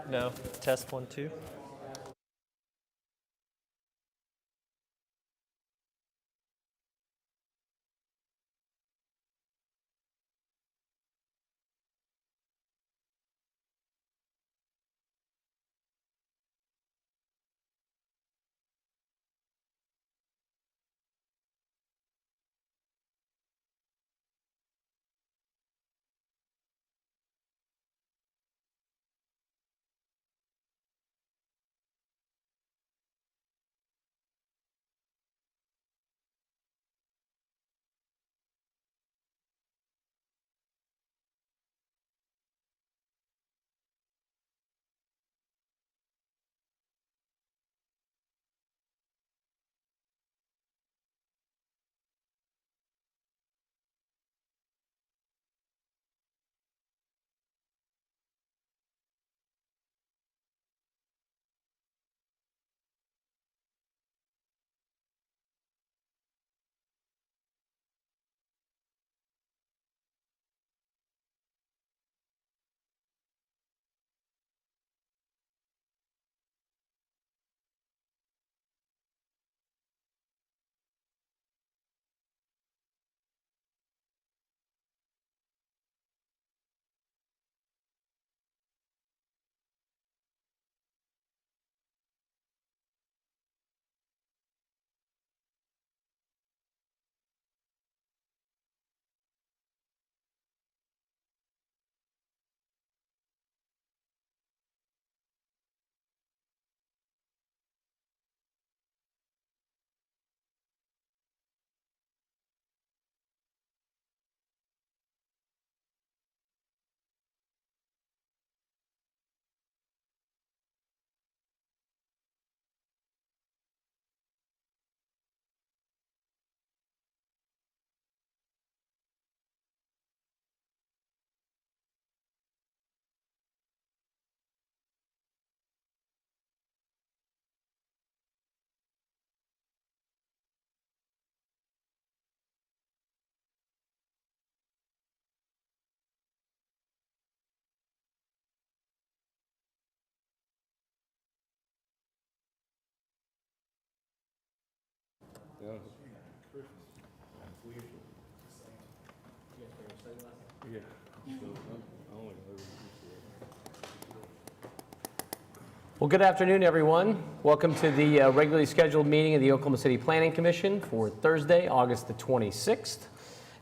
No. Test 1, 2. Well, good afternoon, everyone. Welcome to the regularly scheduled meeting of the Oklahoma City Planning Commission for Thursday, August the 26th.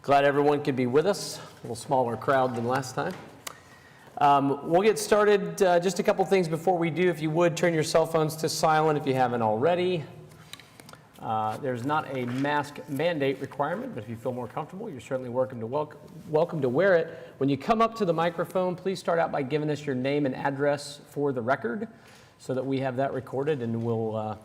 Glad everyone could be with us. A little smaller crowd than last time. We'll get started. Just a couple things before we do. If you would, turn your cell phones to silent if you haven't already. There's not a mask mandate requirement, but if you feel more comfortable, you're certainly welcome to wear it. When you come up to the microphone, please start out by giving us your name and address for the record so that we have that recorded, and we'll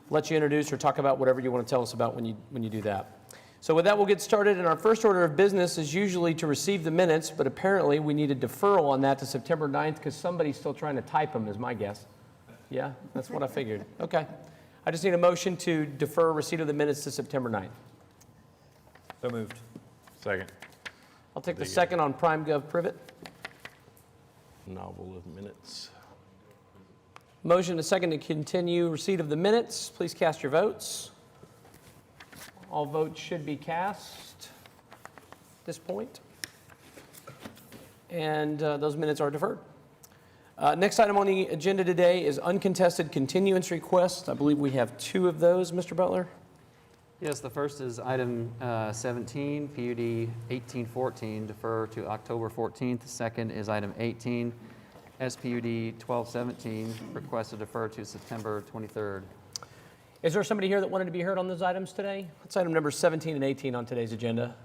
let you introduce or talk about whatever you want to tell us about when you do that. So with that, we'll get started, and our first order of business is usually to receive the minutes, but apparently we need a deferral on that to September 9th because somebody's still trying to type them, is my guess. Yeah, that's what I figured. Okay. I just need a motion to defer receipt of the minutes to September 9th. So moved. Second. I'll take the second on PrimeGov Privet. Novel of minutes. Motion to second to continue receipt of the minutes. Please cast your votes. All votes should be cast at this point. And those minutes are deferred. Next item on the agenda today is uncontested continuance requests. I believe we have two of those, Mr. Butler. Yes, the first is item 17, PUD 1814, defer to October 14th. The second is item 18, SPUD 1217, request to defer to September 23rd. Is there somebody here that wanted to be heard on those items today? That's item number 17 and 18 on today's agenda.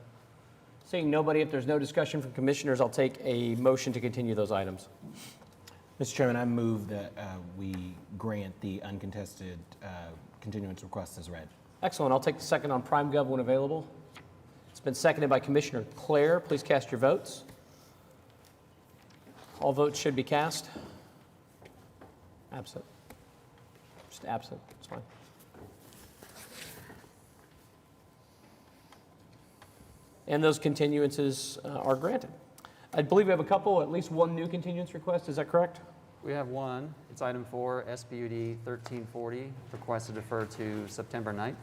Seeing nobody, if there's no discussion from commissioners, I'll take a motion to continue those items. Mr. Chairman, I move that we grant the uncontested continuance request as read. Excellent. I'll take the second on PrimeGov when available. It's been seconded by Commissioner Clare. Please cast your votes. All votes should be cast. Absent. Just absent. It's fine. And those continuances are granted. I believe we have a couple, at least one new continuance request. Is that correct? We have one. It's item 4, SPUD 1340, request to defer to September 9th.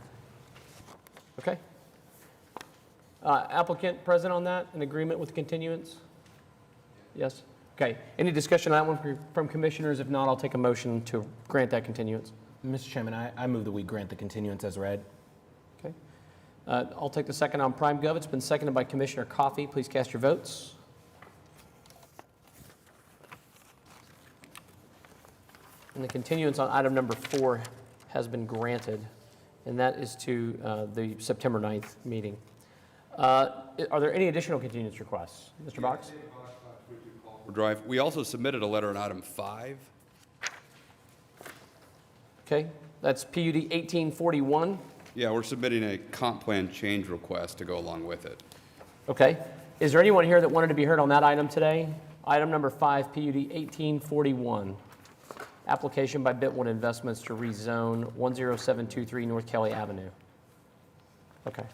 Okay. Applicant present on that, in agreement with continuance? Yes? Okay. Any discussion on that one from commissioners? If not, I'll take a motion to grant that continuance. Mr. Chairman, I move that we grant the continuance as read. Okay. I'll take the second on Prime Gov. It's been seconded by Commissioner Coffey. Please cast your votes. And the continuance on item number 4 has been granted, and that is to the September 9th meeting. Are there any additional continuance requests? Mr. Box? Drive. We also submitted a letter on item 5. Okay, that's PUD 1841. Yeah, we're submitting a comp plan change request to go along with it. Okay. Is there anyone here that wanted to be heard on that item today? Item number 5, PUD 1841. Application by Bitwood Investments to rezone 10723 North Kelly Avenue. Okay.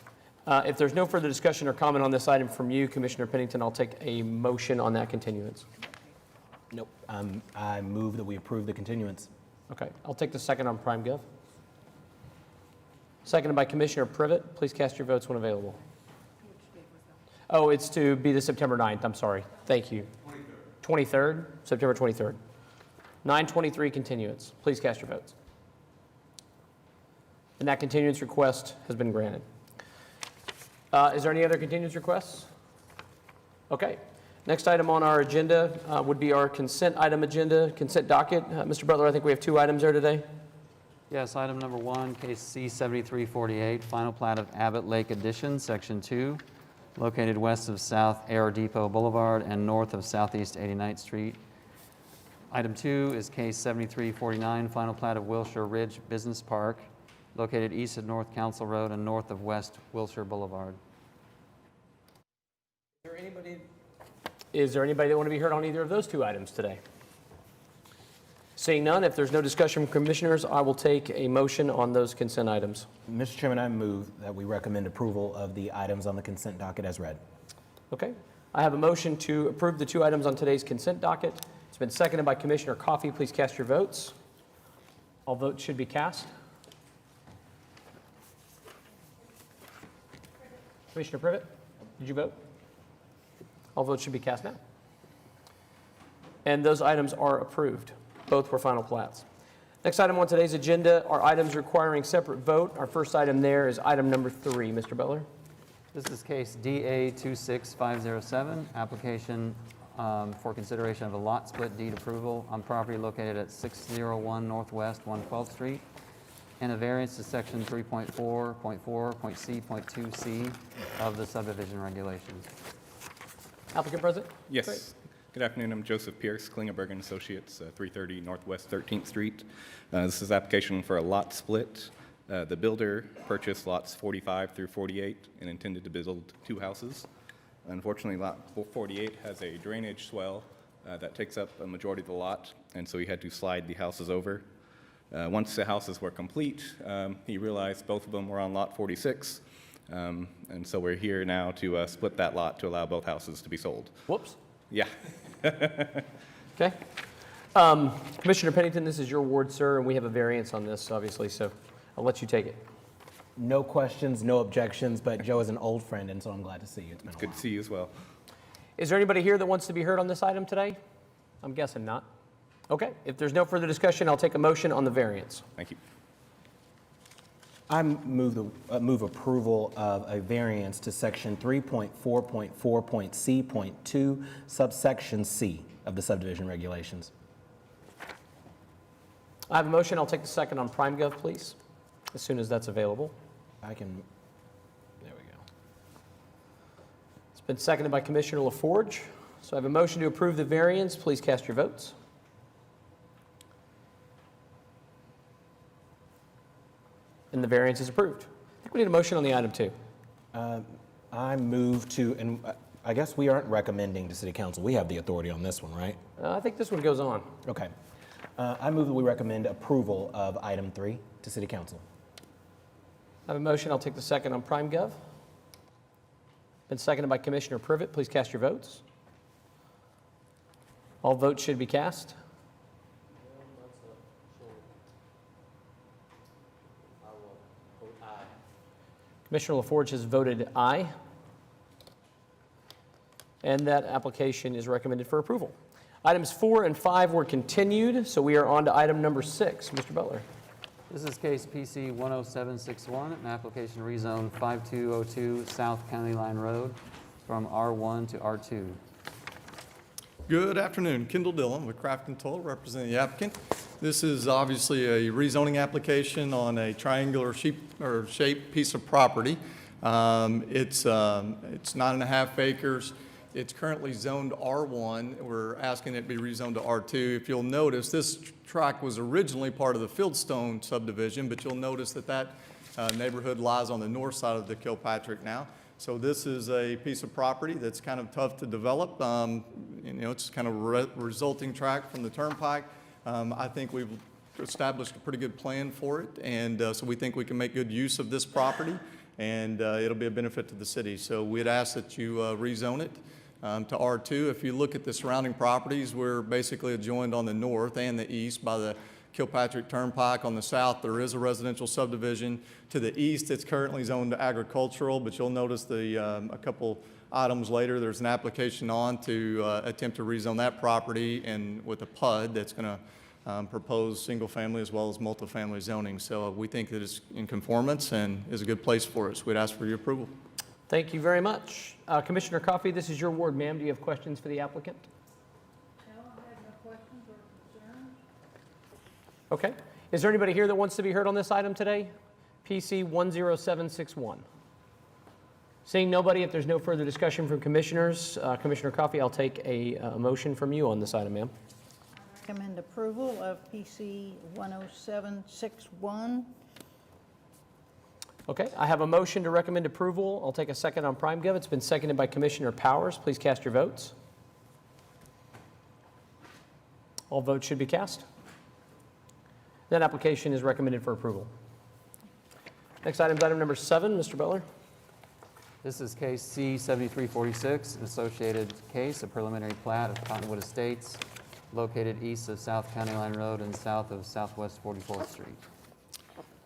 If there's no further discussion or comment on this item from you, Commissioner Pennington, I'll take a motion on that continuance. Nope. I move that we approve the continuance. Okay. I'll take the second on Prime Gov. Seconded by Commissioner Privet. Please cast your votes when available. Oh, it's to be the September 9th. I'm sorry. Thank you. 23rd? September 23rd. 923 continuance. Please cast your votes. And that continuance request has been granted. Is there any other continuance requests? Okay. Next item on our agenda would be our consent item agenda, consent docket. Mr. Butler, I think we have 2 items there today. Yes, item number 1, case C7348, final plat of Abbott Lake Addition, Section 2, located west of South Air Depot Boulevard and north of Southeast 89th Street. Item 2 is case 7349, final plat of Wilshire Ridge Business Park, located east of North Council Road and north of West Wilshire Boulevard. Is there anybody that want to be heard on either of those 2 items today? Seeing none, if there's no discussion from commissioners, I will take a motion on those consent items. Mr. Chairman, I move that we recommend approval of the items on the consent docket as read. Okay. I have a motion to approve the 2 items on today's consent docket. It's been seconded by Commissioner Coffey. Please cast your votes. All votes should be cast. Commissioner Privet, did you vote? All votes should be cast now. And those items are approved. Both were final plats. Next item on today's agenda are items requiring separate vote. Our first item there is item number 3. Mr. Butler? This is case DA 26507, application for consideration of a lot split deed approval on property located at 601 Northwest 112th Street, and a variance to section 3.4.4.C.2C of the subdivision regulations. Applicant present? Yes. Great. Good afternoon. I'm Joseph Pierce, Klingenberg and Associates, 330 Northwest 13th Street. This is application for a lot split. The builder purchased lots 45 through 48 and intended to build 2 houses. Unfortunately, lot 48 has a drainage swell that takes up a majority of the lot, and so he had to slide the houses over. Once the houses were complete, he realized both of them were on lot 46, and so we're here now to split that lot to allow both houses to be sold. Whoops. Yeah. Okay. Commissioner Pennington, this is your ward, sir, and we have a variance on this, obviously, so I'll let you take it. No questions, no objections, but Joe is an old friend, and so I'm glad to see you. It's been a Good while. to see you as well. Is there anybody here that wants to be heard on this item today? I'm guessing not. Okay. If there's no further discussion, I'll take a motion on the variance. Thank you. I move approval of a variance to section 3.4.4.C.2, subsection C of the subdivision regulations. I have a motion. I'll take the second on Prime Gov, please, as soon as that's available. There we go. It's been seconded by Commissioner LaForge. So I have a motion to approve the variance. Please cast your votes. And the variance is approved. I think we need a motion on the item too. I move to, and I guess we aren't recommending to City Council. We have the authority on this one, right? I think this one goes on. Okay. I move that we recommend approval of item 3 to City Council. I have a motion. I'll take the second on Prime Gov. Been seconded by Commissioner Privet. Please cast your votes. All votes should be cast. Commissioner LaForge has voted aye. And that application is recommended for approval. Items 4 and 5 were continued, so we are on to item number 6. Mr. Butler. This is case PC 10761, an application to rezone 5202 South County Line Road from R1 to R2. Good afternoon. Kendall Dillon with Craft and Toll, representing the applicant. This is obviously a rezoning application on a triangular shaped piece of property. It's 9.5 acres. It's currently zoned R1. We're asking it to be rezoned to R2. If you'll notice, this tract was originally part of the Fieldstone subdivision, but you'll notice that that neighborhood lies on the north side of the Kilpatrick now. So this is a piece of property that's kind of tough to develop. It's kind of a resulting tract from the turnpike. I think we've established a pretty good plan for it, and so we think we can make good use of this property, and it'll be a benefit to the city. So we'd ask that you rezone it to R2. If you look at the surrounding properties, we're basically adjoined on the north and the east by the Kilpatrick Turnpike. On the south, there is a residential subdivision. To the east, it's currently zoned agricultural, but you'll notice a couple items later, there's an application on to attempt to rezone that property, and with a PUD that's going to propose single-family as well as multifamily zoning. So we think that it's in conformance and is a good place for us. We'd ask for your approval. Thank you very much. Commissioner Coffey, this is your ward, ma'am. Do you have questions for the applicant? No, I have no questions or concerns. Okay. Is there anybody here that wants to be heard on this item today? PC 10761. Seeing nobody, if there's no further discussion from commissioners, Commissioner Coffey, I'll take a motion from you on this item, ma'am. I recommend approval of PC 10761. Okay, I have a motion to recommend approval. I'll take a second on prime gov. It's been seconded by Commissioner Powers. Please cast your votes. All votes should be cast. That application is recommended for approval. Next item is item number 7. Mr. Butler. This is case C-7346, an associated case, a preliminary plat of Cottonwood Estates located east of South County Line Road and south of Southwest 44th Street.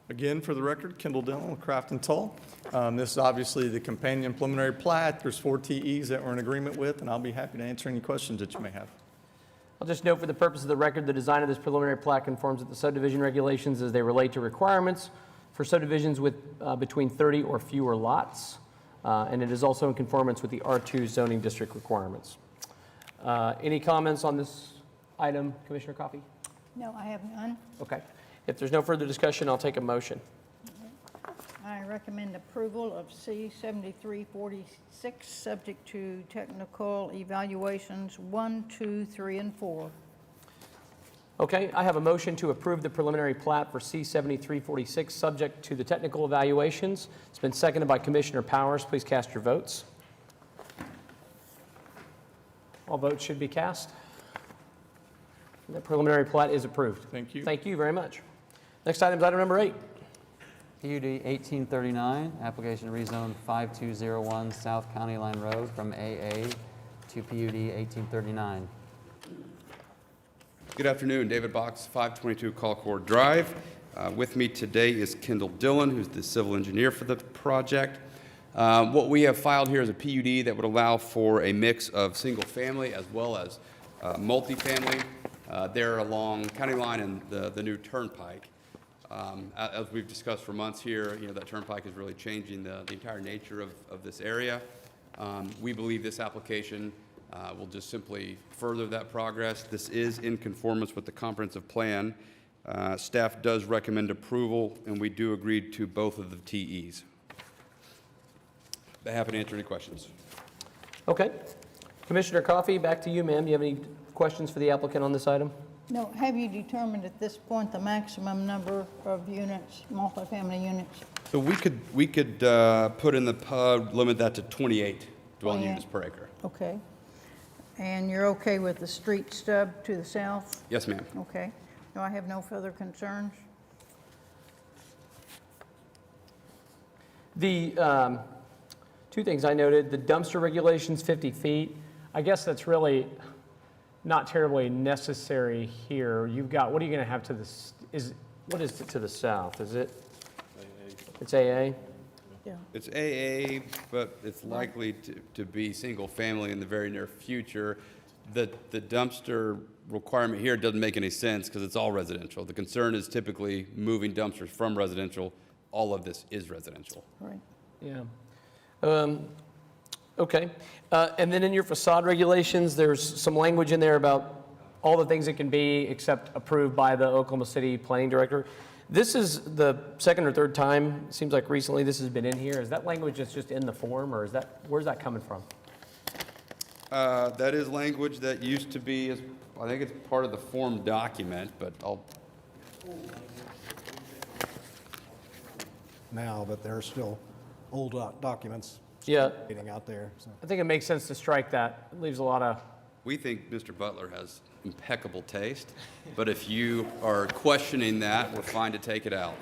Again, for the record, Kendall Dillon with Craft and Toll. This is obviously the companion preliminary plat. There's 4 TEs that we're in agreement with, and I'll be happy to answer any questions that you may have. I'll just note for the purpose of the record, the design of this preliminary plat conforms with the subdivision regulations as they relate to requirements for subdivisions with between 30 or fewer lots, and it is also in conformance with the R2 zoning district requirements. Any comments on this item, Commissioner Coffey? No, I have none. Okay. If there's no further discussion, I'll take a motion. I recommend approval of C-7346, subject to technical evaluations 1, 2, 3, and 4. Okay, I have a motion to approve the preliminary plat for C-7346, subject to the technical evaluations. It's been seconded by Commissioner Powers. Please cast your votes. All votes should be cast. The preliminary plat is approved. Thank you. Thank you very much. Next item is item number 8. PUD 1839, application to rezone 5201 South County Line Road from AA to PUD 1839. Good afternoon, David Box, 522 Colcord Drive. With me today is Kendall Dillon, who's the civil engineer for the project. What we have filed here is a PUD that would allow for a mix of single family as well as multifamily there along County Line and the new turnpike. As we've discussed for months here, that turnpike is really changing the entire nature of this area. We believe this application will just simply further that progress. This is in conformance with the comprehensive plan. Staff does recommend approval, and we do agree to both of the TEs. Be happy to answer any questions. Okay. Commissioner Coffey, back to you, ma'am. Do you have any questions for the applicant on this item? No, have you determined at this point the maximum number of units, multifamily units? So we could put in the PUD, limit that to 28 dwelling 28. units per acre. Okay. And you're okay with the street stub to the south? Yes, ma'am. Okay. No, I have no further concerns. The two things I noted, the dumpster regulations, 50 feet. I guess that's really not terribly necessary here. You've got, what are you going to have to the, what is it to the south? Is it? AA. It's AA? Yeah. It's AA, but it's likely to be single-family in the very near future. The dumpster requirement here doesn't make any sense because it's all residential. The concern is typically moving dumpsters from residential. All of this is residential. Right. Yeah. Okay. And then in your facade regulations, there's some language in there about all the things it can be except approved by the Oklahoma City Planning Director. This is the second or third time, it seems like recently this has been in here. Is that language that's just in the form, or where's that coming from? That is language that used to be, I think it's part of the form document, but now, but there are still old documents Yeah, getting out there. So. I think it makes sense to strike that. It leaves a lot of, we think Mr. Butler has impeccable taste, but if you are questioning that, we're fine to take it out.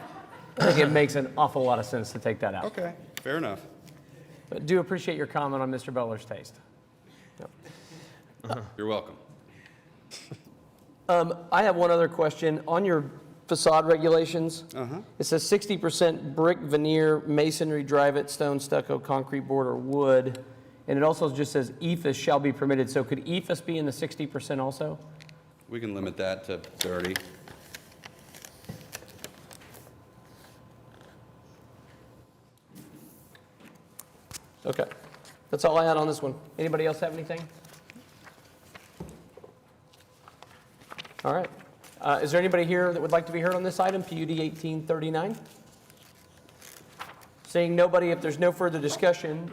I think it makes an awful lot of sense to take that out. Okay, fair enough. But do appreciate your comment on Mr. Butler's taste. You're welcome. I have one other question. On your facade regulations, it says 60% brick, veneer, masonry, drive-it, stone, stucco, concrete board, or wood. And it also just says EFS shall be permitted. So could EFS be in the 60% also? We can limit that to 30. Okay. That's all I had on this one. Anybody else have anything? All right. Is there anybody here that would like to be heard on this item, PUD 1839? Seeing nobody, if there's no further discussion,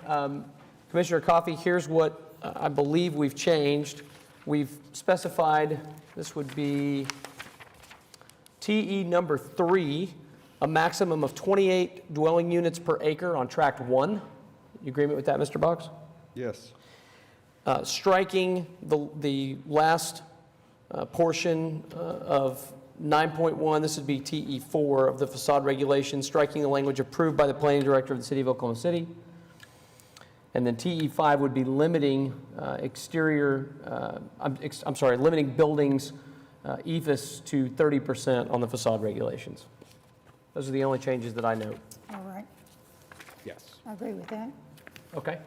Commissioner Coffey, here's what I believe we've changed. We've specified, this would be TE number 3, a maximum of 28 dwelling units per acre on tract 1. You agreement with that, Mr. Boggs? Yes. Striking the last portion of 9.1, this would be TE4 of the facade regulation, striking the language approved by the planning director of the city of Oklahoma City. And then TE5 would be limiting limiting buildings EFS to 30% on the facade regulations. Those are the only changes that I note. All right. Yes. I agree with that. Okay.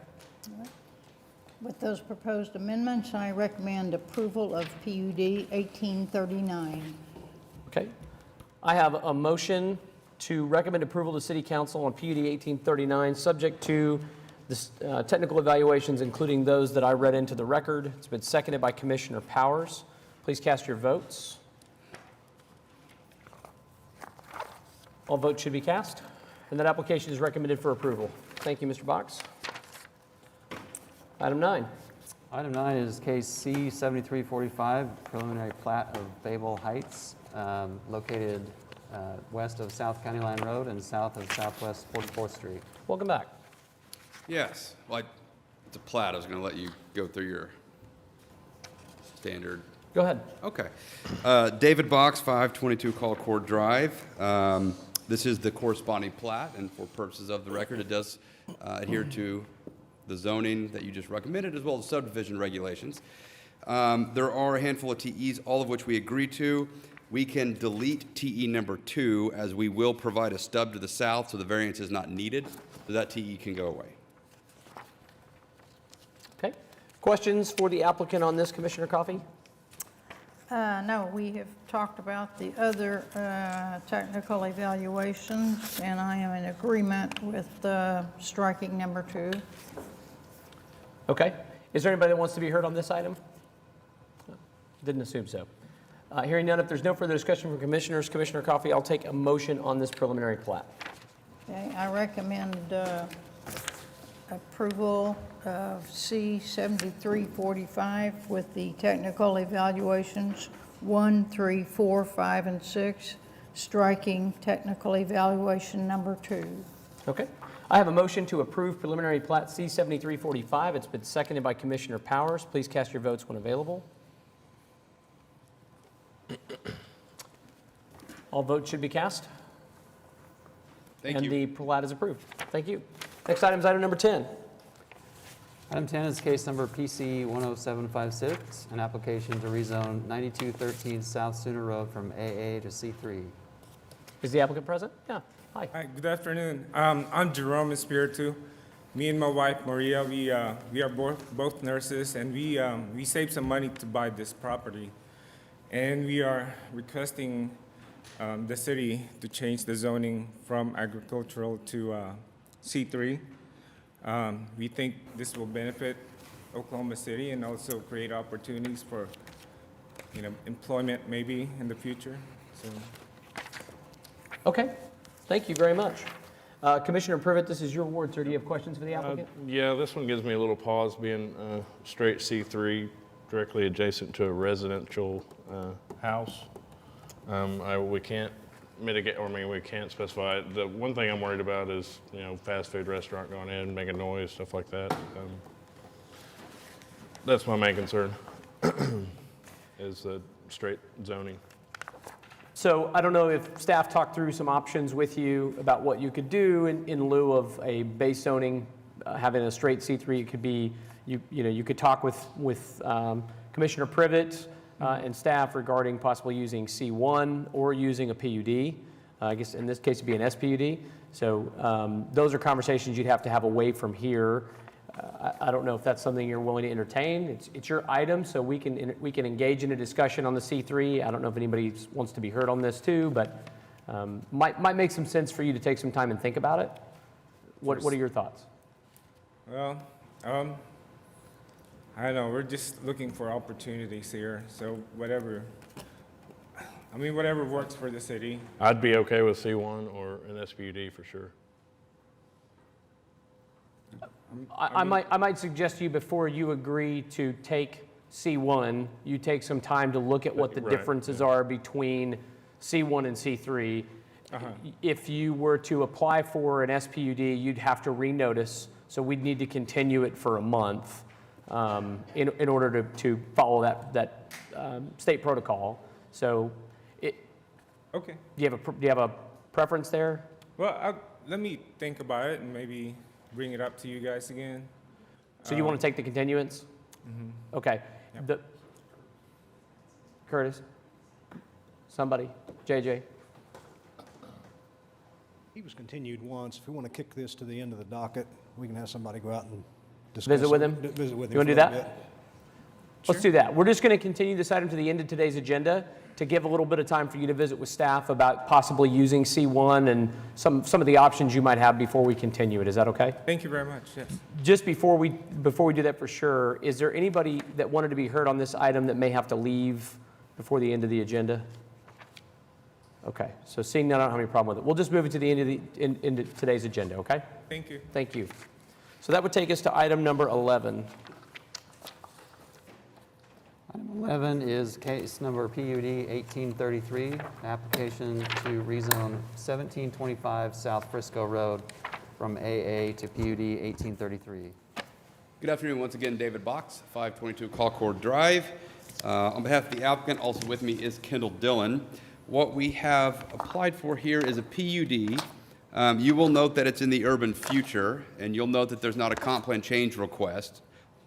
With those proposed amendments, I recommend approval of PUD 1839. Okay. I have a motion to recommend approval to City Council on PUD 1839, subject to the technical evaluations, including those that I read into the record. It's been seconded by Commissioner Powers. Please cast your votes. All votes should be cast, and that application is recommended for approval. Thank you, Mr. Box. Item 9. Item 9 is case C-7345, preliminary plat of Babel Heights, located west of South County Line Road and south of Southwest 44th Street. Welcome back. Yes. Well, it's a plat. I was going to let you go through your standard. Go ahead. Okay. David Box, 522 Colcord Drive. This is the corresponding plat, and for purposes of the record, it does adhere to the zoning that you just recommended, as well as subdivision regulations. There are a handful of TEs, all of which we agree to. We can delete TE number 2, as we will provide a stub to the south, so the variance is not needed, so that TE can go away. Okay. Questions for the applicant on this, Commissioner Coffey? No, we have talked about the other technical evaluations, and I am in agreement with striking number 2. Okay. Is there anybody that wants to be heard on this item? Didn't assume so. Hearing none, if there's no further discussion from commissioners, Commissioner Coffey, I'll take a motion on this preliminary plat. Okay, I recommend approval of C-7345 with the technical evaluations 1, 3, 4, 5, and 6, striking technical evaluation number 2. Okay. I have a motion to approve preliminary plat C-7345. It's been seconded by Commissioner Powers. Please cast your votes when available. All votes should be cast. Thank and you. the plat is approved. Thank you. Next item is item number 10. Item 10 is case number PC 10756, an application to rezone 9213 South Sooner Road from AA to C3. Is the applicant present? Yeah. Hi. Hi, good afternoon. I'm Jerome Espiritu. Me and my wife Maria, we are both nurses, and we saved some money to buy this property, and we are requesting the city to change the zoning from agricultural to C3. We think this will benefit Oklahoma City and also create opportunities for, employment maybe in the future. So. Okay, thank you very much. Commissioner Privet, this is your ward, sir. Do you have questions for the applicant? Yeah, this one gives me a little pause, being straight C3, directly adjacent to a residential house. We can't mitigate, we can't specify. The one thing I'm worried about is, fast food restaurant going in, making noise, stuff like that. That's my main concern, is the straight zoning. So I don't know if staff talked through some options with you about what you could do in lieu of a base zoning, having a straight C3. It could be, you could talk with Commissioner Privet and staff regarding possibly using C1 or using a PUD. I guess in this case it'd be an SPUD. So those are conversations you'd have to have away from here. I don't know if that's something you're willing to entertain. It's your item, so we can engage in a discussion on the C3. I don't know if anybody wants to be heard on this too, but might make some sense for you to take some time and think about it. What are your thoughts? Well, I don't know. We're just looking for opportunities here. So whatever works for the city. I'd be okay with C1 or an SPUD for sure. I might suggest to you, before you agree to take C1, you take some time to look at what the Right, differences are between C1 and C3. If you were to apply for an SPUD, you'd have to renotice, so we'd need to continue it for a month in order to follow that state protocol. So, Okay. do you have a preference there? Well, let me think about it and maybe bring it up to you guys again. So you want to take the continuance? Okay. Yep. Curtis? Somebody? JJ? He was continued once. If we want to kick this to the end of the docket, we can have somebody go out and discuss. Visit with him? Visit with him. You wanna for do a little that? bit. Let's do that. We're just going to continue this item to the end of today's agenda to give a little bit of time for you to visit with staff about possibly using C1 and some of the options you might have before we continue it. Is that okay? Thank you very much. Yes. Just before we do that for sure, is there anybody that wanted to be heard on this item that may have to leave before the end of the agenda? Okay, so seeing none, I don't have any problem with it. We'll just move it to the end of today's agenda, okay? Thank you. Thank you. So that would take us to item number 11. Item 11 is case number PUD 1833, application to rezone 1725 South Frisco Road from AA to PUD 1833. Good afternoon, once again, David Box, 522 Colcord Drive. On behalf of the applicant, also with me is Kendall Dillon. What we have applied for here is a PUD. You will note that it's in the urban future, and you'll note that there's not a comp plan change request.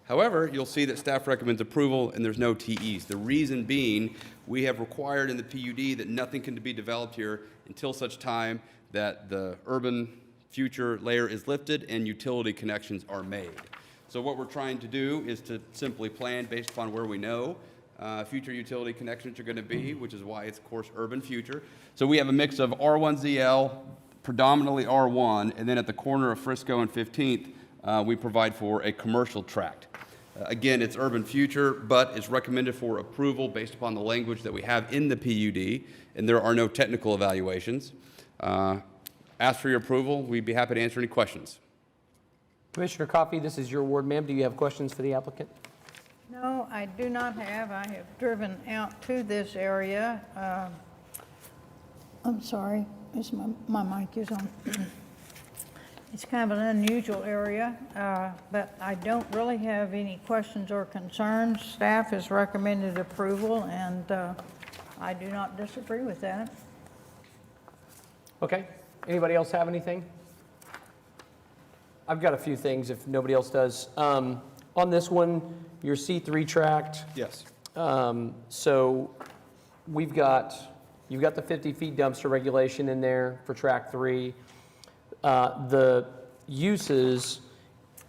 However, you'll see that staff recommends approval and there's no TEs. The reason being, we have required in the PUD that nothing can be developed here until such time that the urban future layer is lifted and utility connections are made. So what we're trying to do is to simply plan based upon where we know future utility connections are going to be, which is why it's, of course, urban future. So we have a mix of R1ZL, predominantly R1, and then at the corner of Frisco and 15th, we provide for a commercial tract. Again, it's urban future, but it's recommended for approval based upon the language that we have in the PUD, and there are no technical evaluations. Ask for your approval. We'd be happy to answer any questions. Commissioner Coffey, this is your ward, ma'am. Do you have questions for the applicant? No, I do not have. I have driven out to this area. I'm sorry, my mic is on. It's kind of an unusual area, but I don't really have any questions or concerns. Staff has recommended approval, and I do not disagree with that. Okay. Anybody else have anything? I've got a few things if nobody else does. On this one, your C3 tract. Yes. So we've got, you've got the 50 feet dumpster regulation in there for track 3. The uses,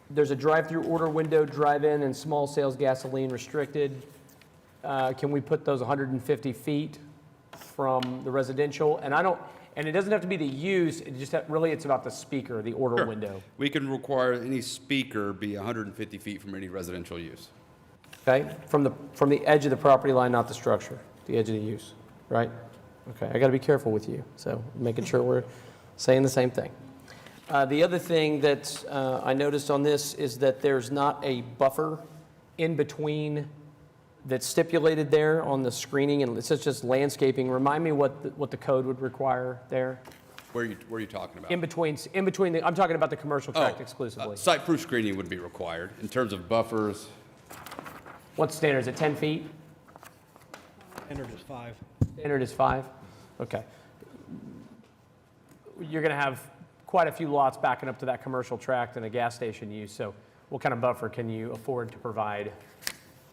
there's a drive-through order window, drive-in, and small sales gasoline restricted. Can we put those 150 feet from the residential? And it doesn't have to be the use, it just, really it's about the speaker, the order Sure. window. We can require any speaker be 150 feet from any residential use. Okay, from the edge of the property line, not the structure, the edge of the use, right? Okay, I got to be careful with you, so making sure we're saying the same thing. The other thing that I noticed on this is that there's not a buffer in between that's stipulated there on the screening, and it's just landscaping. Remind me what the code would require there? Where are you talking about? In between, I'm talking about the commercial tract exclusively. Site-proof screening would be required. In terms of buffers, What's standard, is it 10 feet? Standard is 5. Standard is 5? Okay. You're going to have quite a few lots backing up to that commercial tract and a gas station use, so what kind of buffer can you afford to provide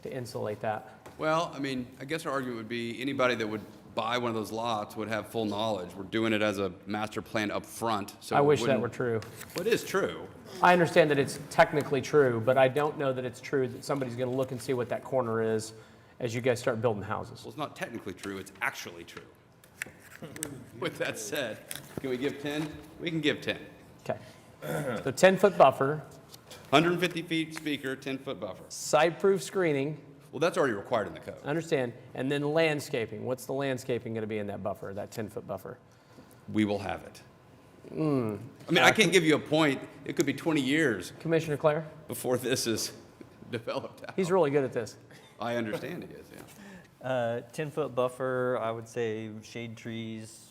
to insulate that? well, I mean, I guess our argument would be anybody that would buy one of those lots would have full knowledge. We're doing it as a master plan up front, so I it wish that wouldn't- were true. Well, it is true. I understand that it's technically true, but I don't know that it's true that somebody's going to look and see what that corner is as you guys start building houses. Well, it's not technically true, it's actually true. With that said, can we give 10? We can give 10. Okay. So 10-foot buffer, 150 feet speaker, 10-foot buffer. side-proof screening, Well, that's already required in the code. I understand, and then landscaping. What's the landscaping going to be in that buffer, that 10-foot buffer? We will have it. I mean, I can't give you a point. It could be 20 years Commissioner Claire? before this is developed out. He's really good at this. I understand he is, yeah. 10-foot buffer, I would say shade trees,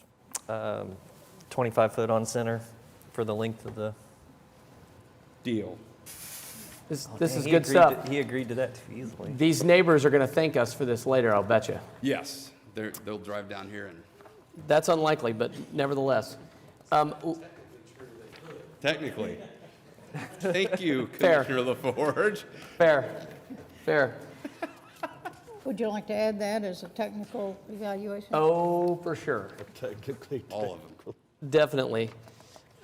25 foot on center for the length of the. Deal. This Dang, is he good agreed stuff. He agreed to that too easily. These neighbors are going to thank us for this later, I'll bet you. Yes, they'll drive down here and That's unlikely, but nevertheless. technically. Thank you, Fair. Commissioner LaForge. Fair. Would you like to add that as a technical evaluation? Oh, for sure. All of them. Definitely.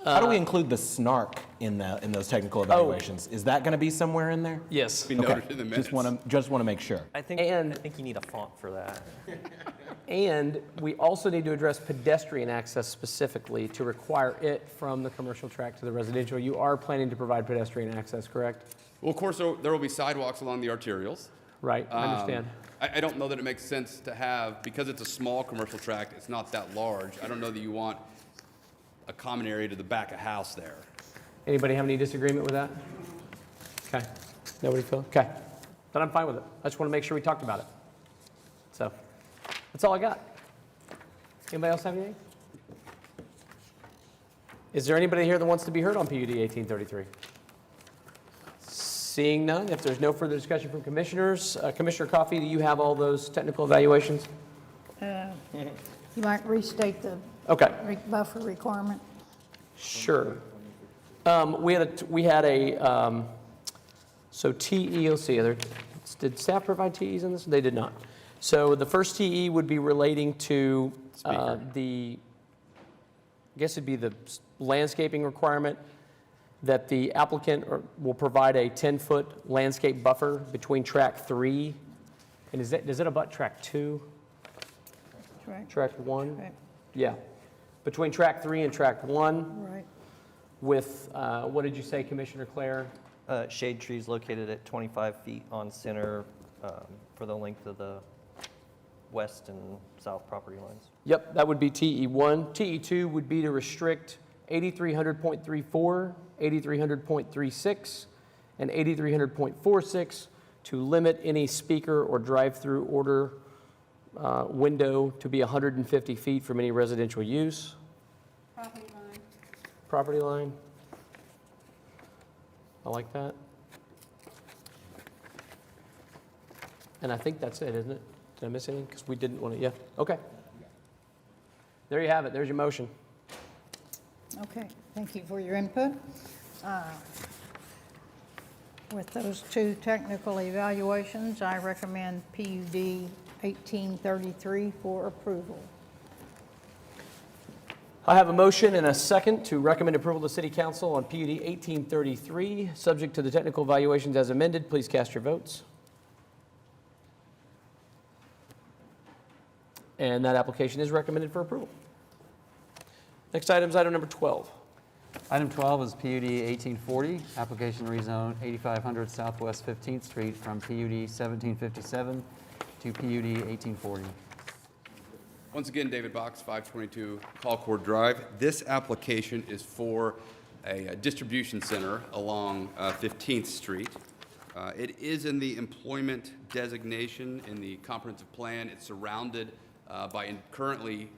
How do we include the snark in those technical evaluations? Is that going to be somewhere in there? Yes. Be noted in the minutes. Just want to make sure. I think you need a font for that. And we also need to address pedestrian access specifically to require it from the commercial tract to the residential. You are planning to provide pedestrian access, correct? Well, of course, there will be sidewalks along the arterials. Right, I understand. I don't know that it makes sense to have, because it's a small commercial tract, it's not that large. I don't know that you want a common area to the back of house there. Anybody have any disagreement with that? Okay. Nobody feel? Okay. Then I'm fine with it. I just want to make sure we talked about it. So, that's all I got. Anybody else have anything? Is there anybody here that wants to be heard on PUD 1833? Seeing none, if there's no further discussion from commissioners, Commissioner Coffey, do you have all those technical evaluations? You might restate the Okay. buffer requirement. Sure. We had a, so TE, let's see, did staff provide TEs in this? They did not. So the first TE would be relating to I guess it'd be the landscaping requirement that the applicant will provide a 10-foot landscape buffer between track 3, and does it abut track 2? Right. Track 1? Right. Yeah. Between track 3 and track 1 Right. with, what did you say, Commissioner Claire? Shade trees located at 25 feet on center for the length of the west and south property lines. Yep, that would be TE1. TE2 would be to restrict 8300.34, 8300.36, and 8300.46 to limit any speaker or drive-through order window to be 150 feet from any residential use. Property line. I like that. And I think that's it, isn't it? Did I miss anything? Because we didn't want to, yeah. Okay. There you have it. There's your motion. Okay, thank you for your input. With those two technical evaluations, I recommend PUD 1833 for approval. I have a motion and a second to recommend approval to City Council on PUD 1833, subject to the technical evaluations as amended. Please cast your votes. And that application is recommended for approval. Next item is item number 12. Item 12 is PUD 1840, application rezone 8500 Southwest 15th Street from PUD 1757 to PUD 1840. Once again, David Box, 522 Colcord Drive. This application is for a distribution center along 15th Street. It is in the employment designation in the comprehensive plan. It's surrounded by currently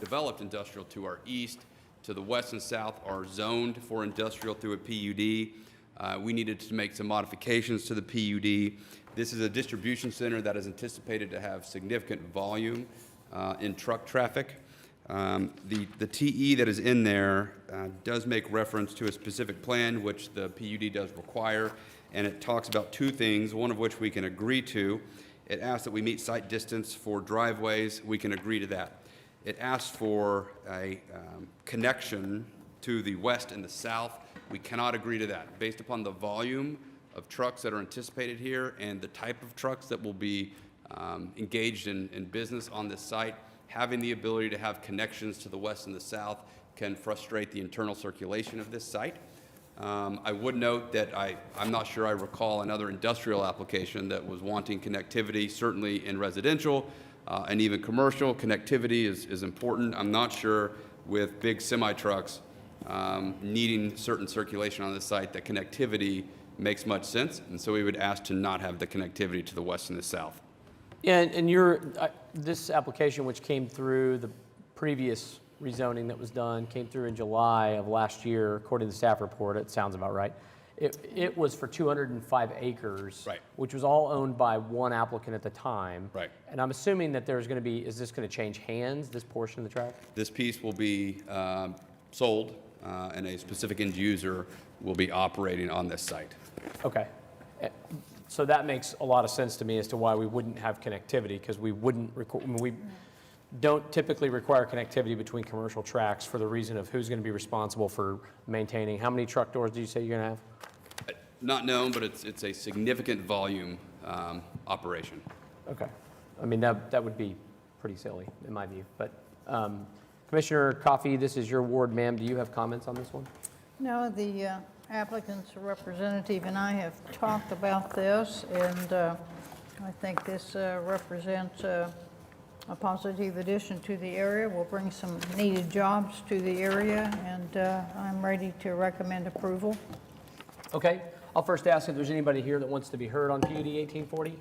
developed industrial to our east. To the west and south are zoned for industrial through a PUD. We needed to make some modifications to the PUD. This is a distribution center that is anticipated to have significant volume in truck traffic. The TE that is in there does make reference to a specific plan, which the PUD does require, and it talks about two things, one of which we can agree to. It asks that we meet site distance for driveways. We can agree to that. It asks for a connection to the west and the south. We cannot agree to that. Based upon the volume of trucks that are anticipated here and the type of trucks that will be engaged in business on this site, having the ability to have connections to the west and the south can frustrate the internal circulation of this site. I would note that I'm not sure I recall another industrial application that was wanting connectivity, certainly in residential and even commercial. Connectivity is important. I'm not sure with big semi-trucks needing certain circulation on the site that connectivity makes much sense, and so we would ask to not have the connectivity to the west and the south. Yeah, and this application, which came through the previous rezoning that was done, came through in July of last year, according to the staff report. It sounds about right. It was for 205 acres, Right. which was all owned by one applicant at the time. Right. And I'm assuming that there's going to be, is this going to change hands, this portion of the tract? This piece will be sold, and a specific end user will be operating on this site. Okay. So that makes a lot of sense to me as to why we wouldn't have connectivity, because we wouldn't, we don't typically require connectivity between commercial tracks for the reason of who's going to be responsible for maintaining. How many truck doors do you say you're going to have? Not known, but it's a significant volume operation. Okay. I mean, that would be pretty silly in my view. But Commissioner Coffey, this is your ward, ma'am. Do you have comments on this one? No, the applicant's representative and I have talked about this, and I think this represents a positive addition to the area. Will bring some needed jobs to the area, and I'm ready to recommend approval. Okay. I'll first ask if there's anybody here that wants to be heard on PUD 1840.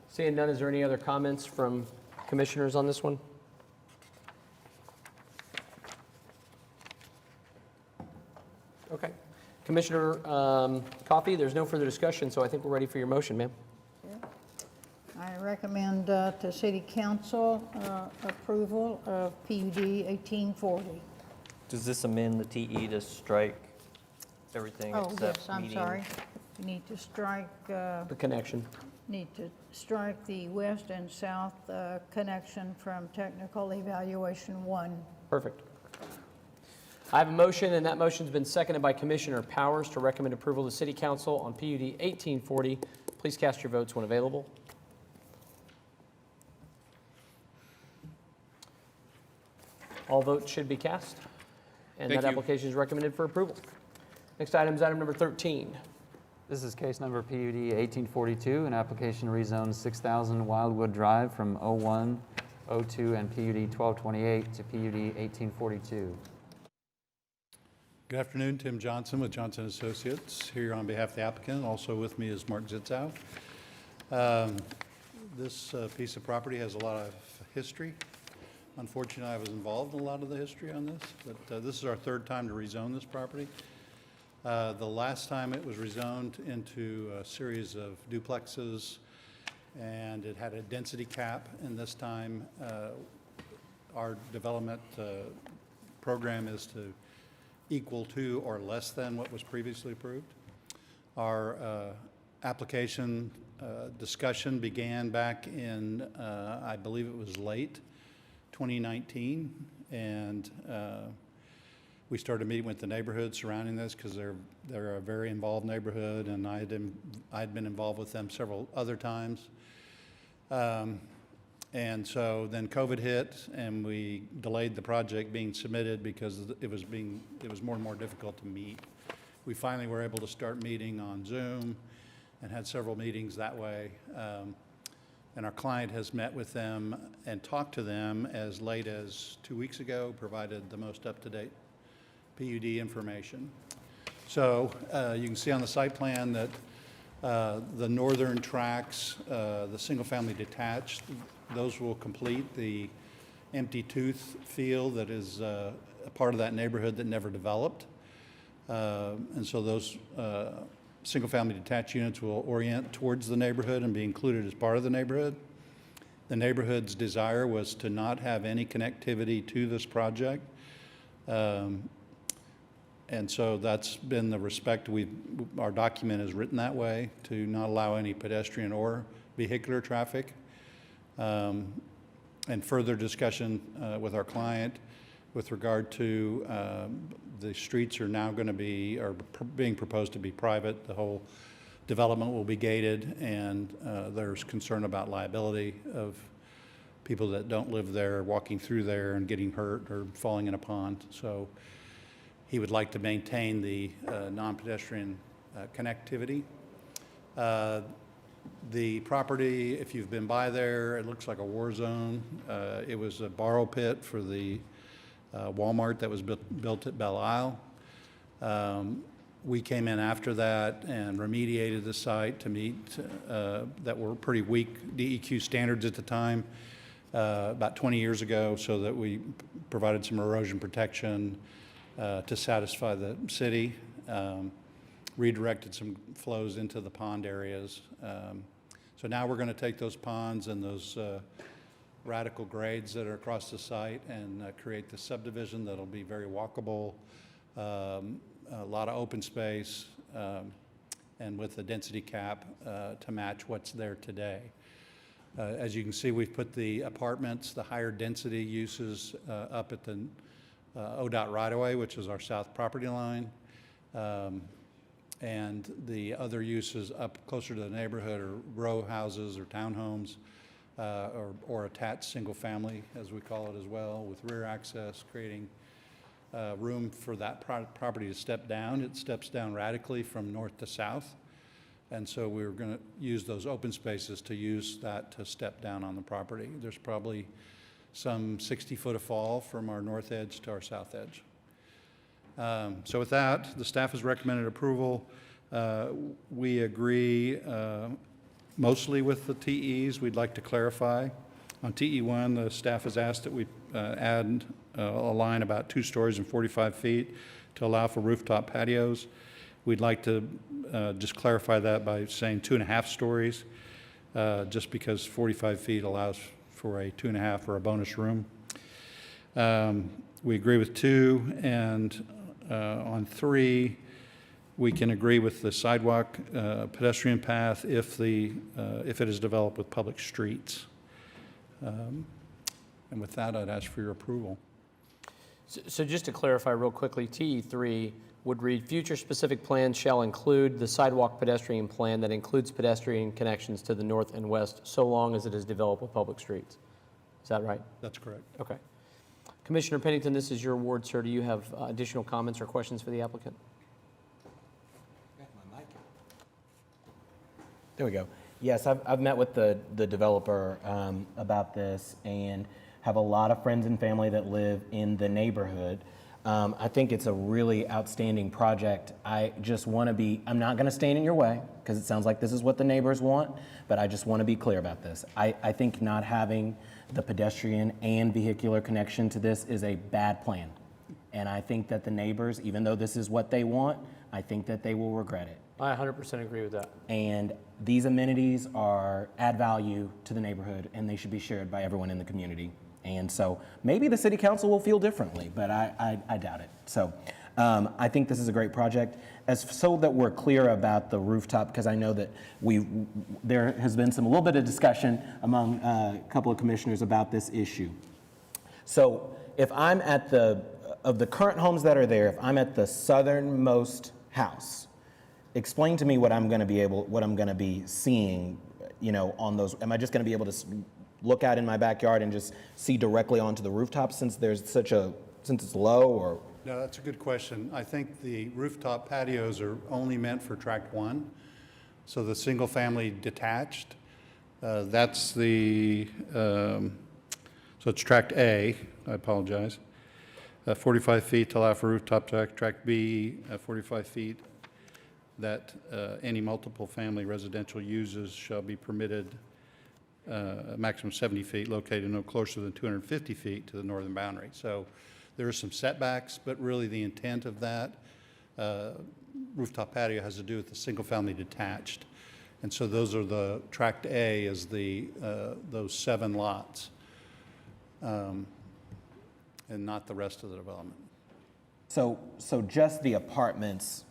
Seeing none, is there any other comments from commissioners on this one? Okay. Commissioner Coffey, there's no further discussion, so I think we're ready for your motion, ma'am. I recommend to City Council approval of PUD 1840. Does this amend the TE to strike everything Oh, except yes, I'm meeting? sorry. You need to strike, The connection. need to strike the west and south connection from technical evaluation 1. Perfect. I have a motion, and that motion's been seconded by Commissioner Powers to recommend approval to City Council on PUD 1840. Please cast your votes when available. All votes should be cast, and Thank that you. application is recommended for approval. Next item is item number 13. This is case number PUD 1842, an application rezone 6,000 Wildwood Drive from O1, O2, and PUD 1228 to PUD 1842. Good afternoon, Tim Johnson with Johnson Associates, here on behalf of the applicant. Also with me is Mark Zitzow. This piece of property has a lot of history. Unfortunately, I was involved in a lot of the history on this, but this is our third time to rezone this property. The last time it was rezoned into a series of duplexes, and it had a density cap, and this time our development program is to equal to or less than what was previously approved. Our application discussion began back in, I believe it was late 2019, and we started meeting with the neighborhood surrounding this because they're a very involved neighborhood, and I'd been involved with them several other times. And so then COVID hit, and we delayed the project being submitted because it was more and more difficult to meet. We finally were able to start meeting on Zoom and had several meetings that way. And our client has met with them and talked to them as late as 2 weeks ago, provided the most up-to-date PUD information. So you can see on the site plan that the northern tracks, the single-family detached, those will complete the empty tooth field that is a part of that neighborhood that never developed. And so those single-family detached units will orient towards the neighborhood and be included as part of the neighborhood. The neighborhood's desire was to not have any connectivity to this project. And so that's been the respect our document is written that way, to not allow any pedestrian or vehicular traffic. And further discussion with our client with regard to the streets are now going to be, or being proposed to be private. The whole development will be gated, and there's concern about liability of people that don't live there, walking through there and getting hurt or falling in a pond. So he would like to maintain the non-pedestrian connectivity. The property, if you've been by there, it looks like a war zone. It was a borrow pit for the Walmart that was built at Belle Isle. We came in after that and remediated the site to meet that were pretty weak DEQ standards at the time, about 20 years ago, so that we provided some erosion protection to satisfy the city, redirected some flows into the pond areas. So now we're going to take those ponds and those radical grades that are across the site and create the subdivision that'll be very walkable, a lot of open space, and with a density cap to match what's there today. As you can see, we've put the apartments, the higher density uses up at the ODOT right-of-way, which is our south property line. And the other uses up closer to the neighborhood are row houses or townhomes, or attached single family, as we call it as well, with rear access, creating room for that property to step down. It steps down radically from north to south. And so we're going to use those open spaces to use that to step down on the property. There's probably some 60 foot of fall from our north edge to our south edge. So with that, the staff has recommended approval. We agree mostly with the TEs. We'd like to clarify. On TE1, the staff has asked that we add a line about 2 stories and 45 feet to allow for rooftop patios. We'd like to just clarify that by saying 2.5 stories, just because 45 feet allows for a 2.5 or a bonus room. We agree with 2, and on 3, we can agree with the sidewalk pedestrian path if it is developed with public streets. And with that, I'd ask for your approval. So just to clarify real quickly, TE3 would read, future specific plans shall include the sidewalk pedestrian plan that includes pedestrian connections to the north and west, so long as it is developed with public streets. Is that right? That's correct. Okay. Commissioner Pennington, this is your ward, sir. Do you have additional comments or questions for the applicant? There we go. Yes, I've met with the developer about this and have a lot of friends and family that live in the neighborhood. I think it's a really outstanding project. I just want to be, I'm not going to stand in your way because it sounds like this is what the neighbors want, but I just want to be clear about this. I think not having the pedestrian and vehicular connection to this is a bad plan. And I think that the neighbors, even though this is what they want, I think that they will regret it. I 100% agree with that. And these amenities add value to the neighborhood, and they should be shared by everyone in the community. And so maybe the city council will feel differently, but I doubt it. So I think this is a great project. So that we're clear about the rooftop, because I know that there has been a little bit of discussion among a couple of commissioners about this issue. So if I'm at of the current homes that are there, if I'm at the southernmost house, explain to me what I'm going to be seeing, on those. Am I just going to be able to look out in my backyard and just see directly onto the rooftop since it's low, or? No, that's a good question. I think the rooftop patios are only meant for tract 1. So the single-family detached, that's the, so it's tract A, I apologize. 45 feet to allow for rooftop tract B, 45 feet, that any multiple family residential uses shall be permitted a maximum 70 feet located no closer than 250 feet to the northern boundary. So there are some setbacks, but really the intent of that rooftop patio has to do with the single-family detached. And so those are the, tract A is those 7 lots, and not the rest of the development. So just the apartments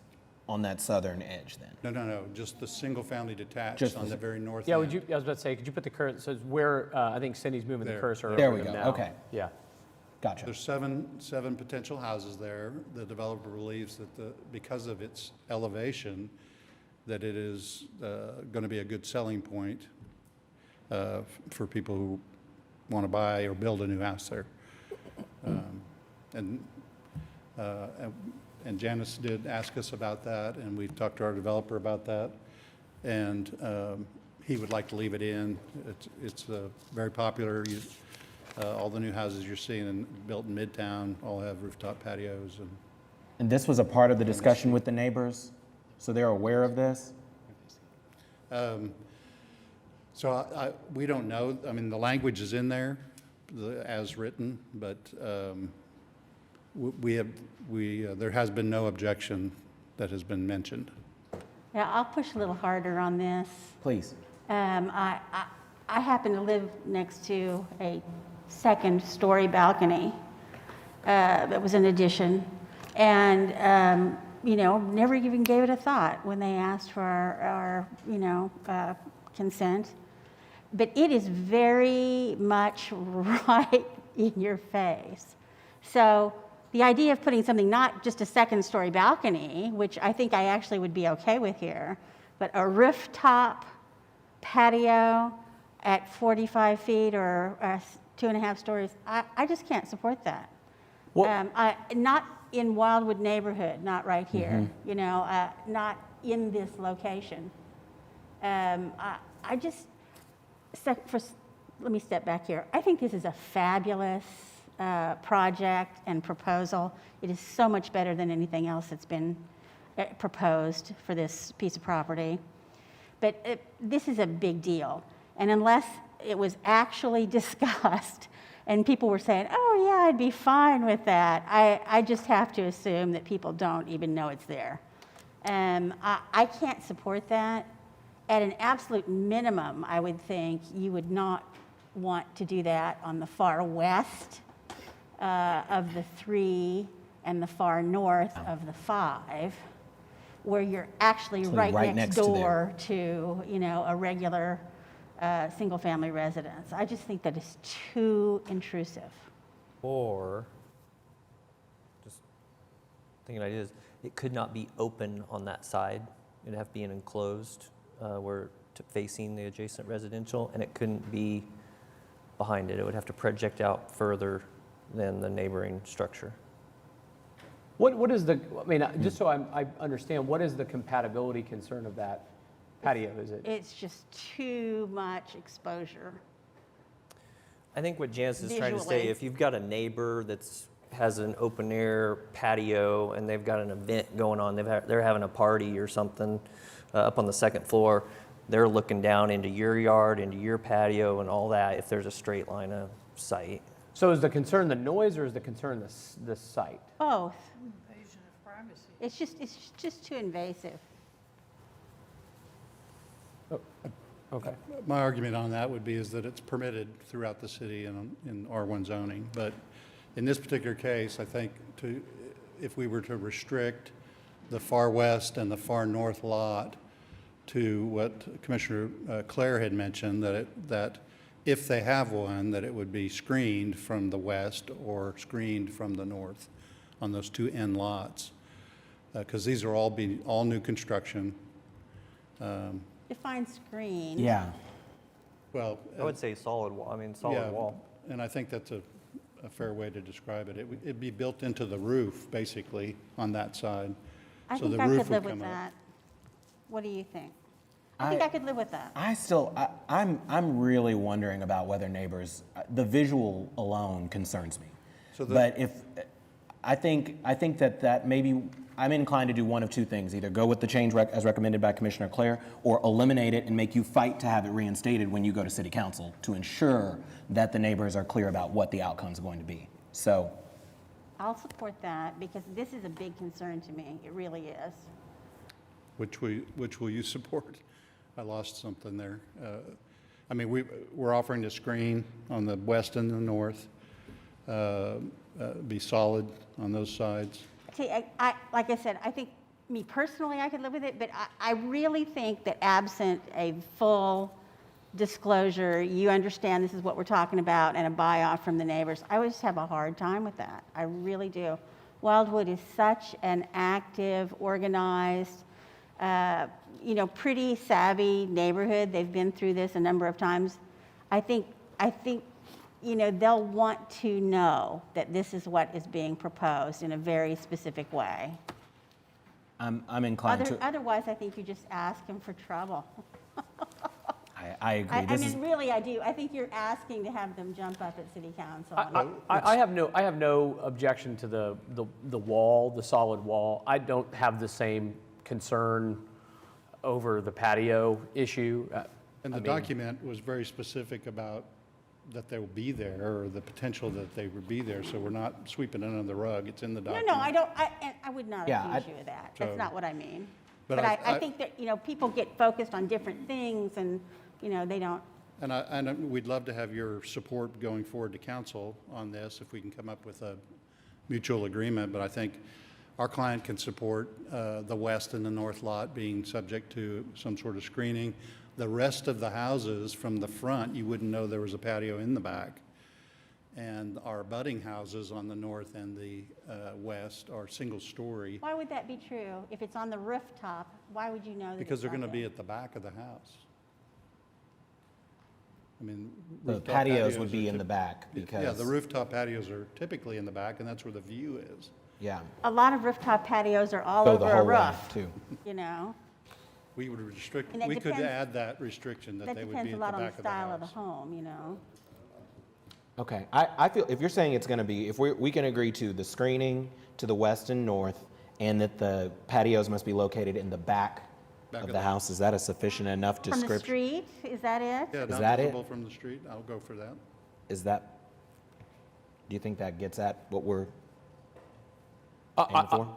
on that southern edge then? No, just the single-family detached Just on the- the very north Yeah, end. I was about to say, could you put the current, so it's where, I think Cindy's moving the There. cursor There over we them go, now. okay. Yeah. Gotcha. There's seven potential houses there. The developer believes that because of its elevation, that it is going to be a good selling point for people who want to buy or build a new house there. And Janice did ask us about that, and we talked to our developer about that. And he would like to leave it in. It's very popular. All the new houses you're seeing built in Midtown all have rooftop patios. And this was a part of the discussion with the neighbors? So they're aware of this? So we don't know. I mean, the language is in there as written, but there has been no objection that has been mentioned. Yeah, I'll push a little harder on this. Please. I happen to live next to a second-story balcony that was an addition, and never even gave it a thought when they asked for our consent. But it is very much right in your face. So the idea of putting something, not just a second-story balcony, which I think I actually would be okay with here, but a rooftop patio at 45 feet or 2.5 stories, I just can't support that. Not in Wildwood neighborhood, not right here, not in this location. Let me step back here. I think this is a fabulous project and proposal. It is so much better than anything else that's been proposed for this piece of property. But this is a big deal. And unless it was actually discussed and people were saying, oh yeah, I'd be fine with that, I just have to assume that people don't even know it's there. I can't support that. At an absolute minimum, I would think you would not want to do that on the far west of the 3 and the far north of the 5, where you're actually right next door to a regular single-family residence. I just think that is too intrusive. Or, just thinking ideas, it could not be open on that side. It'd have to be an enclosed facing the adjacent residential, and it couldn't be behind it. It would have to project out further than the neighboring structure. What is just so I understand, what is the compatibility concern of that patio? Is it? It's just too much exposure. I think what Janice is trying to say, Visually. if you've got a neighbor has an open air patio and they've got an event going on, they're having a party or something up on the second floor, they're looking down into your yard, into your patio and all that if there's a straight line of sight. So is the concern the noise or is the concern the site? Both. Invasion of privacy. It's just too invasive. Okay. My argument on that would be is that it's permitted throughout the city in R1 zoning. But in this particular case, I think if we were to restrict the far west and the far north lot to what Commissioner Clare had mentioned, that if they have one, that it would be screened from the west or screened from the north on those two end lots. Because these are all new construction. Define screen. Yeah. Well, I would say solid wall, solid yeah, wall. and I think that's a fair way to describe it. It'd be built into the roof, basically, on that side. I So think the I roof could would live with come up. that. What do you think? I think I could live with that. I'm really wondering about whether neighbors, the visual alone concerns me. So the- But I think that maybe, I'm inclined to do one of two things, either go with the change as recommended by Commissioner Clare, or eliminate it and make you fight to have it reinstated when you go to City Council to ensure that the neighbors are clear about what the outcome's going to be. So, I'll support that because this is a big concern to me. It really is. Which will you support? I lost something there. We're offering to screen on the west and the north, be solid on those sides. See, like I said, I think, me personally, I could live with it, but I really think that absent a full disclosure, you understand this is what we're talking about, and a buy-off from the neighbors, I would just have a hard time with that. I really do. Wildwood is such an active, organized, pretty savvy neighborhood. They've been through this a number of times. I think, they'll want to know that this is what is being proposed in a very specific way. I'm inclined to, Otherwise, I think you just ask them for trouble. I agree. Really, I do. I think you're asking to have them jump up at City Council. I have no objection to the wall, the solid wall. I don't have the same concern over the patio issue. And the document was very specific about that they will be there, or the potential that they would be there, so we're not sweeping it under the rug. It's in the document. No, I don't, I would not accuse you of that. That's So- not what I mean. But But I- I think that, people get focused on different things and, they don't. And we'd love to have your support going forward to council on this, if we can come up with a mutual agreement. But I think our client can support the west and the north lot being subject to some sort of screening. The rest of the houses from the front, you wouldn't know there was a patio in the back. And our abutting houses on the north and the west are single-story. Why would that be true? If it's on the rooftop, why would you know that Because it's they're going to out be there? at the back of the house. The rooftop patios would are be in typ- the back because. Yeah, the rooftop patios are typically in the back, and that's where the view is. Yeah. A lot of rooftop patios are all Go the over a whole way, roof, too. We would restrict, And that we could depends- add that restriction that That they would depends be a at lot the on the back of the style of the house. home, Okay, I feel, if you're saying it's gonna be, if we can agree to the screening to the west and north, and that the patios must be located in the back of the house, is that a sufficient enough From the description? street, is that it? Yeah, Is not that it? visible from the street, I'll go for that. Is that, do you think that gets at what we're I- aiming for?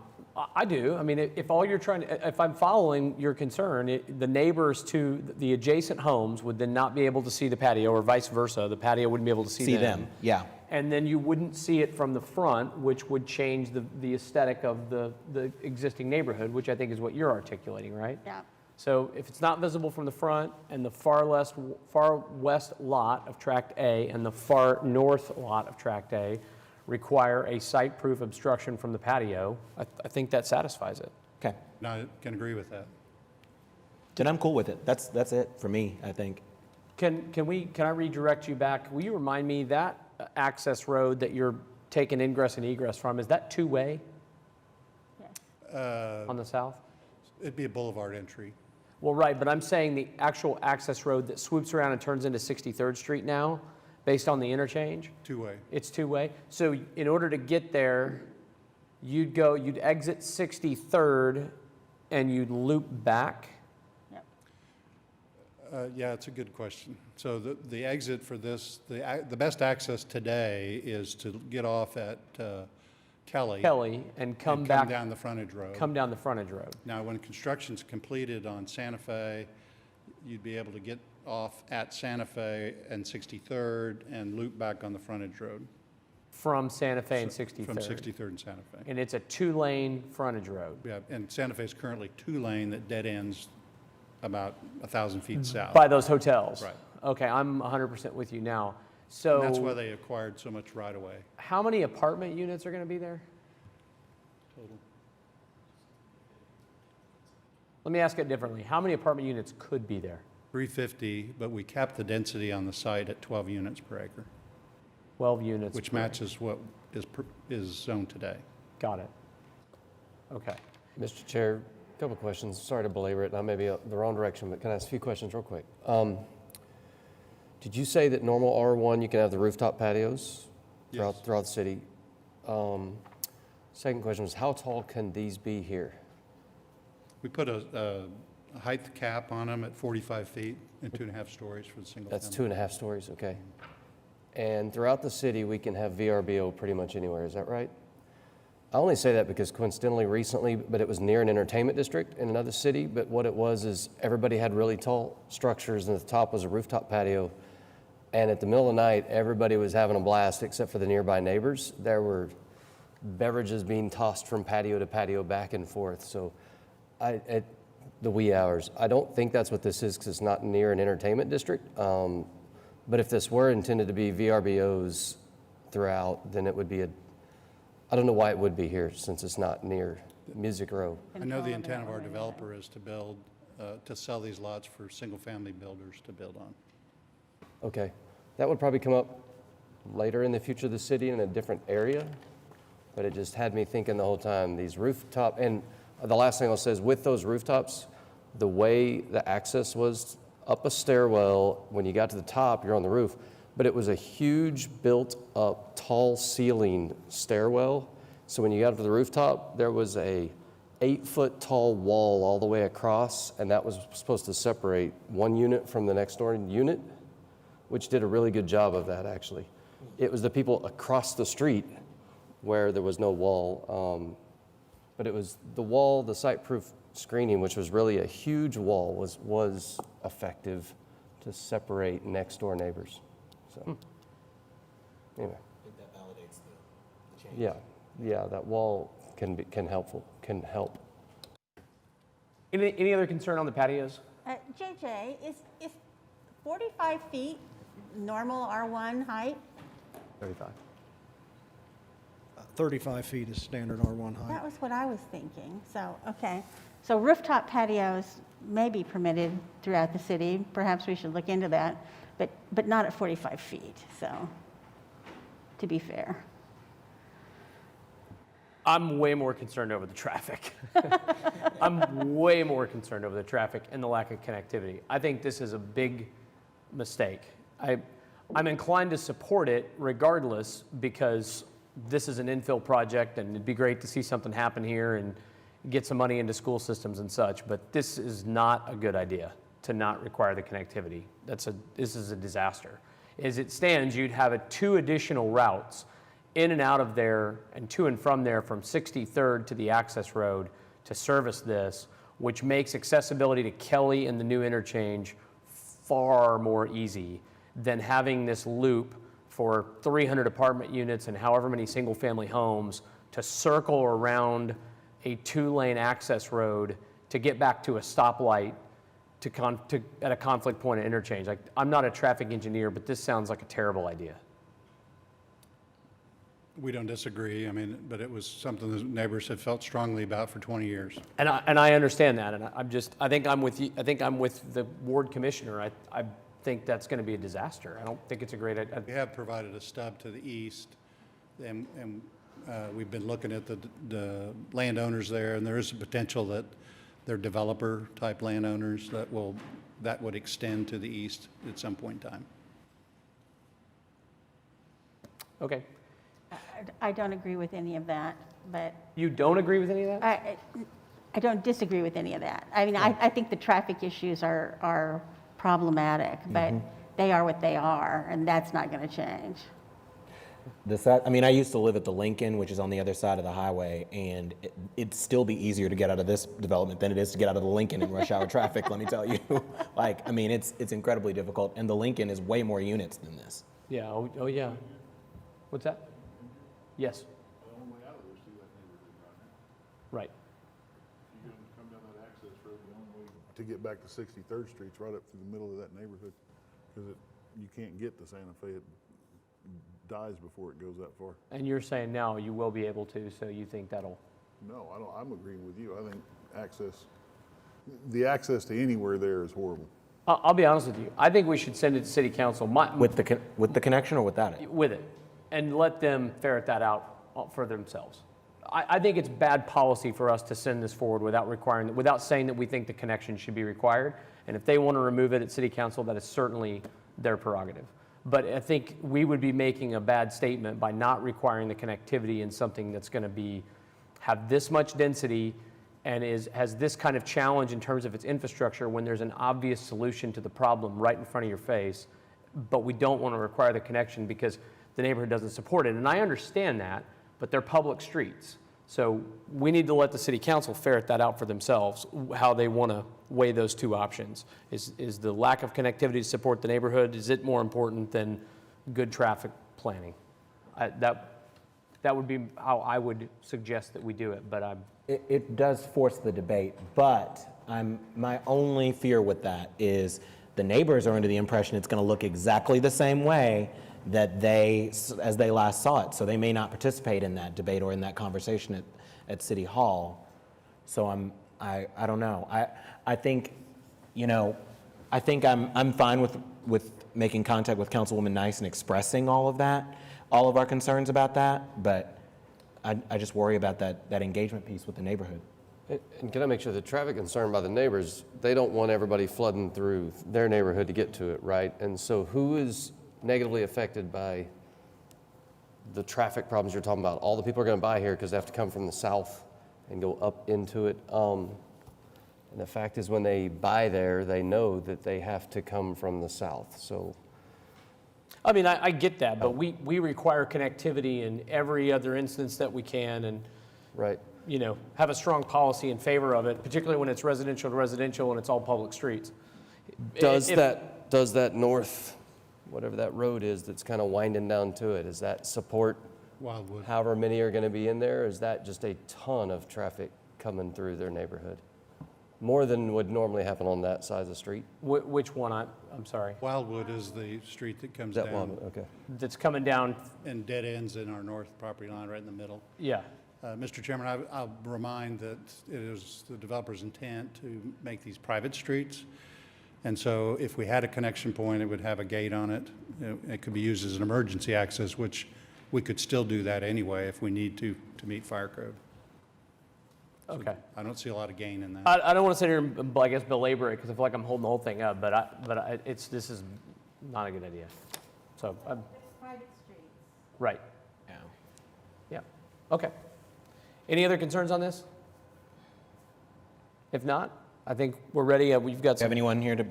I do. If all you're trying to, if I'm following your concern, the neighbors to the adjacent homes would then not be able to see the patio, or vice versa. The patio wouldn't be able to see See them, yeah. And then you wouldn't see it from the front, which would change the aesthetic of the existing neighborhood, which I think is what you're articulating, right? Yeah. So if it's not visible from the front, and the far west lot of Tract A and the far north lot of Tract A require a site-proof obstruction from the patio, I think that satisfies it. Okay, No, I can agree with that. then I'm cool with it. That's it for me, I think. Can I redirect you back? Will you remind me, that access road that you're taking ingress and egress from, is that two-way on the south? It'd be a boulevard entry. Well, right, but I'm saying the actual access road that swoops around and turns into 63rd Street now, based on the interchange? Two-way. It's two-way. So in order to get there, you'd exit 63rd and you'd loop back? Yeah, it's a good question. So the exit for this, the best access today is to get off at Kelly. And come and back. come down the frontage road. Come down the frontage road. Now, when construction's completed on Santa Fe, you'd be able to get off at Santa Fe and 63rd and loop back on the frontage road. From Santa Fe and 63rd. From 63rd and Santa Fe. And it's a two-lane frontage road. Yeah, and Santa Fe is currently two-lane that dead ends about 1,000 feet south. By those hotels? Right. Okay, I'm 100% with you now. So And that's why they acquired so much right-of-way. how many apartment units are going to be there? Total. Let me ask it differently. How many apartment units could be there? 350, but we capped the density on the site at 12 units per acre, 12 units. which per- matches what is zoned today. Got it. Okay. Mr. Chair, a couple of questions. Sorry to belabor it, and I may be the wrong direction, but can I ask a few questions real quick? Did you say that normal R1, you can have the rooftop patios throughout the city? Second question was, how tall can these be here? We put a height cap on them at 45 feet and 2.5 stories for the single That's family. 2.5 stories, okay. And throughout the city, we can have VRBO pretty much anywhere, is that right? I only say that because coincidentally recently, but it was near an entertainment district in another city, but what it was is everybody had really tall structures and at the top was a rooftop patio. And at the middle of the night, everybody was having a blast except for the nearby neighbors. There were beverages being tossed from patio to patio back and forth. So at the wee hours, I don't think that's what this is because it's not near an entertainment district. But if this were intended to be VRBOs throughout, then it would be I don't know why it would be here since it's not near Music Row. I know the intent of our developer is to build, to sell these lots for single-family builders to build on. Okay, that would probably come up later in the future of the city in a different area, but it just had me thinking the whole time, these rooftop, and the last thing I'll say is with those rooftops, the way the access was up a stairwell, when you got to the top, you're on the roof, but it was a huge built-up tall ceiling stairwell. So when you got up to the rooftop, there was a 8-foot tall wall all the way across, and that was supposed to separate one unit from the next door unit, which did a really good job of that, actually. It was the people across the street where there was no wall, but it was the wall, the site-proof screening, which was really a huge wall, was effective to separate next-door neighbors. So, anyway. I think that validates the change. Yeah, that wall can help. Any other concern on the patios? JJ, is 45 feet normal R1 height? 35. 35 feet is standard R1 height. That was what I was thinking. So, okay. So rooftop patios may be permitted throughout the city. Perhaps we should look into that, but not at 45 feet, so, to be fair. I'm way more concerned over the traffic. I'm way more concerned over the traffic and the lack of connectivity. I think this is a big mistake. I'm inclined to support it regardless because this is an infill project and it'd be great to see something happen here and get some money into school systems and such, but this is not a good idea to not require the connectivity. This is a disaster. As it stands, you'd have 2 additional routes in and out of there and to and from there from 63rd to the access road to service this, which makes accessibility to Kelly and the new interchange far more easy than having this loop for 300 apartment units and however many single-family homes to circle around a 2-lane access road to get back to a stoplight at a conflict point of interchange. Like, I'm not a traffic engineer, but this sounds like a terrible idea. We don't disagree, but it was something the neighbors had felt strongly about for 20 years. And I understand that, and I think I'm with you. I think I'm with the ward commissioner. I think that's going to be a disaster. I don't think it's a great idea. We have provided a stub to the east, and we've been looking at the landowners there, and there is a potential that they're developer-type landowners that would extend to the east at some point in time. Okay. I don't agree with any of that, but You don't agree with any of that? I don't disagree with any of that. I think the traffic issues are problematic, but they are what they are, and that's not going to change. I used to live at the Lincoln, which is on the other side of the highway, and it'd still be easier to get out of this development than it is to get out of the Lincoln in rush hour traffic, let me tell you. It's incredibly difficult, and the Lincoln is way more units than this. Yeah. Oh yeah. What's that? Yes. Right. You're going to come down that access road, the only way to get back to 63rd Street's right up through the middle of that neighborhood. because you can't get to Santa Fe. It dies before it goes that far. And you're saying now you will be able to, so you think that'll, No, I don't, I'm agreeing with you. I think the access to anywhere there is horrible. I'll be honest with you. I think we should send it to city council With the connection or without it? with it and let them ferret that out for themselves. I think it's bad policy for us to send this forward without saying that we think the connection should be required. And if they want to remove it at city council, that is certainly their prerogative. But I think we would be making a bad statement by not requiring the connectivity in something that's going to have this much density and has this kind of challenge in terms of its infrastructure when there's an obvious solution to the problem right in front of your face, but we don't want to require the connection because the neighborhood doesn't support it. And I understand that, but they're public streets. So we need to let the city council ferret that out for themselves, how they want to weigh those two options. Is the lack of connectivity to support the neighborhood, is it more important than good traffic planning? That would be how I would suggest that we do it, but It does force the debate, but my only fear with that is the neighbors are under the impression it's going to look exactly the same way as they last saw it. So they may not participate in that debate or in that conversation at City Hall. So I don't know. I think I'm fine with making contact with Councilwoman Nice and expressing all of our concerns about that, but I just worry about that engagement piece with the neighborhood. And can I make sure the traffic concern by the neighbors, they don't want everybody flooding through their neighborhood to get to it, right? And so who is negatively affected by the traffic problems you're talking about? All the people are going to buy here because they have to come from the south and go up into it. And the fact is when they buy there, they know that they have to come from the south. So, I mean, I get that, but we require connectivity in every other instance that we can and right. Have a strong policy in favor of it, particularly when it's residential to residential and it's all public streets. Does that north, whatever that road is that's kind of winding down to it, does that support Wildwood. however many are going to be in there? Or is that just a ton of traffic coming through their neighborhood? More than would normally happen on that side of the street? Which one? I'm sorry. Wildwood is the street that comes That down one, okay. That's coming down. and dead ends in our north property line, right in the middle. Yeah. Mr. Chairman, I'll remind that it is the developer's intent to make these private streets. And so if we had a connection point, it would have a gate on it. It could be used as an emergency access, which we could still do that anyway if we need to meet fire code. Okay. I don't see a lot of gain in that. I don't want to sit here and, I guess, belabor it because I feel like I'm holding the whole thing up, but this is not a good idea. So, Private streets. right. Yeah. Yeah. Okay. Any other concerns on this? If not, I think we're ready. We've got Do you have anyone here to?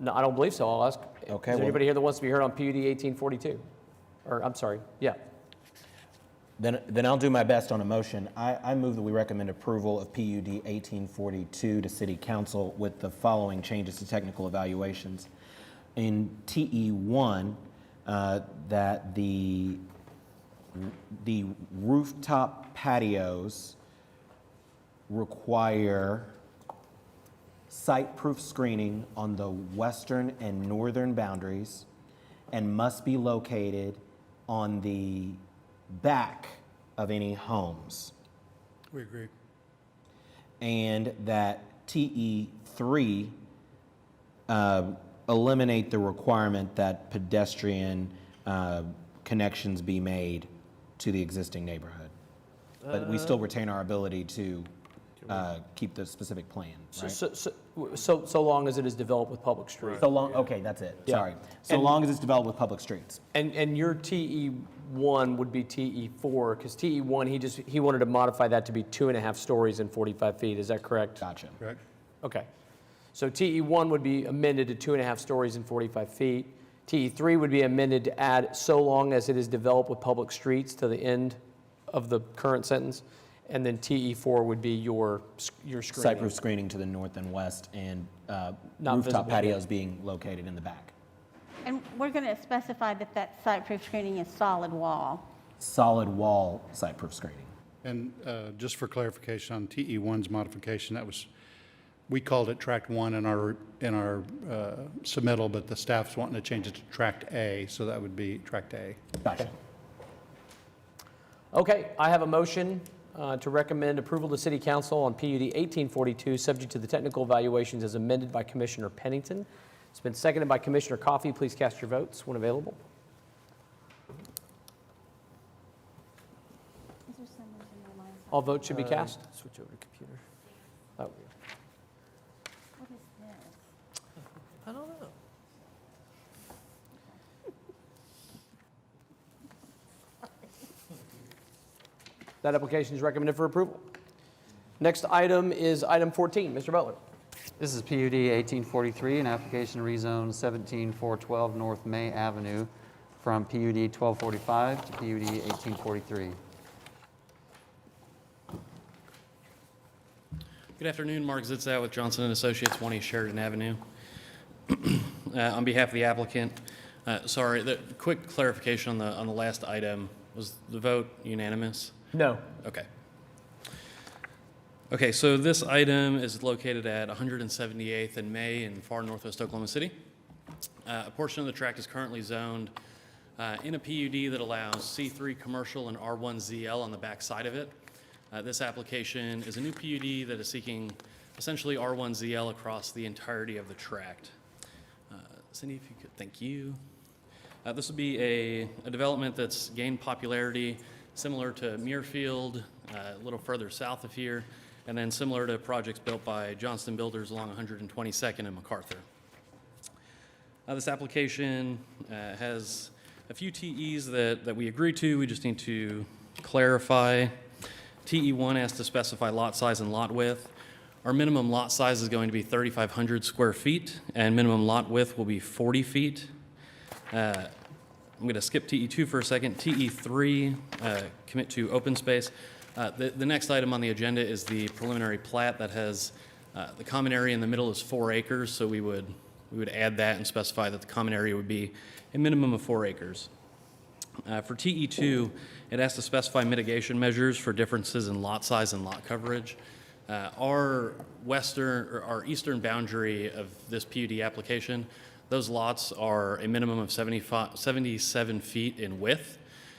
No, I don't believe so. I'll ask. Okay, Is there well- anybody here that wants to be heard on PUD 1842? Or, I'm sorry, yeah. Then I'll do my best on a motion. I move that we recommend approval of PUD 1842 to City Council with the following changes to technical evaluations. In TE1, that the rooftop patios require site-proof screening on the western and northern boundaries and must be located on the back of any homes. We agree. And that TE3 eliminate the requirement that pedestrian connections be made to the existing neighborhood. But we still retain our ability to keep the specific plan, right? So long as it is developed with public streets. So long, okay, that's it, Yeah. sorry. So And- long as it's developed with public streets. And your TE1 would be TE4, because TE1, he wanted to modify that to be 2.5 stories and 45 feet, is that correct? Gotcha. Correct? Okay. So TE1 would be amended to 2.5 stories and 45 feet. TE3 would be amended to add so long as it is developed with public streets to the end of the current sentence. And then TE4 would be your screening. Site-proof screening to the north and west and Not rooftop visible patios being located in the back. And we're going to specify that site-proof screening is solid wall. Solid wall site-proof screening. And just for clarification on TE1's modification, that was we called it Tract 1 in our submittal, but the staff's wanting to change it to Tract A, so that would be Tract A. Gotcha. Okay, I have a motion to recommend approval to City Council on PUD 1842, subject to the technical evaluations as amended by Commissioner Pennington. It's been seconded by Commissioner Coffey. Please cast your votes when available. All votes should be cast. Switch over to computer. Oh. What is this? I don't know. That application is recommended for approval. Next item is item 14. Mr. Butler. This is PUD 1843, an application to rezone 17412 North May Avenue from PUD 1245 to PUD 1843. Good afternoon, Mark Zitzow with Johnson & Associates, 1 East Sheridan Avenue. On behalf of the applicant, sorry, the quick clarification on the last item. Was the vote unanimous? No. Okay. Okay, so this item is located at 178th and May in far northwest Oklahoma City. A portion of the tract is currently zoned in a PUD that allows C3 commercial and R1ZL on the back side of it. This application is a new PUD that is seeking essentially R1ZL across the entirety of the tract. Cindy, if you could, thank you. This would be a development that's gained popularity similar to Muirfield, a little further south of here, and then similar to projects built by Johnston Builders along 122nd and MacArthur. This application has a few TEs that we agree to. We just need to clarify. TE1 has to specify lot size and lot width. Our minimum lot size is going to be 3,500 square feet, and minimum lot width will be 40 feet. I'm going to skip TE2 for a second. TE3, commit to open space. The next item on the agenda is the preliminary plat that has the common area in the middle is 4 acres, so we would add that and specify that the common area would be a minimum of 4 acres. For TE2, it has to specify mitigation measures for differences in lot size and lot coverage. Our eastern boundary of this PUD application, those lots are a minimum of 77 feet in width.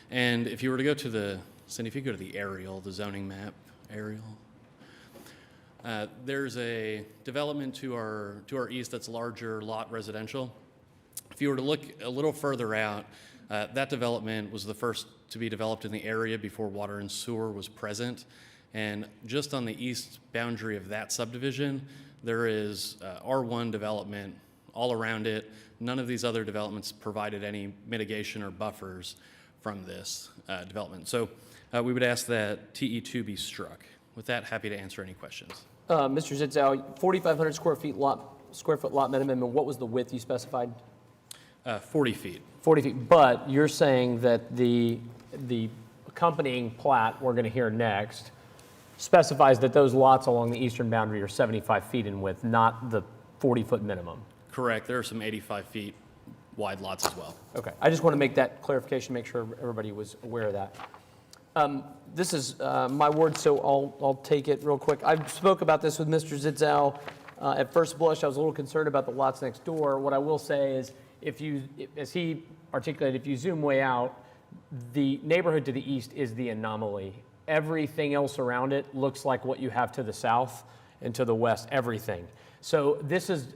And if you were to go to Cindy, if you go to the aerial, the zoning map aerial, there's a development to our east that's larger lot residential. If you were to look a little further out, that development was the first to be developed in the area before water and sewer was present. And just on the east boundary of that subdivision, there is R1 development all around it. None of these other developments provided any mitigation or buffers from this development. So we would ask that TE2 be struck. With that, happy to answer any questions. Mr. Zitzow, 4,500 square foot lot minimum, and what was the width you specified? 40 feet. 40 feet, but you're saying that the accompanying plat we're going to hear next specifies that those lots along the eastern boundary are 75 feet in width, not the 40-foot minimum. Correct. There are some 85 feet wide lots as well. Okay. I just want to make that clarification, make sure everybody was aware of that. This is my word, so I'll take it real quick. I spoke about this with Mr. Zitzow. At first blush, I was a little concerned about the lots next door. What I will say is, as he articulated, if you zoom way out, the neighborhood to the east is the anomaly. Everything else around it looks like what you have to the south and to the west, everything. So this is,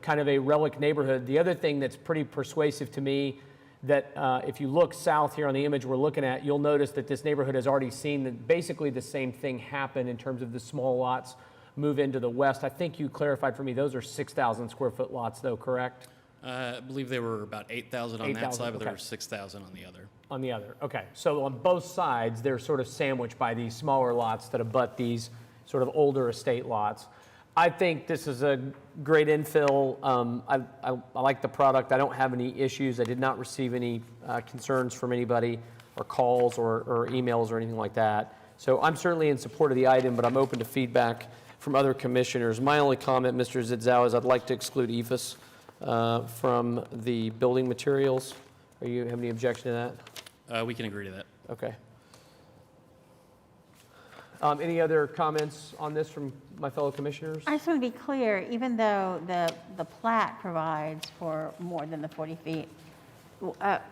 kind of a relic neighborhood. The other thing that's pretty persuasive to me, that if you look south here on the image we're looking at, you'll notice that this neighborhood has already seen basically the same thing happen in terms of the small lots move into the west. I think you clarified for me, those are 6,000 square foot lots though, correct? I believe they were about 8,000 on that side, but there okay. were 6,000 on the other. On the other, okay. So on both sides, they're sort of sandwiched by these smaller lots that abut these sort of older estate lots. I think this is a great infill. I like the product. I don't have any issues. I did not receive any concerns from anybody or calls or emails or anything like that. So I'm certainly in support of the item, but I'm open to feedback from other commissioners. My only comment, Mr. Zitzow, is I'd like to exclude EFS from the building materials. Are you have any objection to that? We can agree to that. Okay. Any other comments on this from my fellow commissioners? I just want to be clear, even though the plat provides for more than the 40 feet,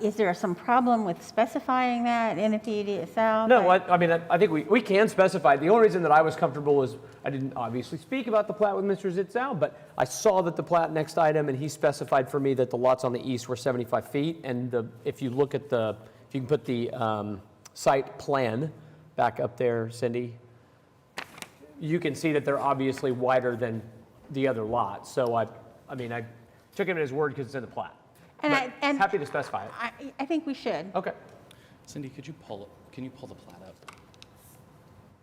is there some problem with specifying that in the PUD itself? No, I mean, I think we can specify. The only reason that I was comfortable is I didn't obviously speak about the plat with Mr. Zitzow, but I saw that the plat next item, and he specified for me that the lots on the east were 75 feet. And if you look at if you can put the site plan back up there, Cindy, you can see that they're obviously wider than the other lots. So I mean, I took him at his word because it's in the plat. And Happy to specify it. I think we should. Okay. Cindy, can you pull the plat up?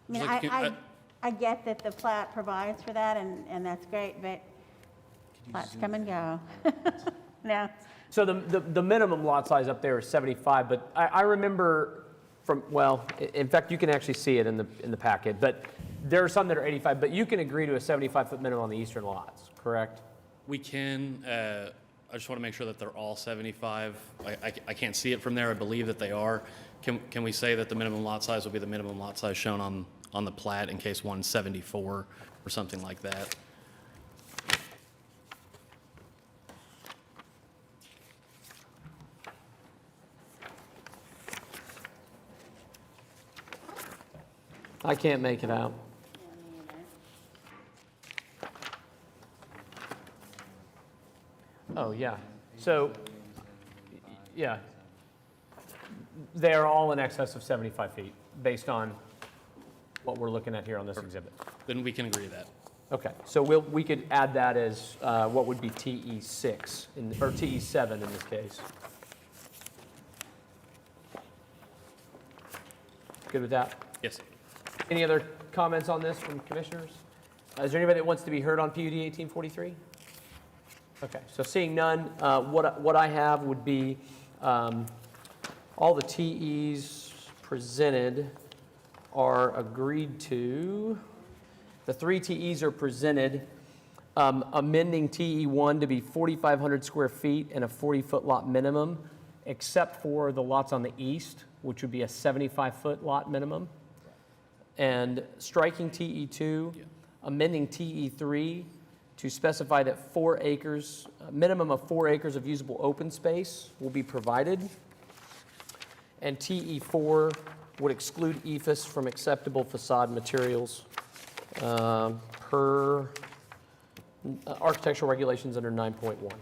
I mean, Just like, I get that the plat provides for that, and that's great, but plats come and go. No. So the minimum lot size up there is 75, but I remember in fact, you can actually see it in the packet, but there are some that are 85, but you can agree to a 75-foot minimum on the eastern lots, correct? We can. I just want to make sure that they're all 75. I can't see it from there. I believe that they are. Can we say that the minimum lot size will be the minimum lot size shown on the plat in case one's 74 or something like that? I can't make it out. Oh, yeah. So, yeah. They are all in excess of 75 feet, based on what we're looking at here on this exhibit. Then we can agree to that. Okay, so we could add that as what would be TE6, or TE7 in this case. Good with that? Yes. Any other comments on this from commissioners? Is there anybody that wants to be heard on PUD 1843? Okay, so seeing none, what I have would be all the TEs presented are agreed to. The 3 TEs are presented, amending TE1 to be 4,500 square feet and a 40-foot lot minimum, except for the lots on the east, which would be a 75-foot lot minimum. And striking TE2, amending TE3 to specify that 4 acres, a minimum of 4 acres of usable open space will be provided. And TE4 would exclude EFS from acceptable facade materials per architectural regulations under 9.1.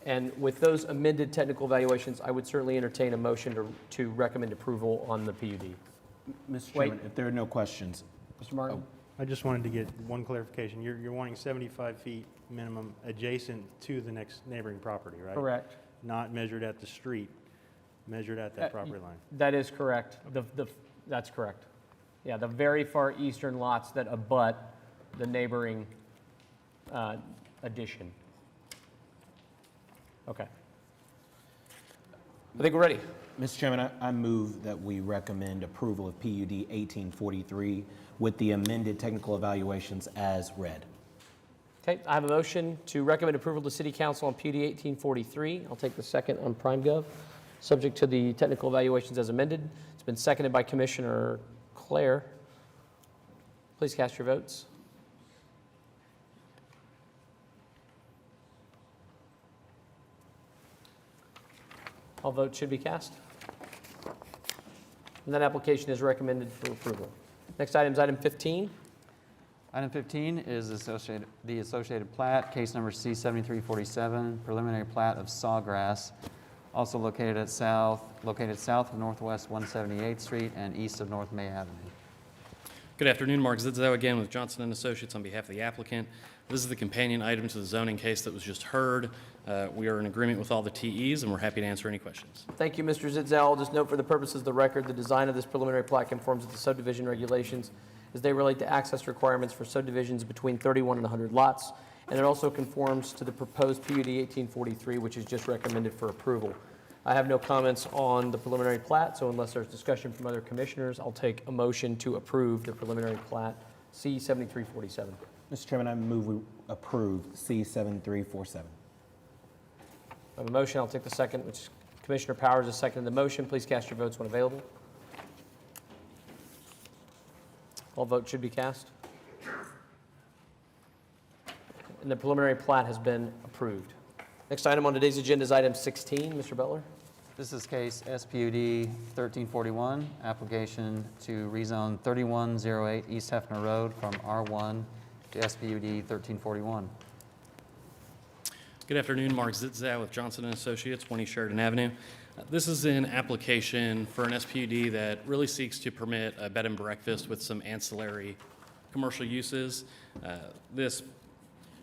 And with those amended technical evaluations, I would certainly entertain a motion to recommend approval on the PUD. Mr. Chairman, if there are no questions. Mr. Martin? I just wanted to get one clarification. You're wanting 75 feet minimum adjacent to the next neighboring property, right? Correct. Not measured at the street, measured at that property line. That is correct. That's correct. Yeah, the very far eastern lots that abut the neighboring addition. Okay. I think we're ready. Mr. Chairman, I move that we recommend approval of PUD 1843 with the amended technical evaluations as read. Okay, I have a motion to recommend approval to City Council on PUD 1843. I'll take the second on PrimeGov, subject to the technical evaluations as amended. It's been seconded by Commissioner Claire. Please cast your votes. All votes should be cast. And that application is recommended for approval. Next item is item 15. Item 15 is the associated plat, case number C7347, preliminary plat of Sawgrass, also located south of Northwest 178th Street and east of North May Avenue. Good afternoon, Mark Zitzow again with Johnson & Associates on behalf of the applicant. This is the companion item to the zoning case that was just heard. We are in agreement with all the TEs, and we're happy to answer any questions. Thank you, Mr. Zitzow. I'll just note for the purposes of the record, the design of this preliminary plat conforms with the subdivision regulations as they relate to access requirements for subdivisions between 31 and 100 lots, and it also conforms to the proposed PUD 1843, which is just recommended for approval. I have no comments on the preliminary plat, so unless there's discussion from other commissioners, I'll take a motion to approve the preliminary plat C7347. Mr. Chairman, I move we approve C7347. I have a motion. I'll take the second, which Commissioner Powers is seconding the motion. Please cast your votes when available. All votes should be cast. And the preliminary plat has been approved. Next item on today's agenda is item 16. Mr. Butler? This is case SPUD 1341, application to rezone 3108 East Hefner Road from R1 to SPUD 1341. Good afternoon, Mark Zitzow with Johnson & Associates, 20 Sheridan Avenue. This is an application for an SPUD that really seeks to permit a bed and breakfast with some ancillary commercial uses.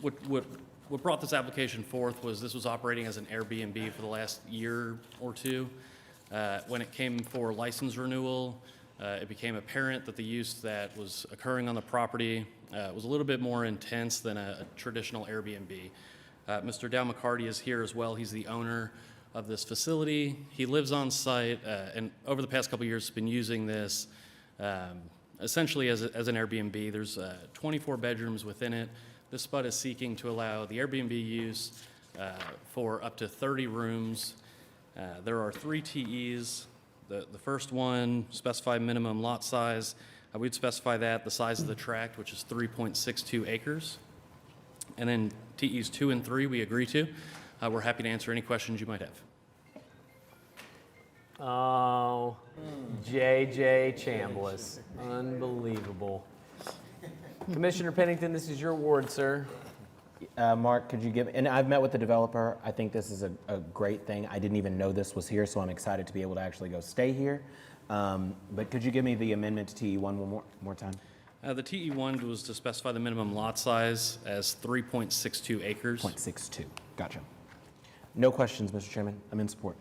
What brought this application forth was this was operating as an Airbnb for the last year or two. When it came for license renewal, it became apparent that the use that was occurring on the property was a little bit more intense than a traditional Airbnb. Mr. Dow McCarty is here as well. He's the owner of this facility. He lives on site, and over the past couple of years has been using this essentially as an Airbnb. There's 24 bedrooms within it. This spot is seeking to allow the Airbnb use for up to 30 rooms. There are 3 TEs. The first one, specify minimum lot size. We'd specify that the size of the tract, which is 3.62 acres. And then TEs 2 and 3 we agree to. We're happy to answer any questions you might have. Oh, J.J. Chambliss. Unbelievable. Commissioner Pennington, this is your ward, sir. Mark, could you give, and I've met with the developer. I think this is a great thing. I didn't even know this was here, so I'm excited to be able to actually go stay here. But could you give me the amendment to TE1 one more time? The TE1 was to specify the minimum lot size as 3.62 acres. 0.62, gotcha. No questions, Mr. Chairman. I'm in support.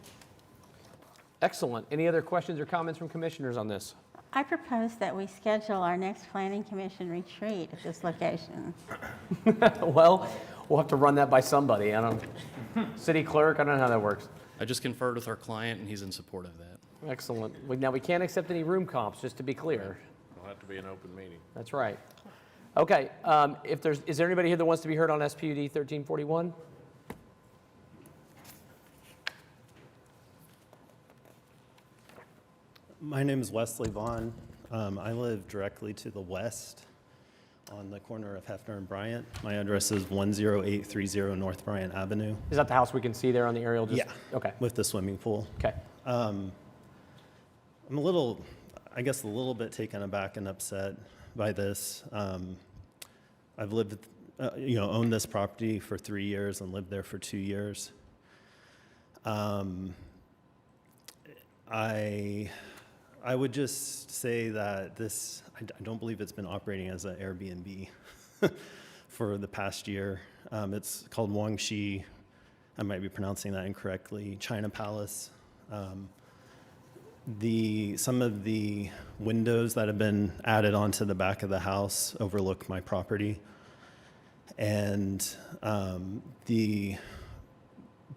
Excellent. Any other questions or comments from commissioners on this? I propose that we schedule our next Planning Commission retreat at this location. Well, we'll have to run that by somebody. I don't, city clerk, I don't know how that works. I just conferred with our client, and he's in support of that. Excellent. Now, we can't accept any room comps, just to be clear. It'll have to be an open meeting. That's right. Okay, is there anybody here that wants to be heard on SPUD 1341? My name is Wesley Vaughn. I live directly to the west on the corner of Hefner and Bryant. My address is 10830 North Bryant Avenue. Is that the house we can see there on the aerial? Yeah. Okay. With the swimming pool. Okay. I'm a little bit taken aback and upset by this. I've lived, owned this property for 3 years and lived there for 2 years. I would just say that I don't believe it's been operating as an Airbnb for the past year. It's called Wangxi, I might be pronouncing that incorrectly, China Palace. Some of the windows that have been added onto the back of the house overlook my property. And the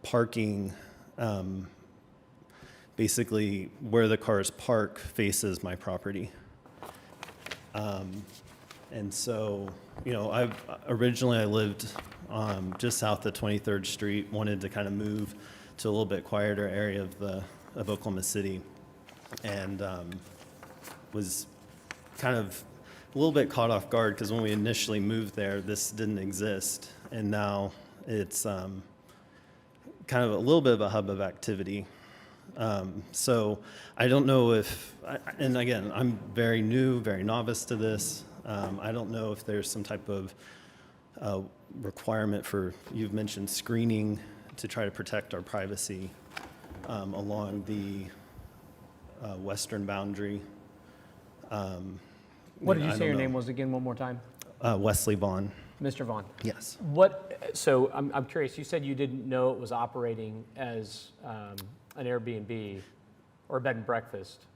parking, basically where the cars park faces my property. And so, originally I lived just south of 23rd Street, wanted to kind of move to a little bit quieter area of Oklahoma City, and was kind of a little bit caught off guard because when we initially moved there, this didn't exist, and now it's kind of a little bit of a hub of activity. So I don't know and again, I'm very new, very novice to this. I don't know if there's some type of requirement you've mentioned screening to try to protect our privacy along the western boundary. What did you say your name was again one more time? Wesley Vaughn. Mr. Vaughn. Yes. So I'm curious, you said you didn't know it was operating as an Airbnb or a bed and breakfast.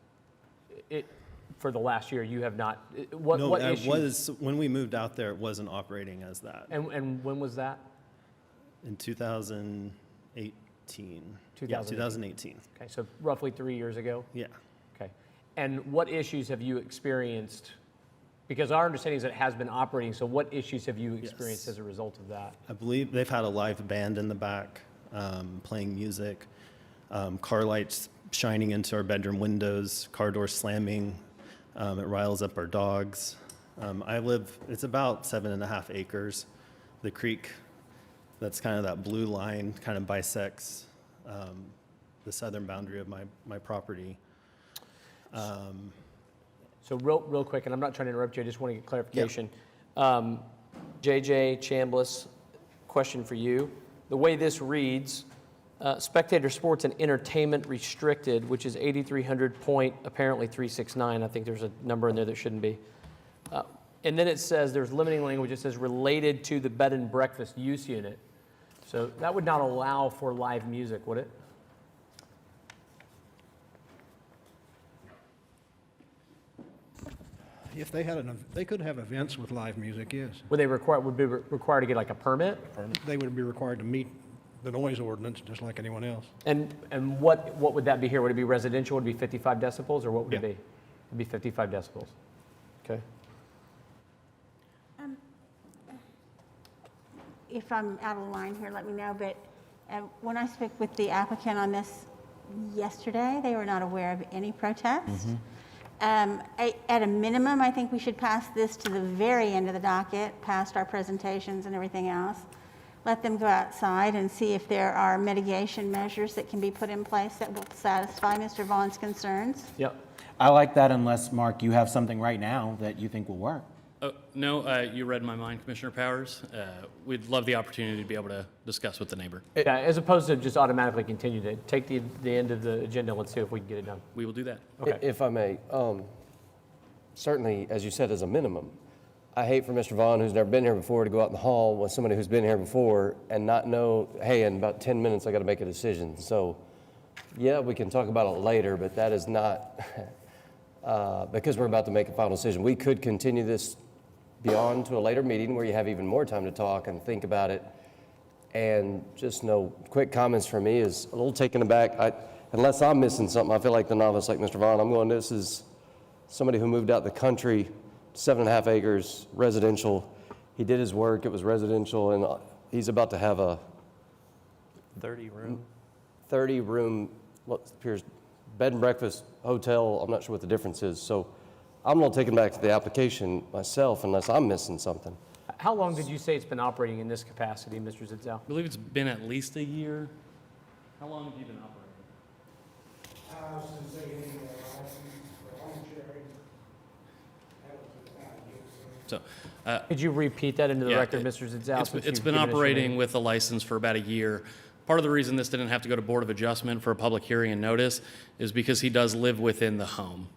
For the last year, you have not. What issues? When we moved out there, it wasn't operating as that. And when was that? In 2018. 2018. Okay, so roughly 3 years ago? Yeah. Okay. And what issues have you experienced? Because our understanding is that it has been operating, so what issues have you experienced as a result of that? I believe they've had a live band in the back playing music, car lights shining into our bedroom windows, car doors slamming. It riles up our dogs. It's about 7.5 acres. The creek, that's kind of that blue line, kind of bisects the southern boundary of my property. So real quick, and I'm not trying to interrupt you, I just want to get clarification. JJ Chambliss, question for you. The way this reads, spectator sports and entertainment restricted, which is 8,300 point, apparently 369. I think there's a number in there that shouldn't be. And then it says, there's limiting language, it says related to the bed and breakfast use unit. So that would not allow for live music, would it? If they had they could have events with live music, yes. Would be required to get like a permit? They would be required to meet the noise ordinance just like anyone else. And what would that be here? Would it be residential? Would it be 55 decibels, or what would it be? It'd be 55 decibels. Okay. If I'm out of line here, let me know, but when I spoke with the applicant on this yesterday, they were not aware of any protest. At a minimum, I think we should pass this to the very end of the docket, past our presentations and everything else. Let them go outside and see if there are mitigation measures that can be put in place that will satisfy Mr. Vaughn's concerns. Yep. I like that unless, Mark, you have something right now that you think will work. No, you read my mind, Commissioner Powers. We'd love the opportunity to be able to discuss with the neighbor. Yeah, as opposed to just automatically continue to take the end of the agenda. Let's see if we can get it done. We will do that. Okay. If I may, certainly, as you said, as a minimum, I hate for Mr. Vaughn, who's never been here before, to go out in the hall with somebody who's been here before and not know, hey, in about 10 minutes, I got to make a decision. So, yeah, we can talk about it later, but that is not, because we're about to make a final decision. We could continue this beyond to a later meeting where you have even more time to talk and think about it. And just no quick comments from me is a little taken aback. Unless I'm missing something, I feel like the novice, like Mr. Vaughn, I'm going, this is somebody who moved out the country, 7.5 acres, residential. He did his work, it was residential, and he's about to have a 30 room, what appears bed and breakfast hotel. I'm not sure what the difference is. So I'm a little taken back to the application myself unless I'm missing something. How long did you say it's been operating in this capacity, Mr. Zitzel? I believe it's been at least a year. How long have you been operating? Since they gave me their license for home sharing, that was Could you repeat that into the record, Mr. Zitzel? It's been operating with a license for about a year. Part of the reason this didn't have to go to Board of Adjustment for a public hearing and notice is because he does live within the home.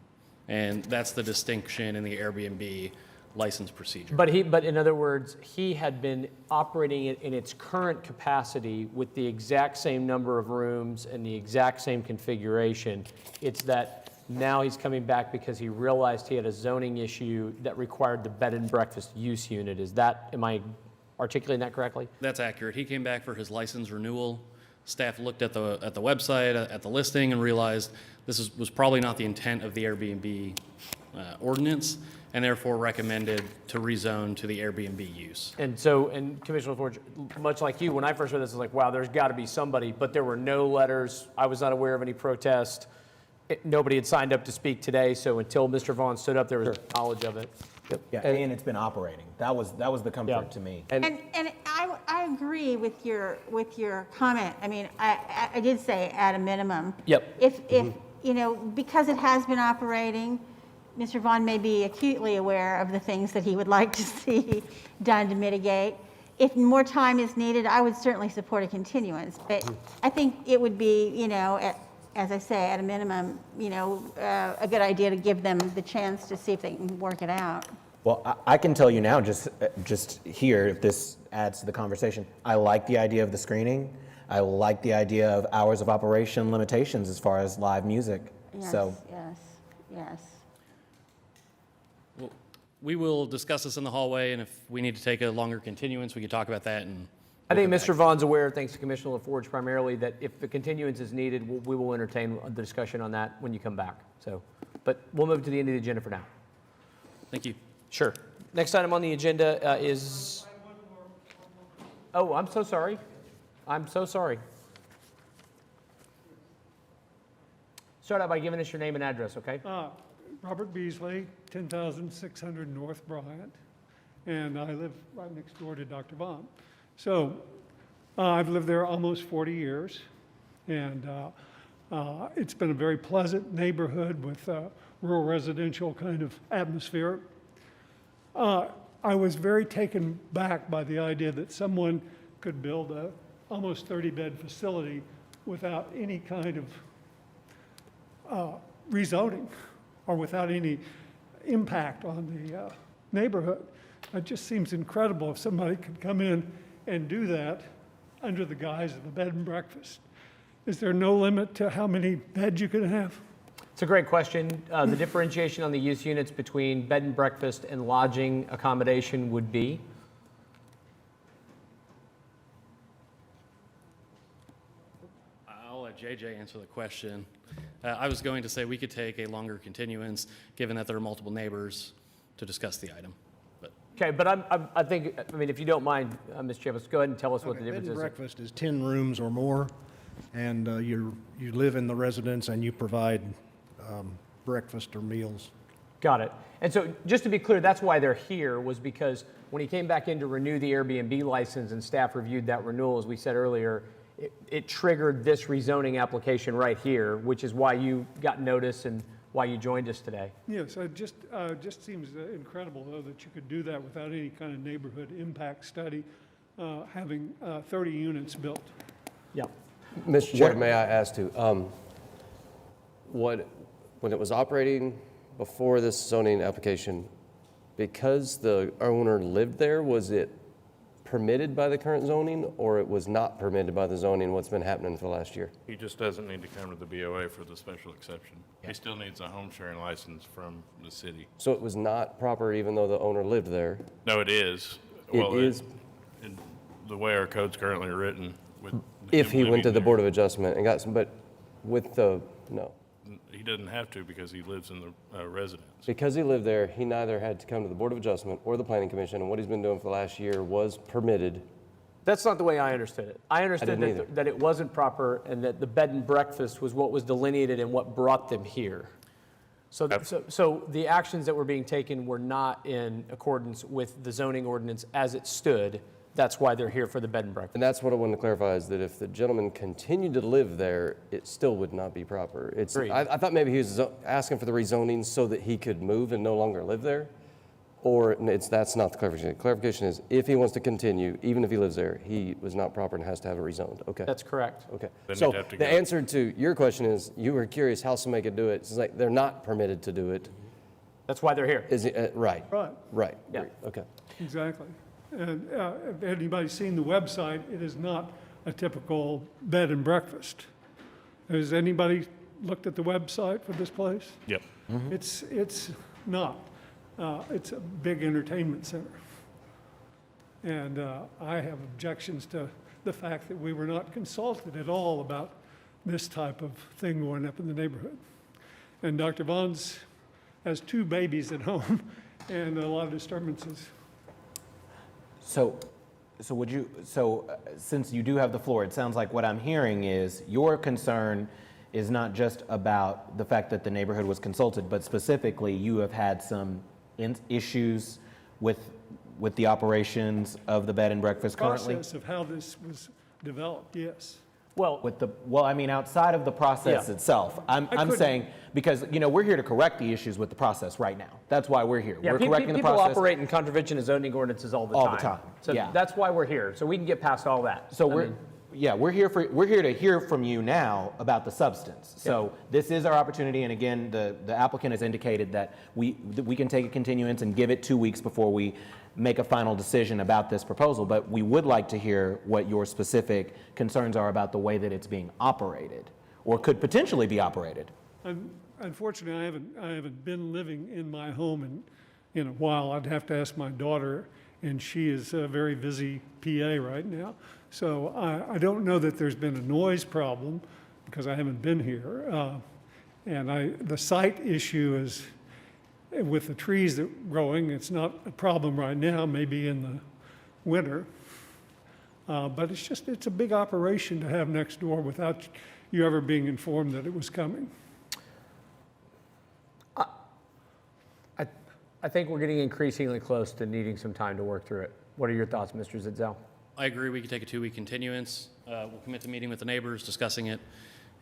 And that's the distinction in the Airbnb license procedure. But in other words, he had been operating it in its current capacity with the exact same number of rooms and the exact same configuration. It's that now he's coming back because he realized he had a zoning issue that required the bed and breakfast use unit. Am I articulating that correctly? That's accurate. He came back for his license renewal. Staff looked at the website, at the listing, and realized this was probably not the intent of the Airbnb ordinance, and therefore recommended to rezone to the Airbnb use. And Commissioner LaForge, much like you, when I first read this, I was like, wow, there's got to be somebody, but there were no letters. I was not aware of any protest. Nobody had signed up to speak today, so until Mr. Vaughn stood up, there was knowledge of it. Yeah, and it's been operating. That was the comfort to me. And I agree with your comment. I mean, I did say at a minimum. Yep. If you know, because it has been operating, Mr. Vaughn may be acutely aware of the things that he would like to see done to mitigate. If more time is needed, I would certainly support a continuance. But I think it would be, you know, as I say, at a minimum, you know, a good idea to give them the chance to see if they can work it out. Well, I can tell you now, just here, if this adds to the conversation, I like the idea of the screening. I like the idea of hours of operation limitations as far as live music. Yes, So, yes. Well, we will discuss this in the hallway, and if we need to take a longer continuance, we can talk about that. And I think Mr. Vaughn's aware, thanks to Commissioner LaForge primarily, that if the continuance is needed, we will entertain the discussion on that when you come back. So, but we'll move to the end of the agenda for now. Thank you. Sure. Next item on the agenda is... Oh, I'm so sorry. I'm so sorry. Start out by giving us your name and address, okay? Robert Beasley, 10,600 North Bryant, and I live right next door to Dr. Vaughn. So I've lived there almost 40 years, and it's been a very pleasant neighborhood with rural residential kind of atmosphere. I was very taken back by the idea that someone could build a almost 30-bed facility without any kind of rezoning or without any impact on the neighborhood. It just seems incredible if somebody could come in and do that under the guise of a bed and breakfast. Is there no limit to how many beds you can have? It's a great question. The differentiation on the use units between bed and breakfast and lodging accommodation would be? I'll let JJ answer the question. I was going to say we could take a longer continuance, given that there are multiple neighbors, to discuss the item. But Okay, but I think, I mean, if you don't mind, Ms. Chavis, go ahead and tell us what the difference Bed and is. breakfast is 10 rooms or more, and you live in the residence and you provide breakfast or meals. Got it. And so just to be clear, that's why they're here, was because when he came back in to renew the Airbnb license and staff reviewed that renewal, as we said earlier, it triggered this rezoning application right here, which is why you got notice and why you joined us today. Yes, it just seems incredible, though, that you could do that without any kind of neighborhood impact study, having 30 units built. Yeah. Mr. Chair, may I ask too, when it was operating before this zoning application, because the owner lived there, was it permitted by the current zoning, or it was not permitted by the zoning, what's been happening for the last year? He just doesn't need to come to the BOA for the special exception. He still needs a home sharing license from the city. So it was not proper even though the owner lived there? No, it is. It is? The way our code's currently written. If he went to the Board of Adjustment and got some, but with the, no. He doesn't have to because he lives in the residence. Because he lived there, he neither had to come to the Board of Adjustment or the Planning Commission, and what he's been doing for the last year was permitted. That's not the way I understood it. I understood didn't either. that it wasn't proper and that the bed and breakfast was what was delineated and what brought them here. So the actions that were being taken were not in accordance with the zoning ordinance as it stood. That's why they're here for the bed and breakfast. And that's what I wanted to clarify, is that if the gentleman continued to live there, it still would not be proper. I thought maybe he was asking for the rezoning so that he could move and no longer live there, or that's not the clarification. The clarification is if he wants to continue, even if he lives there, he was not proper and has to have it rezoned. Okay. That's correct. Okay. Then So he'd have to the go. answer to your question is, you were curious how somebody could do it. It's like they're not permitted to do it. That's why they're here. Is it, right. Right. Right. Yeah. Okay. Exactly. And if anybody's seen the website, it is not a typical bed and breakfast. Has anybody looked at the website for this place? Yep. It's not. It's a big entertainment center. And I have objections to the fact that we were not consulted at all about this type of thing going up in the neighborhood. And Dr. Vaughn's has 2 babies at home and a lot of disturbances. So since you do have the floor, it sounds like what I'm hearing is your concern is not just about the fact that the neighborhood was consulted, but specifically you have had some issues with the operations of the bed and breakfast currently? Process of how this was developed, yes. Well, I mean, outside of the process itself, I'm saying, because, we're here to correct the issues with the process right now. That's why we're here. Yeah, We're correcting the people process. operate in contravention of zoning ordinances all the time. All the time, So yeah. that's why we're here, so we can get past all that. So we're here to hear from you now about the substance. So this is our opportunity, and again, the applicant has indicated that we can take a continuance and give it 2 weeks before we make a final decision about this proposal, but we would like to hear what your specific concerns are about the way that it's being operated, or could potentially be operated. Unfortunately, I haven't been living in my home in a while. I'd have to ask my daughter, and she is a very busy PA right now. So I don't know that there's been a noise problem because I haven't been here. And the site issue is with the trees that are growing. It's not a problem right now, maybe in the winter. But it's a big operation to have next door without you ever being informed that it was coming. I think we're getting increasingly close to needing some time to work through it. What are your thoughts, Mr. Zitzel? I agree, we could take a 2-week continuance. We'll commit to meeting with the neighbors, discussing it,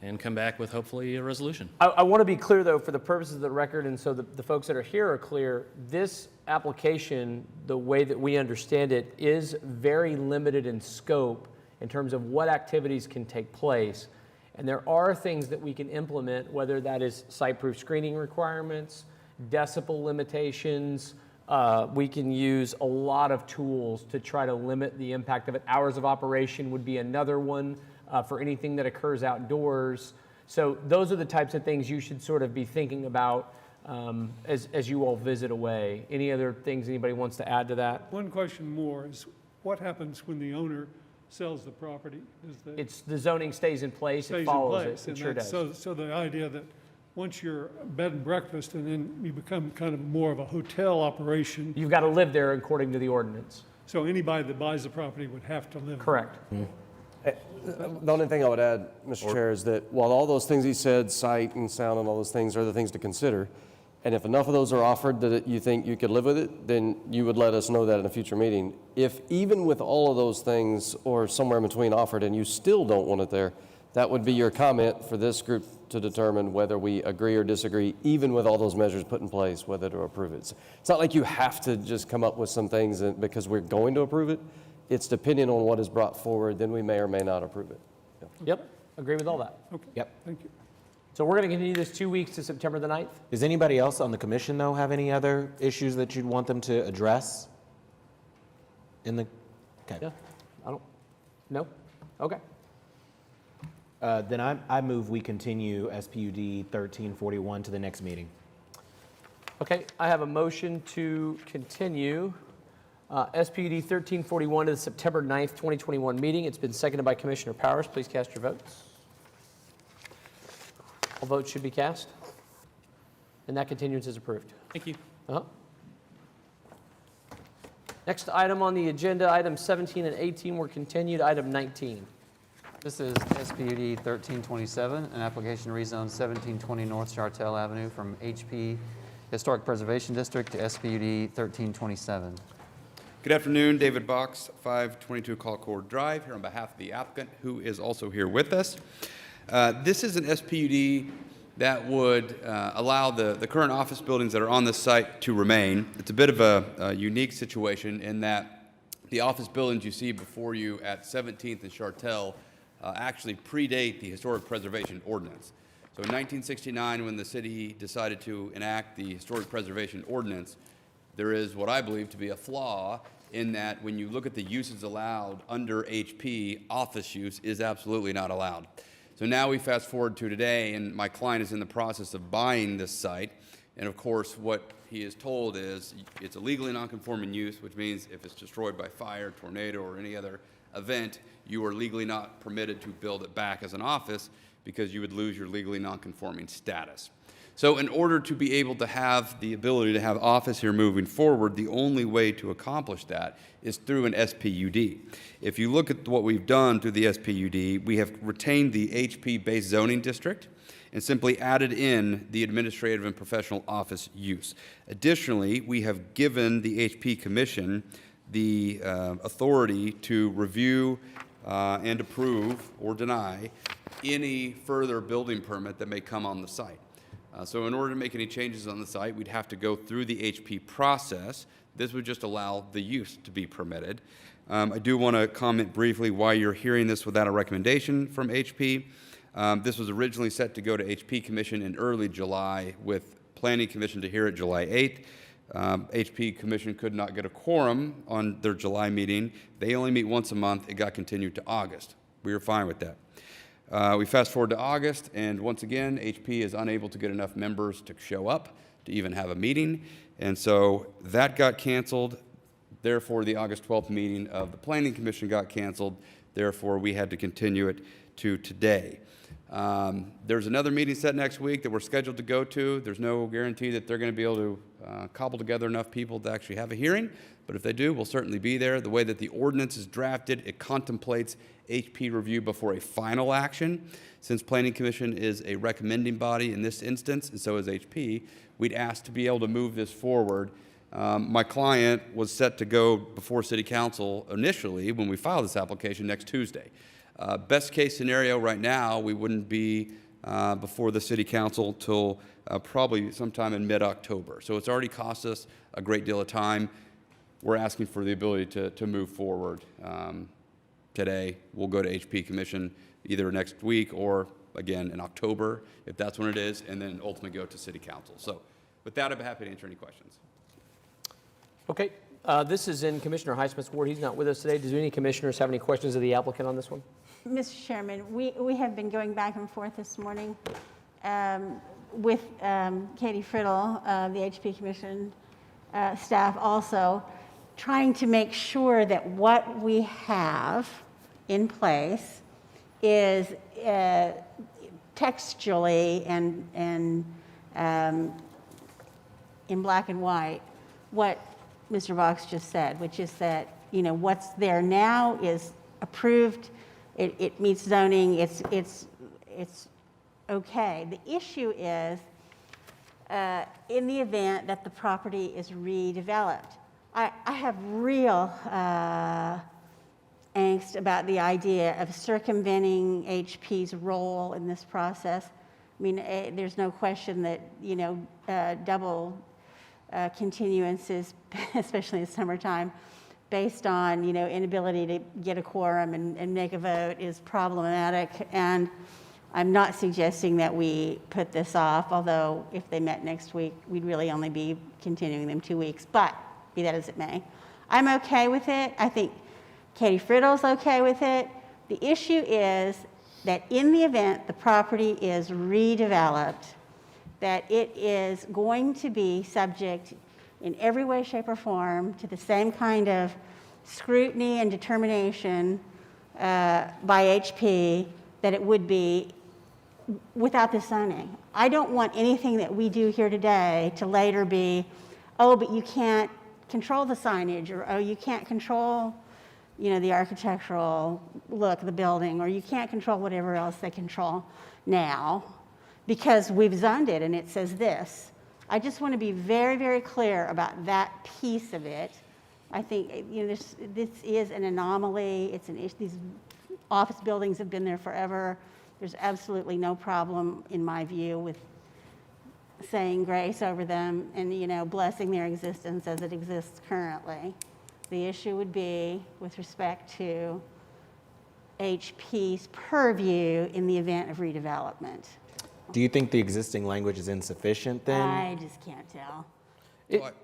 and come back with hopefully a resolution. I want to be clear, though, for the purposes of the record, and so the folks that are here are clear, this application, the way that we understand it, is very limited in scope in terms of what activities can take place. And there are things that we can implement, whether that is site-proof screening requirements, decibel limitations. We can use a lot of tools to try to limit the impact of it. Hours of operation would be another one. For anything that occurs outdoors. So those are the types of things you should sort of be thinking about as you all visit away. Any other things anybody wants to add to that? One question more is, what happens when the owner sells the property? The zoning stays in place, it follows it, it sure does. So the idea that once you're bed and breakfast and then you become kind of more of a hotel operation. You've got to live there according to the ordinance. So anybody that buys the property would have to live there. Correct. The only thing I would add, Mr. Chair, is that while all those things he said, sight and sound and all those things are the things to consider, and if enough of those are offered that you think you could live with it, then you would let us know that in a future meeting. If even with all of those things or somewhere in between offered and you still don't want it there, that would be your comment for this group to determine whether we agree or disagree, even with all those measures put in place, whether to approve it. It's not like you have to just come up with some things because we're going to approve it. It's depending on what is brought forward, then we may or may not approve it. Yep, agree with all that. Okay. Yep. Thank you. So we're going to continue this 2 weeks to September the 9th. Does anybody else on the commission, though, have any other issues that you'd want them to address? Okay. Yeah, no? Okay. Then I move we continue SPUD 1341 to the next meeting. Okay, I have a motion to continue SPUD 1341 to the September 9th, 2021 meeting. It's been seconded by Commissioner Powers. Please cast your votes. All votes should be cast. And that continuance is approved. Thank you. Next item on the agenda, items 17 and 18 were continued. Item 19. This is SPUD 1327, an application to rezone 1720 North Chartel Avenue from HP Historic Preservation District to SPUD 1327. Good afternoon, David Box, 522 Colcord Drive, here on behalf of the applicant, who is also here with us. This is an SPUD that would allow the current office buildings that are on this site to remain. It's a bit of a unique situation in that the office buildings you see before you at 17th and Chartel actually predate the Historic Preservation Ordinance. So in 1969, when the city decided to enact the Historic Preservation Ordinance, there is what I believe to be a flaw in that when you look at the uses allowed under HP, office use is absolutely not allowed. So now we fast forward to today, and my client is in the process of buying this site. And of course, what he is told is it's a legally non-conforming use, which means if it's destroyed by fire, tornado, or any other event, you are legally not permitted to build it back as an office because you would lose your legally non-conforming status. So in order to be able to have the ability to have office here moving forward, the only way to accomplish that is through an SPUD. If you look at what we've done through the SPUD, we have retained the HP-based zoning district and simply added in the administrative and professional office use. Additionally, we have given the HP Commission the authority to review and approve or deny any further building permit that may come on the site. So in order to make any changes on the site, we'd have to go through the HP process. This would just allow the use to be permitted. I do want to comment briefly why you're hearing this without a recommendation from HP. This was originally set to go to HP Commission in early July with Planning Commission to hear it July 8th. HP Commission could not get a quorum on their July meeting. They only meet once a month. It got continued to August. We were fine with that. We fast forward to August, and once again, HP is unable to get enough members to show up to even have a meeting, and so that got canceled. Therefore, the August 12th meeting of the Planning Commission got canceled. Therefore, we had to continue it to today. There's another meeting set next week that we're scheduled to go to. There's no guarantee that they're going to be able to cobble together enough people to actually have a hearing, but if they do, we'll certainly be there. The way that the ordinance is drafted, it contemplates HP review before a final action. Since Planning Commission is a recommending body in this instance, and so is HP, we'd ask to be able to move this forward. My client was set to go before City Council initially when we filed this application next Tuesday. Best case scenario right now, we wouldn't be before the City Council till probably sometime in mid-October. So it's already cost us a great deal of time. We're asking for the ability to move forward today. We'll go to HP Commission either next week or, again, in October, if that's when it is, and then ultimately go to City Council. So with that, I'd be happy to answer any questions. Okay, this is in Commissioner Highsmith's ward. He's not with us today. Does any commissioners have any questions of the applicant on this one? Mr. Chairman, we have been going back and forth this morning with Katie Friddle, the HP Commission staff also, trying to make sure that what we have in place is textually and in black and white what Mr. Vox just said, which is that, you know, what's there now is approved, it meets zoning, it's okay. The issue is in the event that the property is redeveloped. I have real angst about the idea of circumventing HP's role in this process. I mean, there's no question that, you know, double continuances, especially in the summertime, based on, you know, inability to get a quorum and make a vote is problematic. And I'm not suggesting that we put this off, although if they met next week, we'd really only be continuing them 2 weeks. But be that as it may, I'm okay with it. I think Katie Friddle's okay with it. The issue is that in the event the property is redeveloped, that it is going to be subject in every way, shape, or form to the same kind of scrutiny and determination by HP that it would be without the zoning. I don't want anything that we do here today to later be, oh, but you can't control the signage, or oh, you can't control, you know, the architectural look of the building, or you can't control whatever else they control now because we've zoned it and it says this. I just want to be very, very clear about that piece of it. I think, you know, this is an anomaly. It's an issue. These office buildings have been there forever. There's absolutely no problem, in my view, with saying grace over them and, you know, blessing their existence as it exists currently. The issue would be with respect to HP's purview in the event of redevelopment. Do you think the existing language is insufficient then? I just can't tell.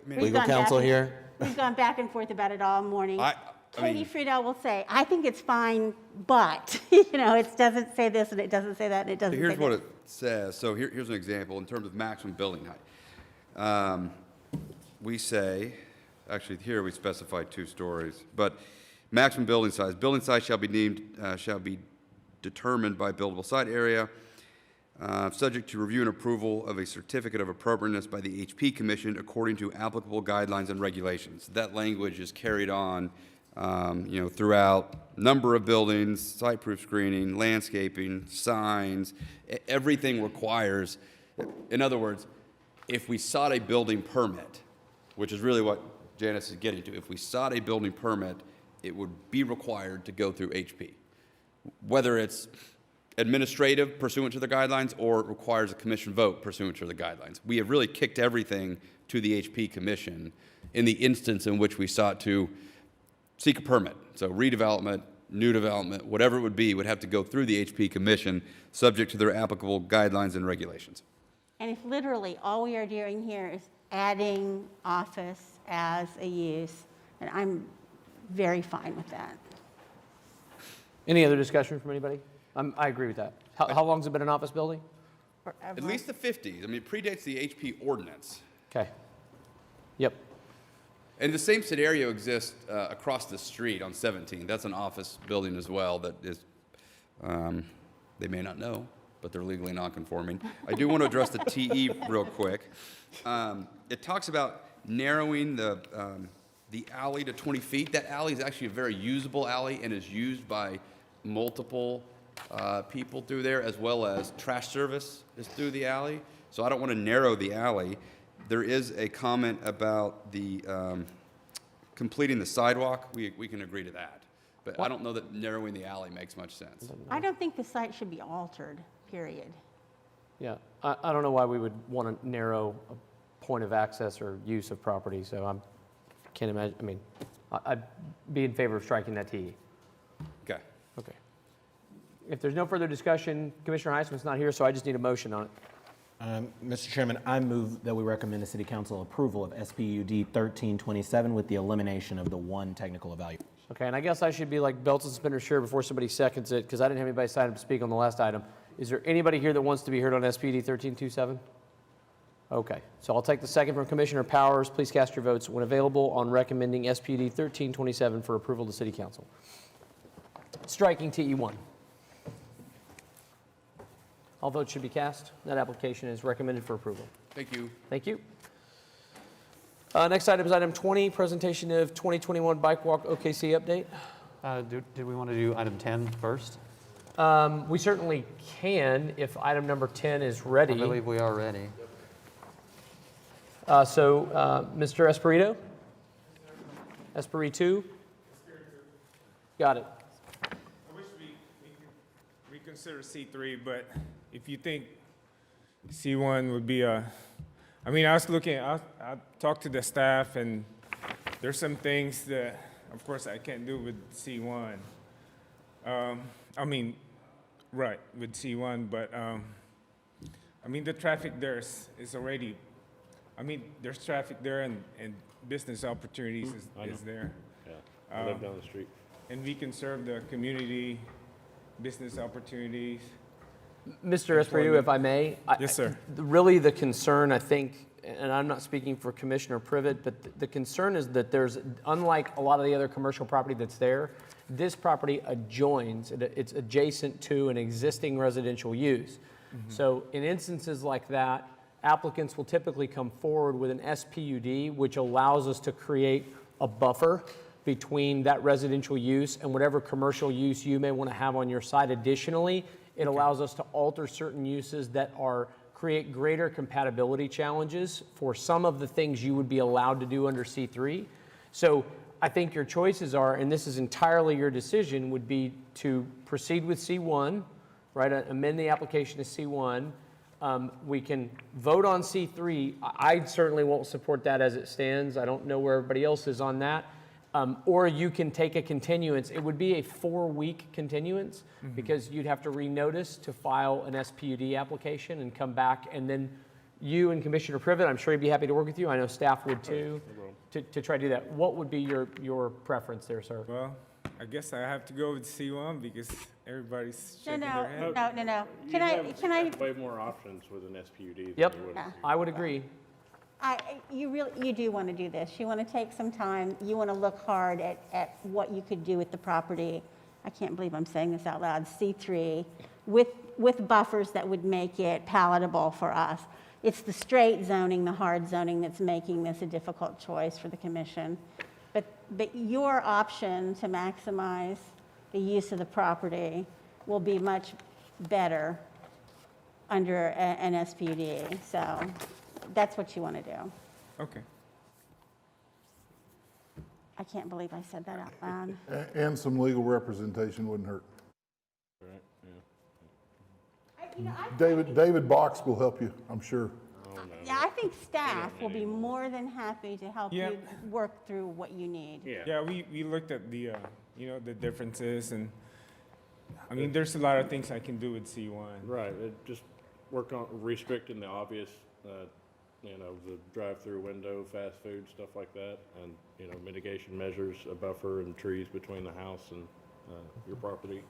Legal counsel here? We've gone back and forth about it all morning. Katie Friedel will say, I think it's fine, but, you know, it doesn't say this and it doesn't say that and it doesn't say that. Here's what it says. So here's an example in terms of maximum building height. We say, actually here we specify 2 stories, but maximum building size shall be determined by buildable site area, subject to review and approval of a certificate of appropriateness by the HP Commission according to applicable guidelines and regulations. That language is carried on, you know, throughout number of buildings, site-proof screening, landscaping, signs. Everything requires, in other words, if we sought a building permit, which is really what Janice is getting to, if we sought a building permit, it would be required to go through HP, whether it's administrative pursuant to the guidelines or it requires a commission vote pursuant to the guidelines. We have really kicked everything to the HP Commission in the instance in which we sought to seek a permit. So redevelopment, new development, whatever it would be, would have to go through the HP Commission subject to their applicable guidelines and regulations. And if literally all we are doing here is adding office as a use, and I'm very fine with that. Any other discussion from anybody? I agree with that. How long has it been an office building? Forever. At least the 50s. I mean, it predates the HP ordinance. Okay. Yep. And the same scenario exists across the street on 17. That's an office building as well that is, they may not know, but they're legally non-conforming. I do want to address the TE real quick. It talks about narrowing the alley to 20 feet. That alley is actually a very usable alley and is used by multiple people through there, as well as trash service is through the alley. So I don't want to narrow the alley. There is a comment about the completing the sidewalk. We can agree to that. But I don't know that narrowing the alley makes much sense. I don't think the site should be altered, period. Yeah, I don't know why we would want to narrow a point of access or use of property, so I can't imagine, I mean, I'd be in favor of striking that TE. Okay. Okay. If there's no further discussion, Commissioner Heisman's not here, so I just need a motion on it. Mr. Chairman, I move that we recommend the City Council approval of SPUD 1327 with the elimination of the one technical evaluation. Okay, and I guess I should be like belts and suspenders sure before somebody seconds it, because I didn't have anybody sign up to speak on the last item. Is there anybody here that wants to be heard on SPUD 1327? Okay, so I'll take the second from Commissioner Powers. Please cast your votes when available on recommending SPUD 1327 for approval to City Council. Striking TE1. All votes should be cast. That application is recommended for approval. Thank you. Thank you. Next item is item 20, presentation of 2021 Bike Walk OKC update. Did we want to do item 10 first? We certainly can if item number 10 is ready. I believe we are ready. Mr. Espirito? Espiritu? Got it. I wish we could reconsider C3, but if you think C1 would be I mean, I was looking, I talked to the staff, and there's some things that, of course, I can't do with C1. I mean, right, with C1, but I mean, the traffic there is already, I mean, there's traffic there and business opportunities is there. Yeah, I live down the street. And we can serve the community, business opportunities. Mr. Espiritu, if I may. Yes, sir. Really the concern, I think, and I'm not speaking for Commissioner Privet, but the concern is that there's, unlike a lot of the other commercial property that's there, this property adjoins, it's adjacent to an existing residential use. So in instances like that, applicants will typically come forward with an SPUD, which allows us to create a buffer between that residential use and whatever commercial use you may want to have on your site. Additionally, it allows us to alter certain uses that create greater compatibility challenges for some of the things you would be allowed to do under C3. So I think your choices are, and this is entirely your decision, would be to proceed with C1, right? Amend the application to C1. We can vote on C3. I certainly won't support that as it stands. I don't know where everybody else is on that. Or you can take a continuance. It would be a 4-week continuance because you'd have to renotice to file an SPUD application and come back. And then you and Commissioner Privet, I'm sure he'd be happy to work with you. I know staff would too, to try to do that. What would be your preference there, sir? Well, I guess I have to go with C1 because everybody's shaking their head. No. Can I? Way more options with an SPUD. Yep, I would agree. You do want to do this. You want to take some time. You want to look hard at what you could do with the property. I can't believe I'm saying this out loud. C3 with buffers that would make it palatable for us. It's the straight zoning, the hard zoning that's making this a difficult choice for the commission. But your option to maximize the use of the property will be much better under an SPUD. So that's what you want to do. Okay. I can't believe I said that out loud. And some legal representation wouldn't hurt. David Box will help you, I'm sure. Yeah, I think staff will be more than happy to help you work through what you need. Yeah, we looked at the the differences, and I mean there's a lot of things I can do with C1. Right, just work on restricting the obvious, the drive-through window, fast food, stuff like that, and mitigation measures, a buffer and trees between the house and your property.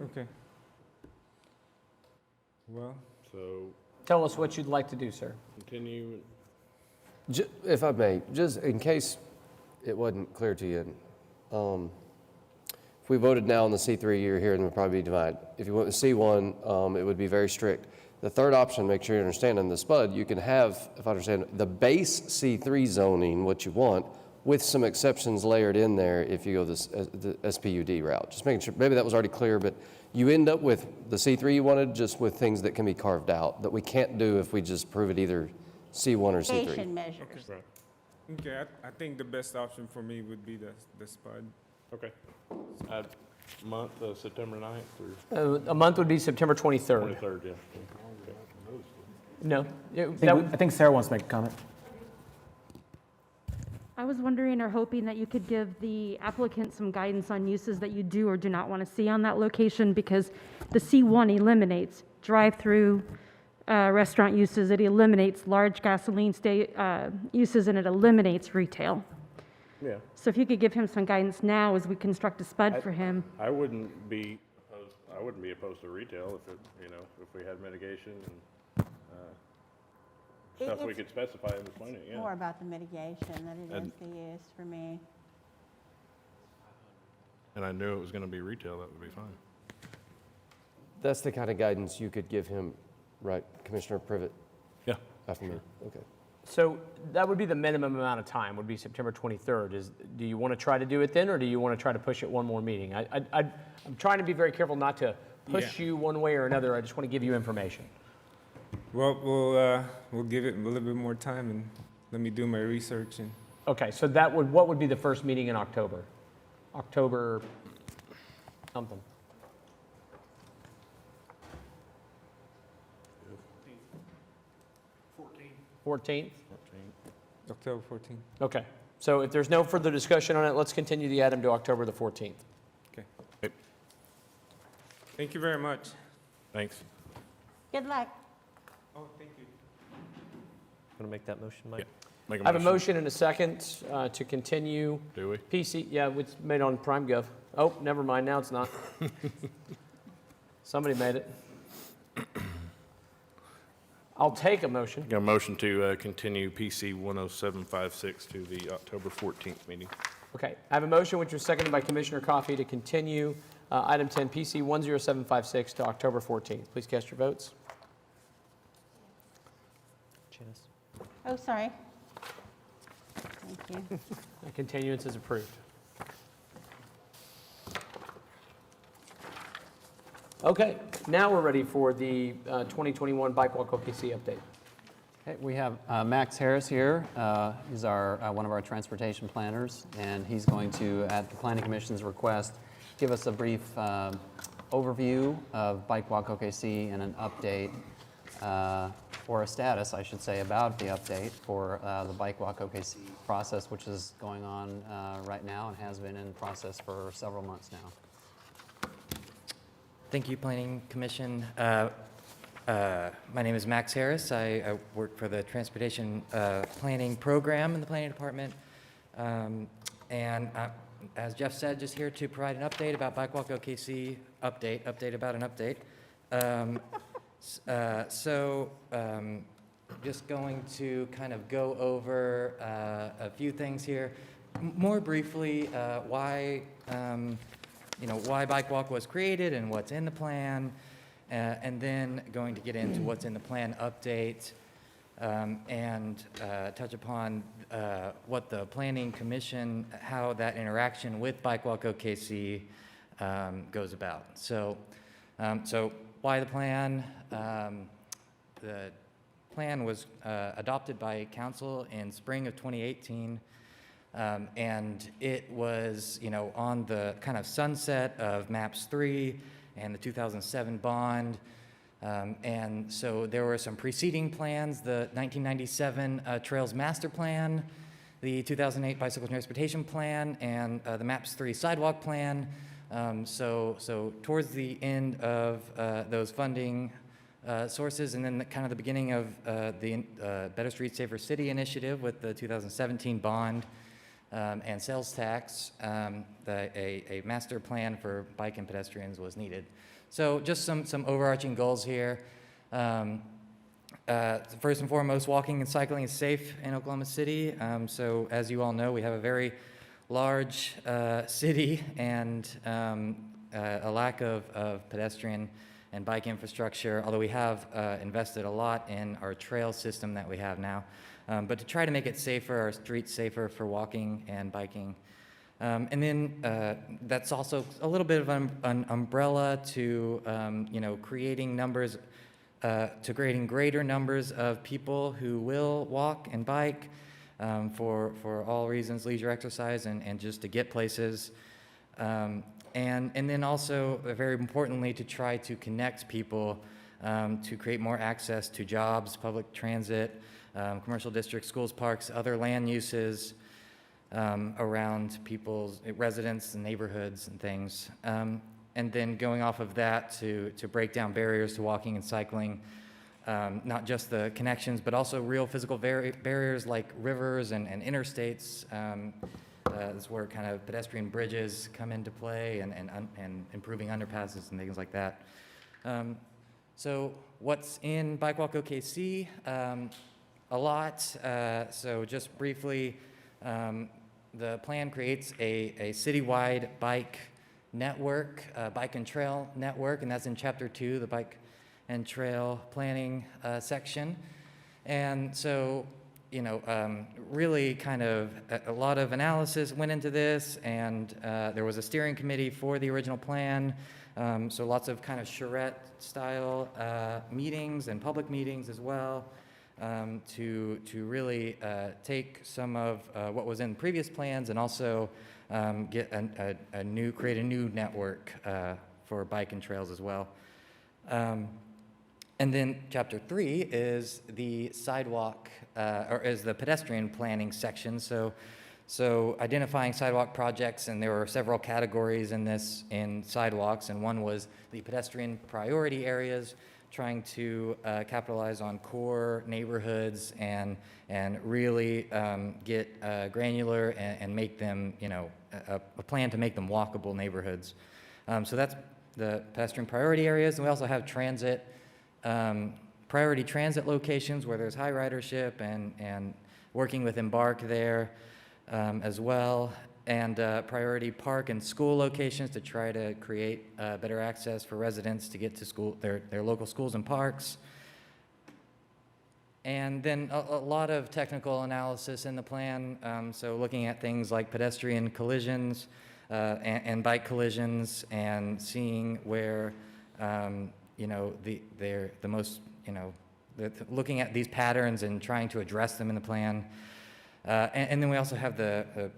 Okay. Well, so tell us what you'd like to do, sir. Continue. If I may, just in case it wasn't clear to you, if we voted now on the C3, you're here and would probably be divided. If you went with C1, it would be very strict. The third option, make sure you understand in the SPUD, you can have, if I understand, the base C3 zoning, what you want, with some exceptions layered in there if you go the SPUD route. Just making sure, maybe that was already clear, but you end up with the C3 you wanted, just with things that can be carved out, that we can't do if we just prove it either C1 or C3. Mitigation measures. Okay, I think the best option for me would be the SPUD. Okay. Month, September 9th or? A month would be September 23rd. 23rd, yeah. No. I think Sarah wants to make a comment. I was wondering or hoping that you could give the applicant some guidance on uses that you do or do not want to see on that location, because the C1 eliminates drive-through restaurant uses, it eliminates large gasoline uses, and it eliminates retail. Yeah. So if you could give him some guidance now as we construct a SPUD for him. I wouldn't be opposed to retail if we had mitigation and stuff we could specify in the planning, yeah. More about the mitigation than it is the use for me. And I knew it was going to be retail, that would be fine. That's the kind of guidance you could give him, right, Commissioner Privet? Yeah. After me, okay. So that would be the minimum amount of time, would be September 23rd. Do you want to try to do it then, or do you want to try to push it one more meeting? I'm trying to be very careful not to push you one way or another. I just want to give you information. Well, we'll give it a little bit more time and let me do my research. And Okay, so what would be the first meeting in October? October something. Fourteenth? October 14th. Okay, so if there's no further discussion on it, let's continue the item to October the 14th. Okay. Thank you very much. Thanks. Good luck. Oh, thank you. Want to make that motion, Mike? Yeah. I have a motion and a second to continue. Do we? PC, yeah, it's made on PrimeGov. Oh, never mind, now it's not. Somebody made it. I'll take a motion. Got a motion to continue PC 10756 to the October 14th meeting. Okay, I have a motion which was seconded by Commissioner Coffey to continue item 10, PC 10756 to October 14th. Please cast your votes. Janice? Oh, sorry. Thank you. The continuance is approved. Okay, now we're ready for the 2021 Bike Walk OKC update. Okay, we have Max Harris here. He's one of our transportation planners, and he's going to, at the Planning Commission's request, give us a brief overview of Bike Walk OKC and an update, or a status, I should say, about the update for the Bike Walk OKC process, which is going on right now and has been in process for several months now. Thank you, Planning Commission. My name is Max Harris. I work for the Transportation Planning Program in the Planning Department. As Jeff said, just here to provide an update about Bike Walk OKC, update about an update. Just going to kind of go over a few things here. More briefly, why Bike Walk was created and what's in the plan, and then going to get into what's in the plan update, and touch upon what the Planning Commission, how that interaction with Bike Walk OKC goes about. So why the plan? The plan was adopted by Council in spring of 2018. And it was, on the kind of sunset of MAPS 3 and the 2007 bond. And so there were some preceding plans, the 1997 Trails Master Plan, the 2008 Bicycle Transportation Plan, and the MAPS 3 Sidewalk Plan. So towards the end of those funding sources, and then kind of the beginning of the Better Streets, Safer City initiative with the 2017 bond, and sales tax, a master plan for bike and pedestrians was needed. So just some overarching goals here. first and foremost, walking and cycling is safe in Oklahoma City. So as you all know, we have a very large city and a lack of pedestrian and bike infrastructure, although we have invested a lot in our trail system that we have now. But to try to make it safer, our streets safer for walking and biking. And then that's also a little bit of an umbrella to creating greater numbers of people who will walk and bike for all reasons, leisure exercise and just to get places. And then also, very importantly, to try to connect people to create more access to jobs, public transit, commercial districts, schools, parks, other land uses around people's residents and neighborhoods and things. And then going off of that to break down barriers to walking and cycling, not just the connections, but also real physical barriers like rivers and interstates. That's where kind of pedestrian bridges come into play and improving underpasses and things like that. So what's in Bike Walk OKC? A lot. So just briefly, the plan creates a citywide bike network, bike and trail network, and that's in Chapter 2, the Bike and Trail Planning section. And so, really kind of a lot of analysis went into this, and there was a steering committee for the original plan. So lots of kind of charrette-style meetings and public meetings as well. To really take some of what was in previous plans and also create a new network for bike and trails as well. And then Chapter 3 is the sidewalk, or is the pedestrian planning section. So identifying sidewalk projects, and there were several categories in sidewalks, and one was the pedestrian priority areas, trying to capitalize on core neighborhoods and really get granular and make them, a plan to make them walkable neighborhoods. So that's the pedestrian priority areas, and we also have transit, priority transit locations where there's high ridership and working with Embark there as well. And priority park and school locations to try to create better access for residents to get to school, their local schools and parks. And then a lot of technical analysis in the plan, so looking at things like pedestrian collisions and bike collisions, and seeing where they're the most, looking at these patterns and trying to address them in the plan. And then we also have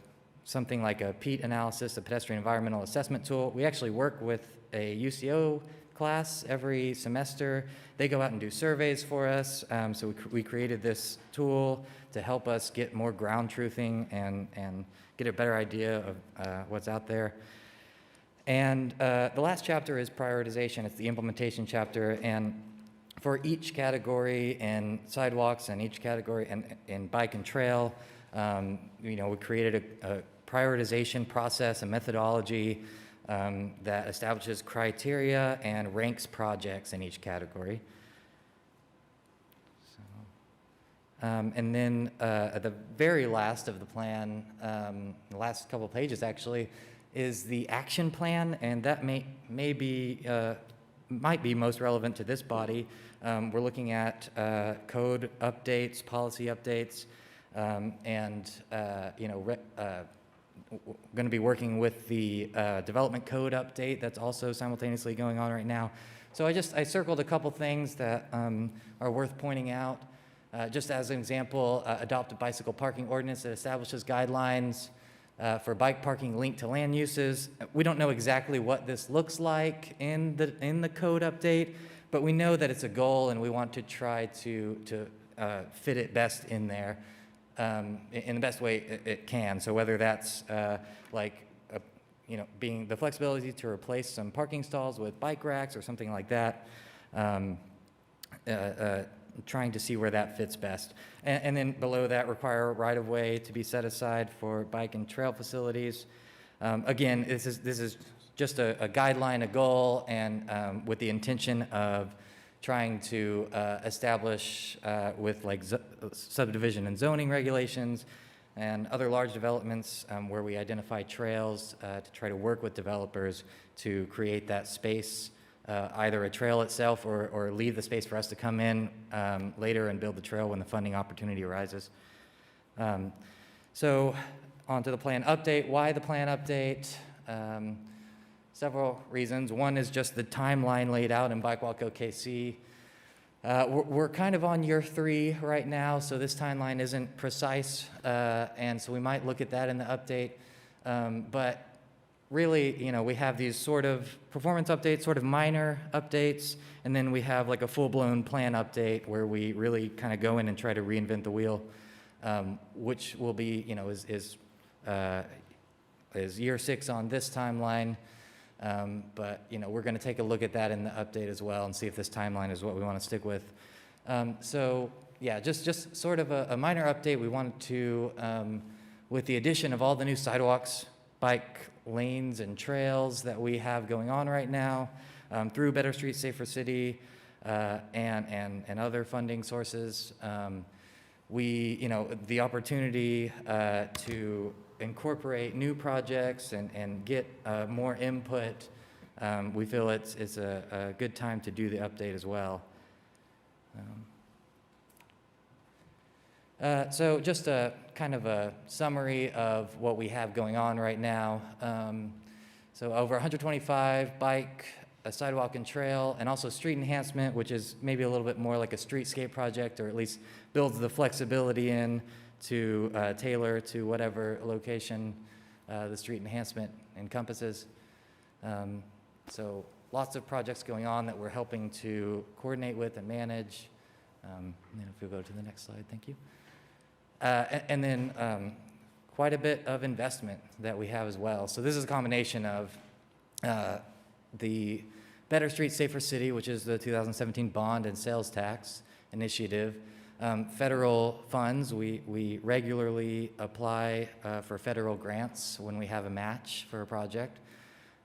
something like a PEAT analysis, a pedestrian environmental assessment tool. We actually work with a UCO class every semester. They go out and do surveys for us. So we created this tool to help us get more ground truthing and get a better idea of what's out there. And the last chapter is prioritization. It's the implementation chapter. And for each category in sidewalks and each category in bike and trail, we created a prioritization process and methodology that establishes criteria and ranks projects in each category. And then at the very last of the plan, the last couple of pages actually, is the action plan, and that might be most relevant to this body. We're looking at code updates, policy updates, and going to be working with the development code update that's also simultaneously going on right now. So I circled a couple things that are worth pointing out. Just as an example, adopt a bicycle parking ordinance that establishes guidelines for bike parking linked to land uses. We don't know exactly what this looks like in the code update, but we know that it's a goal, and we want to try to fit it best in there. In the best way it can. So whether that's being the flexibility to replace some parking stalls with bike racks or something like that, trying to see where that fits best. And then below that, require a right-of-way to be set aside for bike and trail facilities. Again, this is just a guideline, a goal, and with the intention of trying to establish with like subdivision and zoning regulations and other large developments where we identify trails to try to work with developers to create that space, either a trail itself or leave the space for us to come in later and build the trail when the funding opportunity arises. So on to the plan update. Why the plan update? Several reasons. One is just the timeline laid out in Bike Walk OKC. We're kind of on year 3 right now, so this timeline isn't precise, and so we might look at that in the update. But really, you know, we have these sort of performance updates, sort of minor updates, and then we have like a full-blown plan update where we really kind of go in and try to reinvent the wheel, which will be, you know, is year 6 on this timeline. But, you know, we're going to take a look at that in the update as well and see if this timeline is what we want to stick with. So, yeah, just sort of a minor update. We wanted to, with the addition of all the new sidewalks, bike lanes and trails that we have going on right now through Better Streets, Safer City, and other funding sources, you know, the opportunity to incorporate new projects and get more input, we feel it's a good time to do the update as well. So just a kind of a summary of what we have going on right now. So over 125 bike, a sidewalk and trail, and also street enhancement, which is maybe a little bit more like a streetscape project, or at least builds the flexibility in to tailor to whatever location the street enhancement encompasses. So lots of projects going on that we're helping to coordinate with and manage. And then if we go to the next slide, thank you. And then quite a bit of investment that we have as well. So this is a combination of the Better Streets, Safer City, which is the 2017 bond and sales tax initiative. Federal funds, we regularly apply for federal grants when we have a match for a project.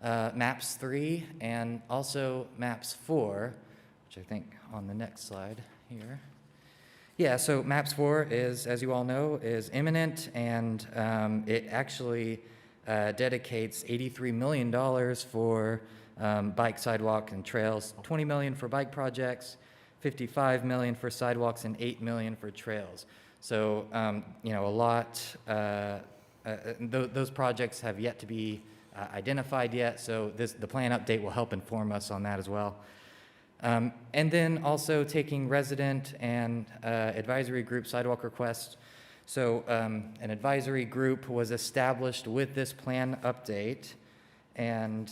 MAPS 3 and also MAPS 4, which I think on the next slide here. Yeah, so MAPS 4 is, as you all know, is imminent, and it actually dedicates $83 million for bike, sidewalk, and trails, $20 million for bike projects, $55 million for sidewalks, and $8 million for trails. So, you know, a lot, those projects have yet to be identified yet, so the plan update will help inform us on that as well. And then also taking resident and advisory group sidewalk requests. So an advisory group was established with this plan update, and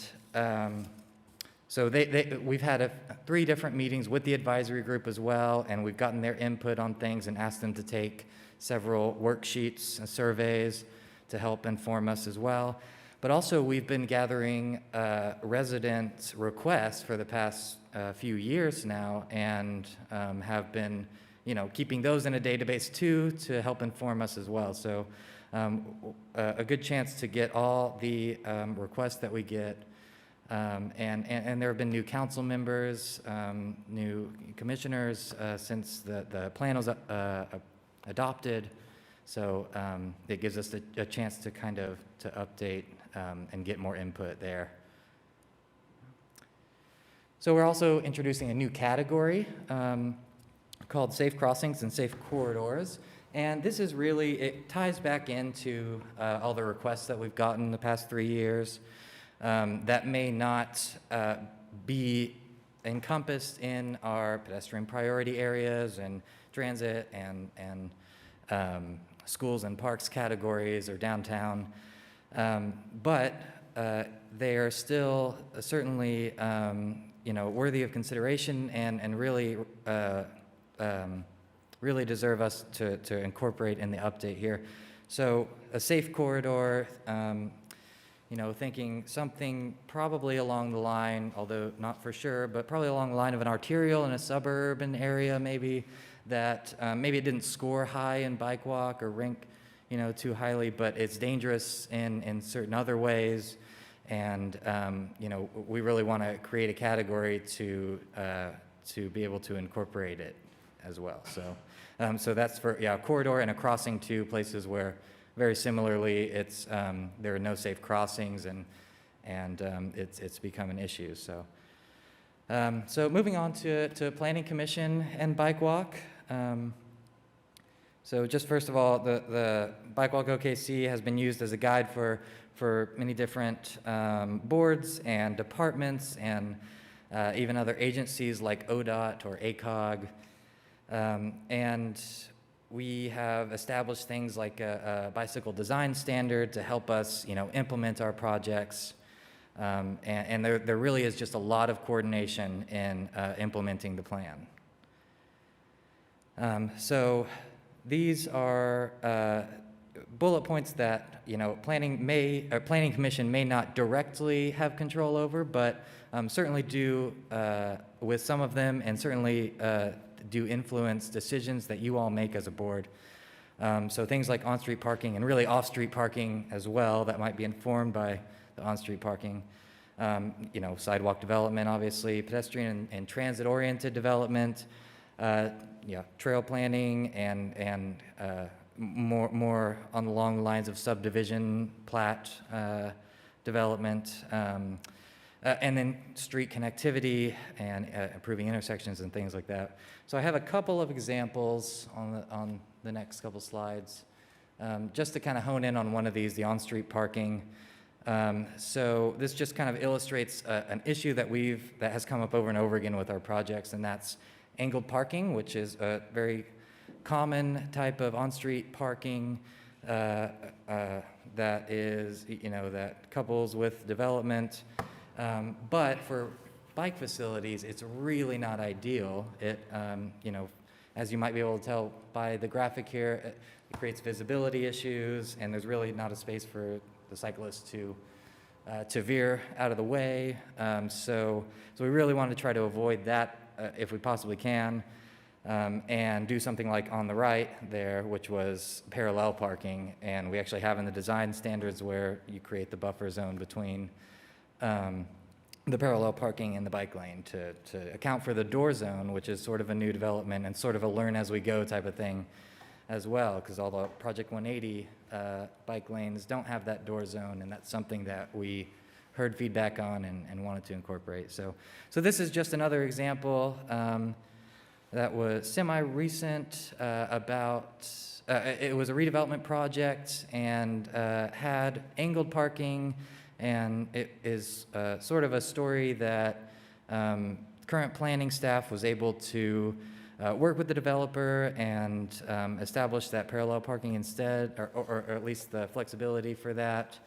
so we've had 3 different meetings with the advisory group as well, and we've gotten their input on things and asked them to take several worksheets and surveys to help inform us as well. But also we've been gathering resident requests for the past few years now, and have been, you know, keeping those in a database too to help inform us as well. So a good chance to get all the requests that we get. And there have been new council members, new commissioners since the plan was adopted. So it gives us a chance to kind of to update and get more input there. So we're also introducing a new category called Safe Crossings and Safe Corridors. And this is really, it ties back into all the requests that we've gotten the past 3 years that may not be encompassed in our pedestrian priority areas and transit and schools and parks categories or downtown. But they are still certainly you know, worthy of consideration and really really deserve us to incorporate in the update here. So a safe corridor, you know, thinking something probably along the line, although not for sure, but probably along the line of an arterial in a suburban area maybe, that maybe it didn't score high in Bike Walk or rank, you know, too highly, but it's dangerous in certain other ways. And, you know, we really want to create a category to to be able to incorporate it as well. So, so that's for, yeah, a corridor and a crossing to places where, very similarly, it's, there are no safe crossings, and it's become an issue. So, so moving on to Planning Commission and Bike Walk. So just first of all, the Bike Walk OKC has been used as a guide for many different boards and departments, and even other agencies like ODOT or ACOG. And we have established things like a bicycle design standard to help us, implement our projects. And there really is just a lot of coordination in implementing the plan. So these are bullet points that Planning Commission may not directly have control over, but certainly do with some of them, and certainly do influence decisions that you all make as a board. So things like on-street parking and really off-street parking as well that might be informed by the on-street parking. Sidewalk development, obviously, pedestrian and transit-oriented development, trail planning, and more on the long lines of subdivision, plat development, and then street connectivity and improving intersections and things like that. So I have a couple of examples on the next couple slides, just to kind of hone in on one of these, the on-street parking. So this just kind of illustrates an issue that has come up over and over again with our projects, and that's angled parking, which is a very common type of on-street parking that is, that couples with development. But for bike facilities, it's really not ideal. It, as you might be able to tell by the graphic here, it creates visibility issues, and there's really not a space for the cyclist to veer out of the way. So we really want to try to avoid that if we possibly can, and do something like on the right there, which was parallel parking. And we actually have in the design standards where you create the buffer zone between the parallel parking and the bike lane to account for the door zone, which is sort of a new development and sort of a learn as we go type of thing as well, because all the Project 180 bike lanes don't have that door zone, and that's something that we heard feedback on and wanted to incorporate. So this is just another example that was semi-recent about, it was a redevelopment project and had angled parking, and it is sort of a story that current planning staff was able to work with the developer and establish that parallel parking instead, or at least the flexibility for that,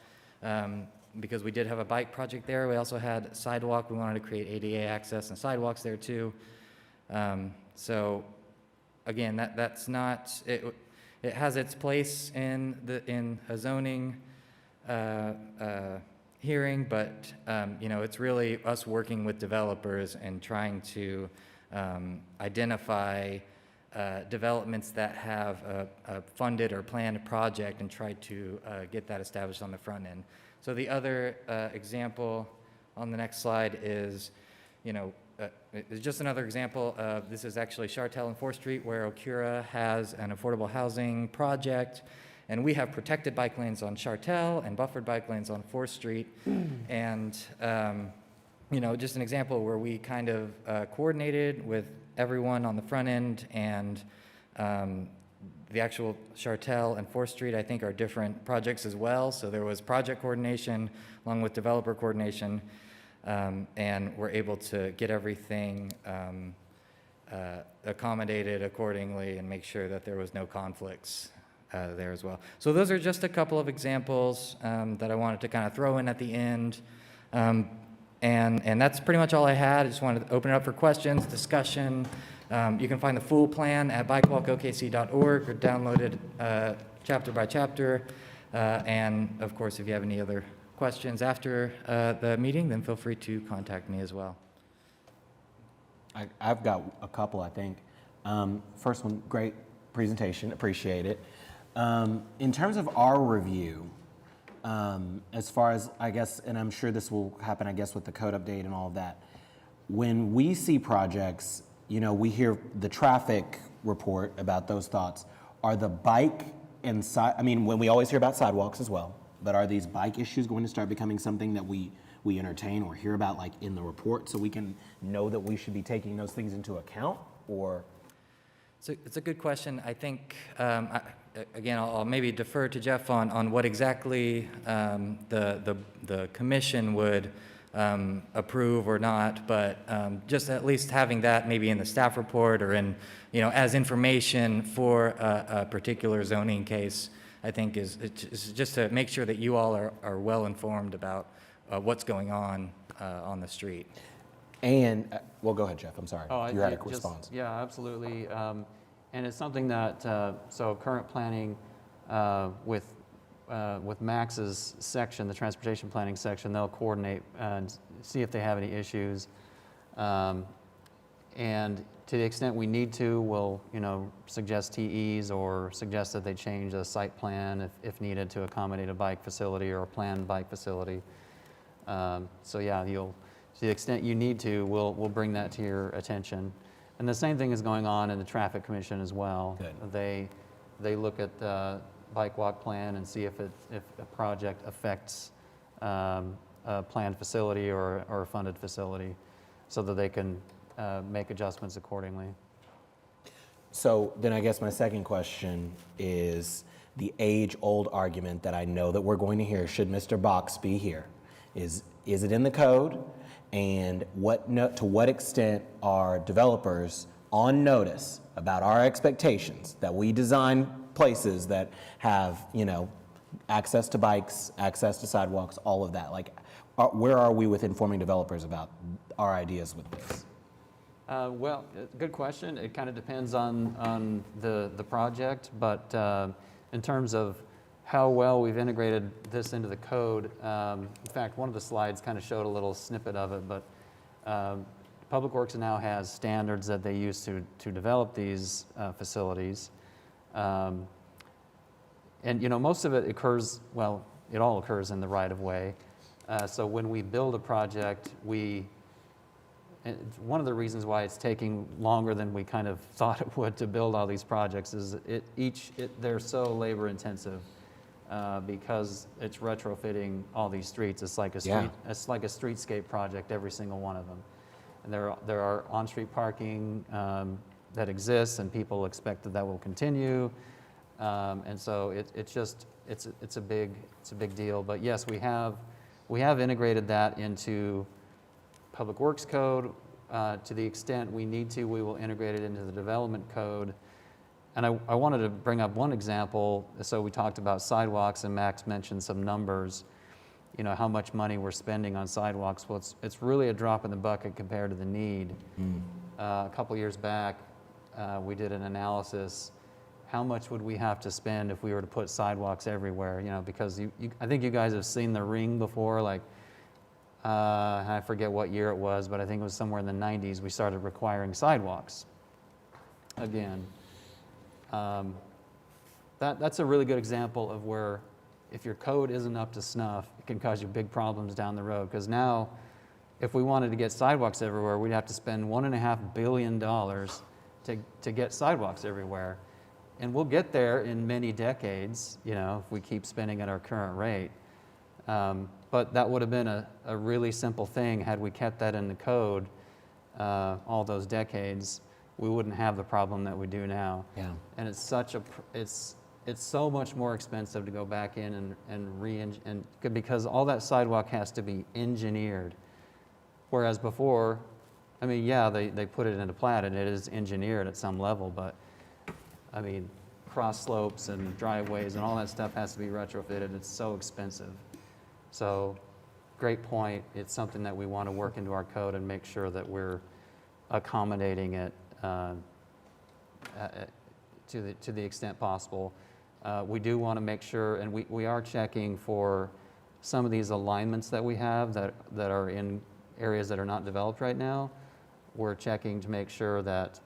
because we did have a bike project there. We also had sidewalk. We wanted to create ADA access and sidewalks there too. So again, that's not, it has its place in a zoning hearing, but it's really us working with developers and trying to identify developments that have a funded or planned project and try to get that established on the front end. So the other example on the next slide is, it's just another example of, this is actually Chartel and 4th Street, where Okura has an affordable housing project, and we have protected bike lanes on Chartel and buffered bike lanes on 4th Street. And just an example where we kind of coordinated with everyone on the front end, and the actual Chartel and 4th Street, I think, are different projects as well. So there was project coordination along with developer coordination, and we're able to get everything accommodated accordingly and make sure that there was no conflicts there as well. So those are just a couple of examples that I wanted to kind of throw in at the end. And that's pretty much all I had. I just wanted to open it up for questions, discussion. You can find the full plan at bikewalkokc.org or download it chapter by chapter. And of course, if you have any other questions after the meeting, then feel free to contact me as well. I've got a couple, I think. First one, great presentation, appreciate it. In terms of our review, as far as, I guess, and I'm sure this will happen, I guess, with the code update and all of that, when we see projects you know, we hear the traffic report about those thoughts. Are the bike and I mean, when we always hear about sidewalks as well, but are these bike issues going to start becoming something that we entertain or hear about like in the report so we can know that we should be taking those things into account, or? So it's a good question. I think, again, I'll maybe defer to Jeff on what exactly the commission would approve or not, but just at least having that maybe in the staff report or in, you know, as information for a particular zoning case, I think is just to make sure that you all are well informed about what's going on the street. And, well, go ahead, Jeff, I'm sorry. You had a just- response. Yeah, absolutely. And it's something that, so current planning with Max's section, the transportation planning section, they'll coordinate and see if they have any issues. And to the extent we need to, we'll, you know, suggest TEs or suggest that they change a site plan if needed to accommodate a bike facility or a planned bike facility. So yeah, to the extent you need to, we'll bring that to your attention. And the same thing is going on in the Traffic Commission as well. Good. They look at the bike walk plan and see if a project affects a planned facility or a funded facility, so that they can make adjustments accordingly. So then I guess my second question is the age-old argument that I know that we're going to hear, should Mr. Box be here, is it in the code? And to what extent are developers on notice about our expectations that we design places that have, you know, access to bikes, access to sidewalks, all of that? Like, where are we with informing developers about our ideas with this? Well, good question. It kind of depends on the project, but in terms of how well we've integrated this into the code, in fact, one of the slides kind of showed a little snippet of it, but Public Works now has standards that they use to develop these facilities. And, you know, most of it occurs, well, it all occurs in the right-of-way. So when we build a project, one of the reasons why it's taking longer than we kind of thought it would to build all these projects is they're so labor-intensive. Because it's retrofitting all these streets. It's like a streetscape project, every single one of them. And there are on-street parking that exists, and people expect that will continue. And so it's a big deal. But yes, we have integrated that into Public Works Code. To the extent we need to, we will integrate it into the development code. And I wanted to bring up one example. So we talked about sidewalks, and Max mentioned some numbers, you know, how much money we're spending on sidewalks. Well, it's really a drop in the bucket compared to the need. A couple years back, we did an analysis. How much would we have to spend if we were to put sidewalks everywhere? You know, because I think you guys have seen the ring before, like, I forget what year it was, but I think it was somewhere in the 90s, we started requiring sidewalks again. That's a really good example of where if your code isn't up to snuff, it can cause you big problems down the road. Because now, if we wanted to get sidewalks everywhere, we'd have to spend $1.5 billion to get sidewalks everywhere. And we'll get there in many decades, you know, if we keep spending at our current rate. But that would have been a really simple thing had we kept that in the code all those decades. We wouldn't have the problem that we do now. Yeah. And it's so much more expensive to go back in and because all that sidewalk has to be engineered. Whereas before, I mean, yeah, they put it into Plat and it is engineered at some level, but I mean, cross slopes and driveways and all that stuff has to be retrofitted. It's so expensive. So, great point. It's something that we want to work into our code and make sure that we're accommodating it to the extent possible. We do want to make sure, and we are checking for some of these alignments that we have that are in areas that are not developed right now. We're checking to make sure that,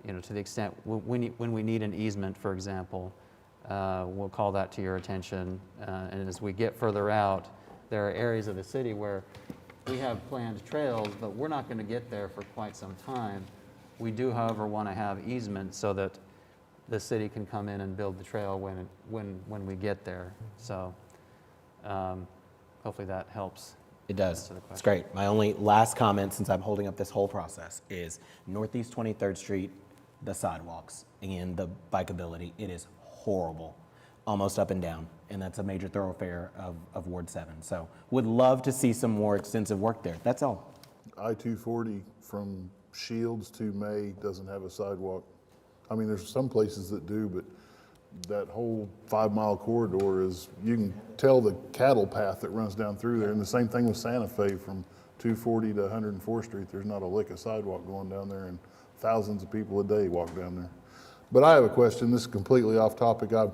you know, to the extent when we need an easement, for example, we'll call that to your attention. And as we get further out, there are areas of the city where we have planned trails, but we're not going to get there for quite some time. We do, however, want to have easements so that the city can come in and build the trail when we get there. So hopefully that helps. It does. answer the It's question. great. My only last comment, since I'm holding up this whole process, is Northeast 23rd Street, the sidewalks and the bikeability, it is horrible, almost up and down. And that's a major thoroughfare of Ward 7. So would love to see some more extensive work there. That's all. I-240 from Shields to May doesn't have a sidewalk. I mean, there's some places that do, but that whole 5-mile corridor is, you can tell the cattle path that runs down through there. And the same thing with Santa Fe from 240 to 104th Street. There's not a lick of sidewalk going down there, and thousands of people a day walk down there. But I have a question. This is completely off topic. I've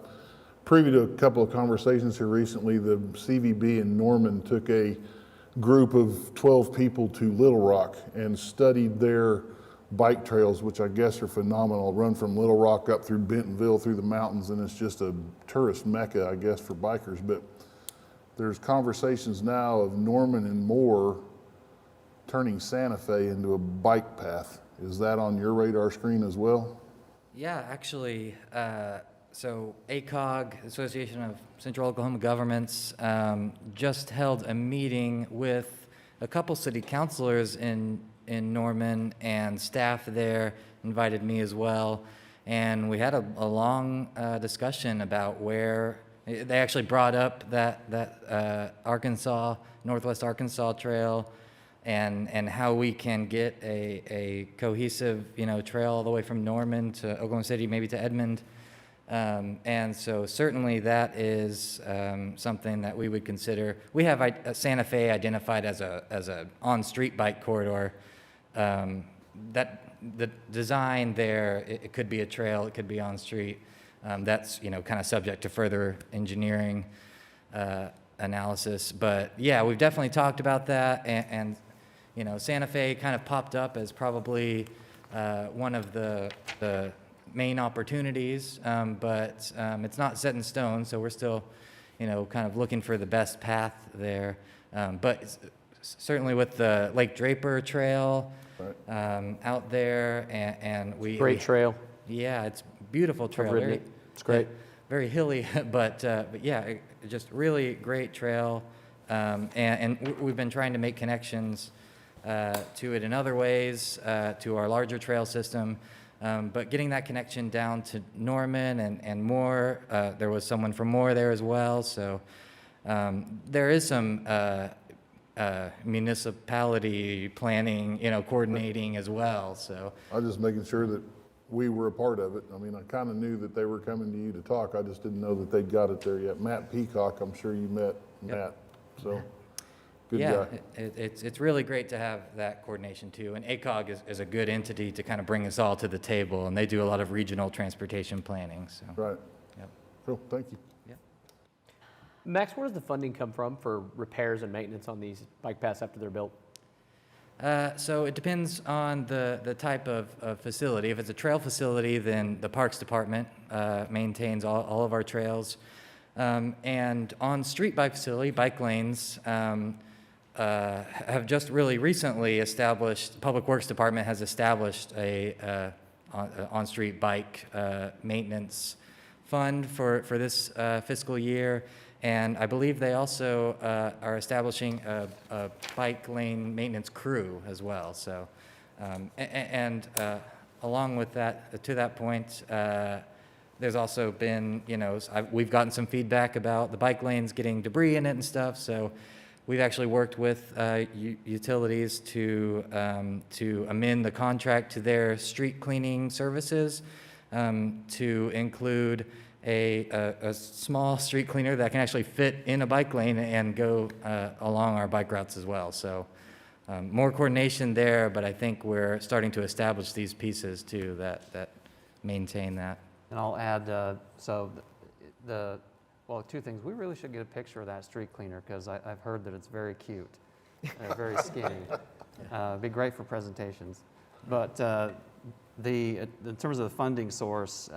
privy to a couple of conversations here recently. The CVB in Norman took a group of 12 people to Little Rock and studied their bike trails, which I guess are phenomenal. Run from Little Rock up through Bentonville through the mountains, and it's just a tourist mecca, I guess, for bikers. But there's conversations now of Norman and Moore turning Santa Fe into a bike path. Is that on your radar screen as well? Yeah, actually, so ACOG, Association of Central Oklahoma Governments, just held a meeting with a couple city councilors in Norman, and staff there invited me as well. And we had a long discussion about where, they actually brought up that Arkansas, Northwest Arkansas Trail, and how we can get a cohesive, trail all the way from Norman to Oklahoma City, maybe to Edmond. And so certainly that is something that we would consider. We have Santa Fe identified as a on-street bike corridor. That the design there, it could be a trail, it could be on-street. That's kind of subject to further engineering analysis. But yeah, we've definitely talked about that, and Santa Fe kind of popped up as probably one of the main opportunities, but it's not set in stone, so we're still, kind of looking for the best path there. But certainly with the Lake Draper Trail out there, and Great trail. Yeah, it's beautiful trail. ridden it. It's great. Very hilly, but yeah, just really great trail. And we've been trying to make connections to it in other ways, to our larger trail system. But getting that connection down to Norman and Moore, there was someone from Moore there as well. So there is some municipality planning, coordinating as well. So I was just making sure that we were a part of it. I mean, I kind of knew that they were coming to you to talk. I just didn't know that they'd got it there yet. Matt Peacock, I'm sure you met Matt. So good yeah, guy. it's really great to have that coordination too. And ACOG is a good entity to kind of bring us all to the table, and they do a lot of regional transportation planning. So Right. Yep. Cool. Thank you. Max, where does the funding come from for repairs and maintenance on these bike paths after they're built? So it depends on the type of facility. If it's a trail facility, then the Parks Department maintains all of our trails. And on street bike facility, bike lanes have just really recently established, Public Works Department has established a on-street bike maintenance fund for this fiscal year. And I believe they also are establishing a bike lane maintenance crew as well. So, along with that, to that point, there's also been, we've gotten some feedback about the bike lanes getting debris in it and stuff. So we've actually worked with utilities to amend the contract to their street cleaning services to include a small street cleaner that can actually fit in a bike lane and go along our bike routes as well. So more coordination there, but I think we're starting to establish these pieces too that maintain that. And I'll add, well, two things. We really should get a picture of that street cleaner, because I've heard that it's very cute, very skinny. Be great for presentations. But in terms of the funding source,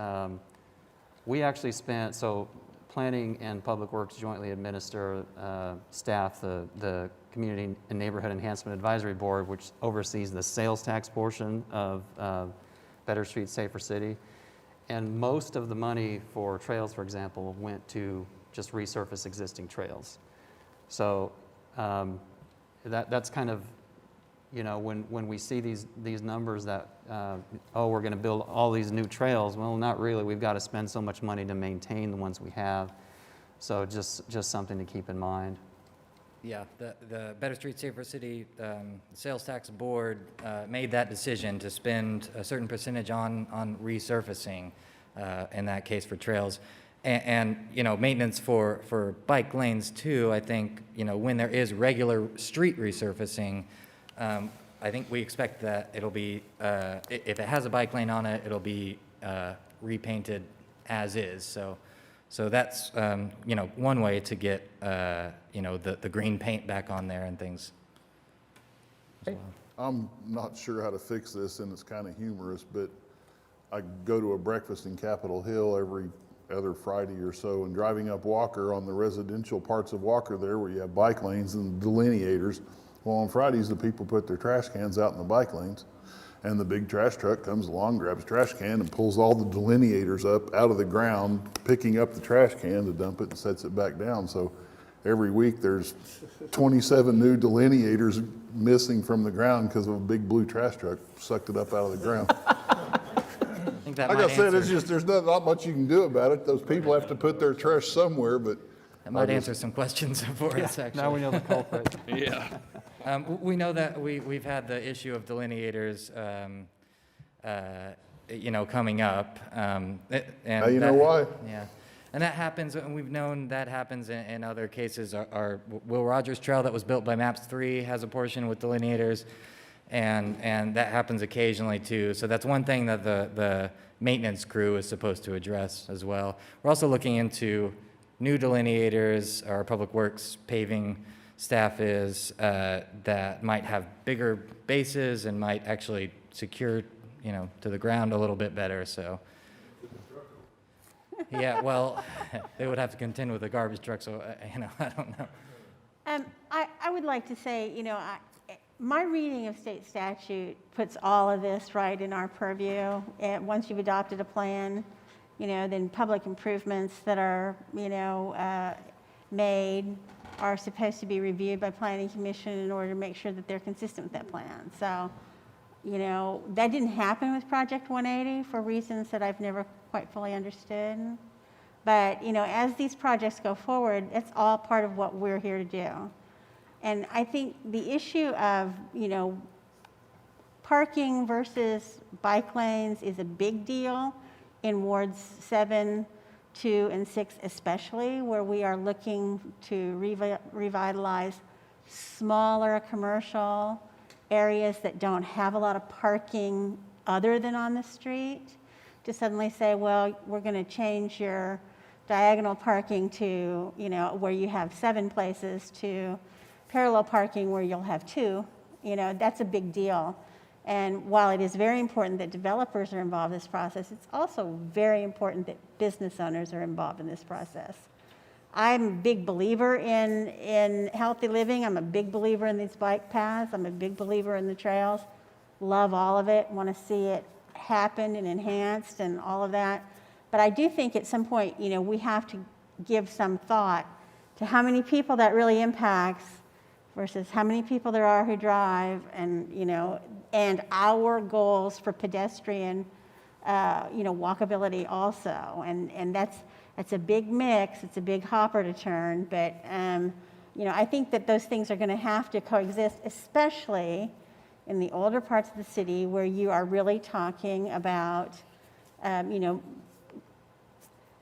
we actually spent, so Planning and Public Works jointly administer, staff the Community and Neighborhood Enhancement Advisory Board, which oversees the sales tax portion of Better Streets, Safer City. And most of the money for trails, for example, went to just resurface existing trails. So that's kind of, you know, when we see these numbers that, oh, we're going to build all these new trails, well, not really. We've got to spend so much money to maintain the ones we have. So just something to keep in mind. Yeah, the Better Streets, Safer City Sales Tax Board made that decision to spend a certain percentage on resurfacing, in that case for trails. And you know, maintenance for bike lanes too. I think, you know, when there is regular street resurfacing, I think we expect that it'll be, if it has a bike lane on it, it'll be repainted as is. So that's, you know, one way to get, you know, the green paint back on there and things. I'm not sure how to fix this, and it's kind of humorous, but I go to a breakfast in Capitol Hill every other Friday or so, and driving up Walker on the residential parts of Walker there where you have bike lanes and delineators. Well, on Fridays, the people put their trash cans out in the bike lanes, and the big trash truck comes along, grabs a trash can, and pulls all the delineators up out of the ground, picking up the trash can to dump it and sets it back down. So every week there's 27 new delineators missing from the ground because of a big blue trash truck sucked it up out of the ground. Like I said, it's just, there's not much you can do about it. Those people have to put their trash somewhere, but. That might answer some questions for us, actually. Now we know the culprit. Yeah. We know that we've had the issue of delineators, you know, coming up. And Now you know why. Yeah. And that happens, and we've known that happens in other cases. Our Will Rogers Trail that was built by Maps 3 has a portion with delineators, and that happens occasionally too. So that's one thing that the maintenance crew is supposed to address as well. We're also looking into new delineators. Our Public Works paving staff is that might have bigger bases and might actually secure, you know, to the ground a little bit better. So, yeah, well, they would have to contend with the garbage truck. So, you know, I don't know. I would like to say, you know, my reading of state statute puts all of this right in our purview. And once you've adopted a plan, you know, then public improvements that are, you know, made are supposed to be reviewed by Planning Commission in order to make sure that they're consistent with that plan. So, you know, that didn't happen with Project 180 for reasons that I've never quite fully understood. But, you know, as these projects go forward, it's all part of what we're here to do. And I think the issue of, you know, parking versus bike lanes is a big deal in wards 7, 2, and 6 especially, where we are looking to revitalize smaller commercial areas that don't have a lot of parking other than on the street. To suddenly say, well, we're going to change your diagonal parking to, you know, where you have 7 places to parallel parking where you'll have 2, you know, that's a big deal. And while it is very important that developers are involved in this process, it's also very important that business owners are involved in this process. I'm a big believer in healthy living. I'm a big believer in these bike paths. I'm a big believer in the trails. Love all of it, want to see it happen and enhanced and all of that. But I do think at some point, you know, we have to give some thought to how many people that really impacts versus how many people there are who drive, and, you know, and our goals for pedestrian, you know, walkability also. And that's a big mix. It's a big hopper to turn. But, you know, I think that those things are going to have to coexist, especially in the older parts of the city where you are really talking about, you know,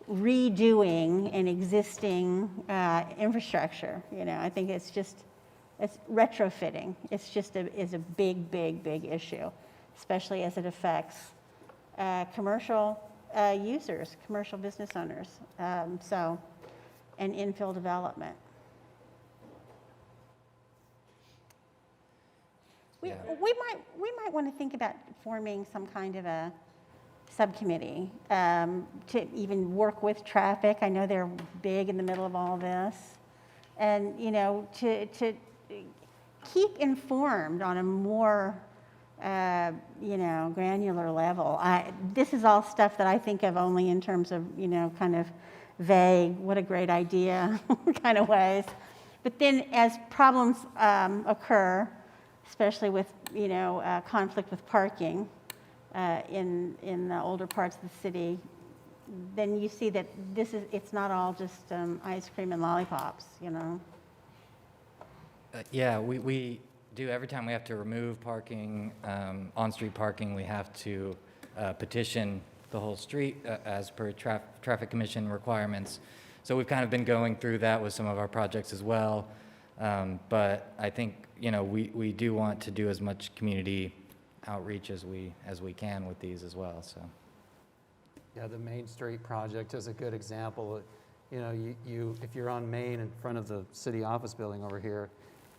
redoing an existing infrastructure. You know, I think it's retrofitting. It's just is a big, big, big issue, especially as it affects commercial users, commercial business owners, and infill development. We might want to think about forming some kind of a subcommittee to even work with traffic. I know they're big in the middle of all this, and you know, to keep informed on a more, granular level. This is all stuff that I think of only in terms of, kind of vague, what a great idea kind of ways. But then as problems occur, especially with, conflict with parking in the older parts of the city, then you see that it's not all just ice cream and lollipops, Yeah, we do, every time we have to remove parking, on-street parking, we have to petition the whole street as per traffic commission requirements. So we've kind of been going through that with some of our projects as well. But I think, we do want to do as much community outreach as we can with these as well, so. Yeah, the Main Street project is a good example. If you're on Main in front of the city office building over here,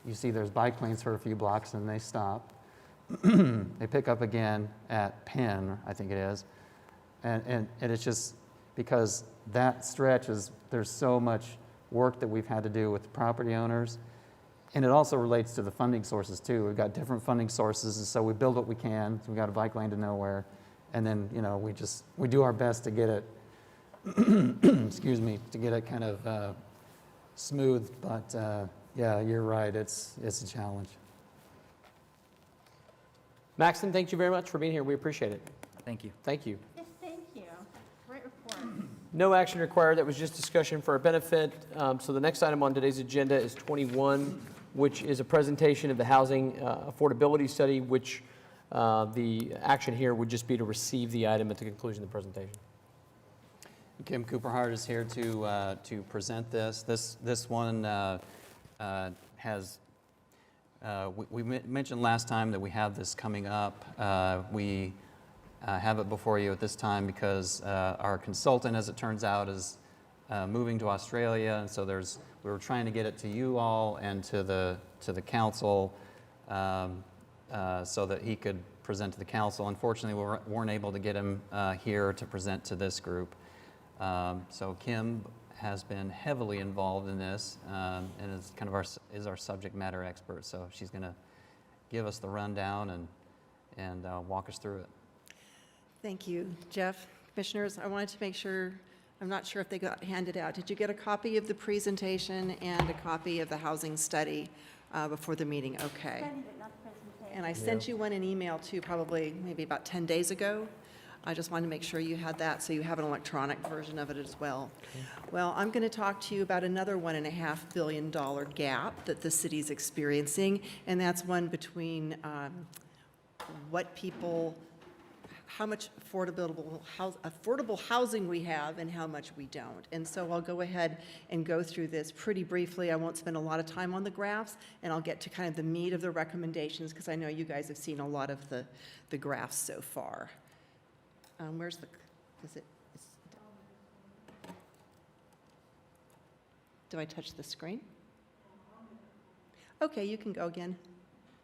you see there's bike lanes for a few blocks and they stop. They pick up again at Penn, I think it is. And it's just because that stretch there's so much work that we've had to do with the property owners. And it also relates to the funding sources too. We've got different funding sources, and so we build what we can. So we got a bike lane to nowhere. And then, we do our best to get it, excuse me, to get it kind of smooth. But yeah, you're right, it's a challenge. Maxon, thank you very much for being here. We appreciate it. Thank you. Thank you. Yes, thank you. Great report. No action required. That was just discussion for our benefit. So the next item on today's agenda is 21, which is a presentation of the housing affordability study, which the action here would just be to receive the item at the conclusion of the presentation. Kim Cooperhart is here to present this. This one has, we mentioned last time that we have this coming up. We have it before you at this time because our consultant, as it turns out, is moving to Australia, and so we were trying to get it to you all and to the council so that he could present to the council. Unfortunately, we weren't able to get him here to present to this group. So Kim has been heavily involved in this and is kind of our subject matter expert. So she's going to give us the rundown and walk us through it. Thank you, Jeff. Commissioners, I wanted to make sure, I'm not sure if they got handed out. Did you get a copy of the presentation and a copy of the housing study before the meeting? Okay. And I sent you one in email too, probably maybe about 10 days ago. I just wanted to make sure you had that so you have an electronic version of it as well. Well, I'm going to talk to you about another $1.5 billion gap that the city's experiencing, and that's one between how much affordable housing we have and how much we don't. And so I'll go ahead and go through this pretty briefly. I won't spend a lot of time on the graphs, and I'll get to kind of the meat of the recommendations because I know you guys have seen a lot of the graphs so far. Do I touch the screen? Okay, you can go again.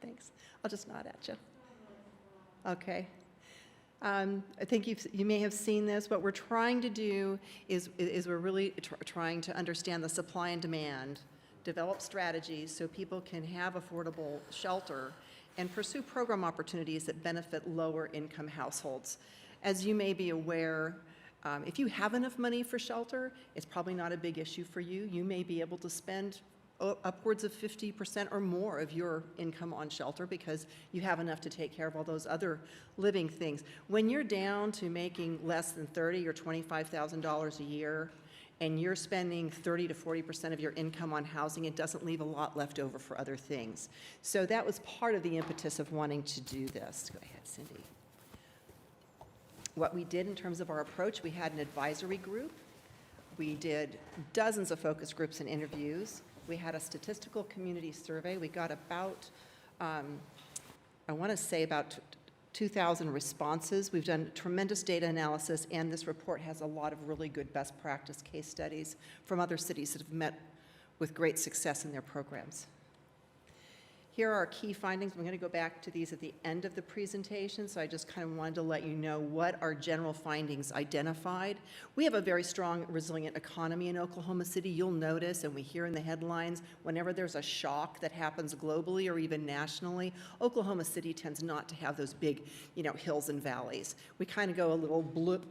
Thanks. I'll just nod at you. Okay. I think you may have seen this. What we're trying to do is we're really trying to understand the supply and demand, develop strategies so people can have affordable shelter, and pursue program opportunities that benefit lower income households. As you may be aware, if you have enough money for shelter, it's probably not a big issue for you. You may be able to spend upwards of 50% or more of your income on shelter because you have enough to take care of all those other living things. When you're down to making less than $30,000 or $25,000 a year, and you're spending 30 to 40% of your income on housing, it doesn't leave a lot left over for other things. So that was part of the impetus of wanting to do this. Go ahead, Cindy. What we did in terms of our approach, we had an advisory group. We did dozens of focus groups and interviews. We had a statistical community survey. We got about, I want to say about 2,000 responses. We've done tremendous data analysis, and this report has a lot of really good best practice case studies from other cities that have met with great success in their programs. Here are our key findings. I'm going to go back to these at the end of the presentation, so I just kind of wanted to let you know what our general findings identified. We have a very strong, resilient economy in Oklahoma City. You'll notice, and we hear in the headlines, whenever there's a shock that happens globally or even nationally, Oklahoma City tends not to have those big, hills and valleys. We kind of go a little bloop.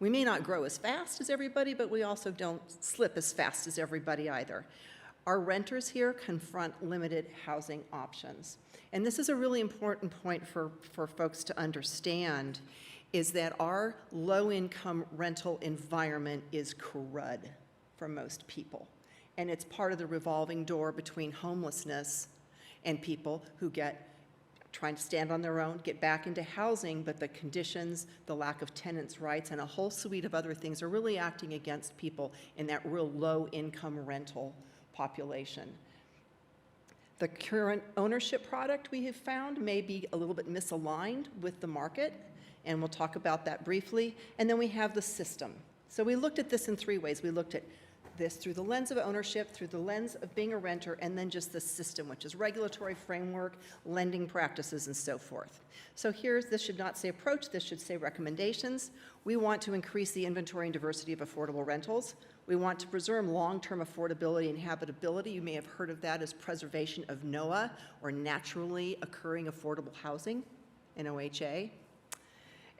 We may not grow as fast as everybody, but we also don't slip as fast as everybody either. Our renters here confront limited housing options. And this is a really important point for folks to understand, is that our low-income rental environment is crud for most people. And it's part of the revolving door between homelessness and people who trying to stand on their own, get back into housing, but the conditions, the lack of tenants' rights, and a whole suite of other things are really acting against people in that real low-income rental population. The current ownership product we have found may be a little bit misaligned with the market, and we'll talk about that briefly. And then we have the system. So we looked at this in three ways. We looked at this through the lens of ownership, through the lens of being a renter, and then just the system, which is regulatory framework, lending practices, and so forth. So this should not say approach, this should say recommendations. We want to increase the inventory and diversity of affordable rentals. We want to preserve long-term affordability and habitability. You may have heard of that as preservation of NOAH, or naturally occurring affordable housing, NOHA.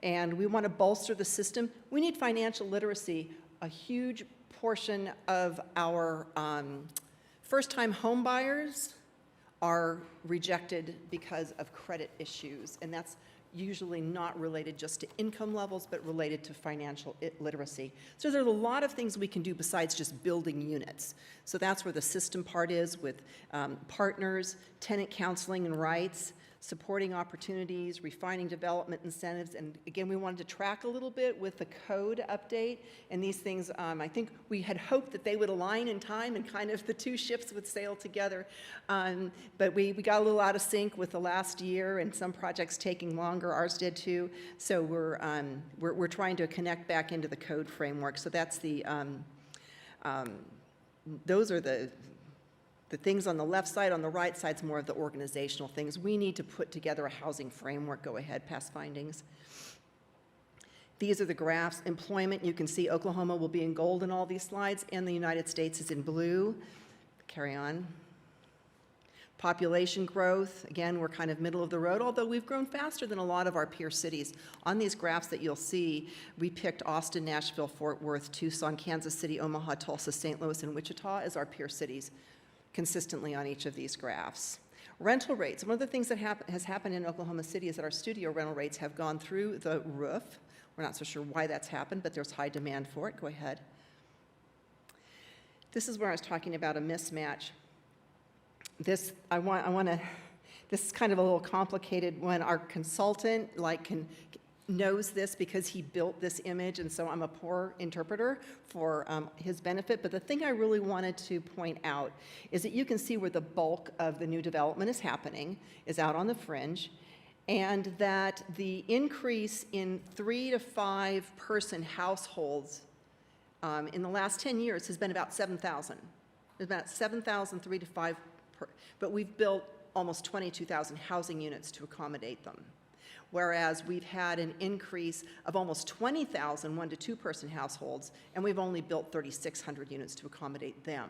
And we want to bolster the system. We need financial literacy. A huge portion of our first-time home buyers are rejected because of credit issues, and that's usually not related just to income levels, but related to financial literacy. So there's a lot of things we can do besides just building units. So that's where the system part is, with partners, tenant counseling and rights, supporting opportunities, refining development incentives, and again, we wanted to track a little bit with the code update, and these things, I think we had hoped that they would align in time and kind of the two ships would sail together, but we got a little out of sync with the last year, and some projects taking longer, ours did too, so we're trying to connect back into the code framework. So that's those are the things on the left side. On the right side's more of the organizational things. We need to put together a housing framework. Go ahead, past findings. These are the graphs. Employment, you can see Oklahoma will be in gold in all these slides, and the United States is in blue. Carry on. Population growth, again, we're kind of middle of the road, although we've grown faster than a lot of our peer cities. On these graphs that you'll see, we picked Austin, Nashville, Fort Worth, Tucson, Kansas City, Omaha, Tulsa, St. Louis, and Wichita as our peer cities, consistently on each of these graphs. Rental rates. One of the things that has happened in Oklahoma City is that our studio rental rates have gone through the roof. We're not so sure why that's happened, but there's high demand for it. Go ahead. This is where I was talking about a mismatch. This is kind of a little complicated when our consultant knows this because he built this image, and so I'm a poor interpreter for his benefit. But the thing I really wanted to point out is that you can see where the bulk of the new development is happening, is out on the fringe, and that the increase in 3 to 5 person households in the last 10 years has been about 7,000. There's about 7,000, 3 to 5, but we've built almost 22,000 housing units to accommodate them. Whereas we've had an increase of almost 20,000 1 to 2 person households, and we've only built 3,600 units to accommodate them.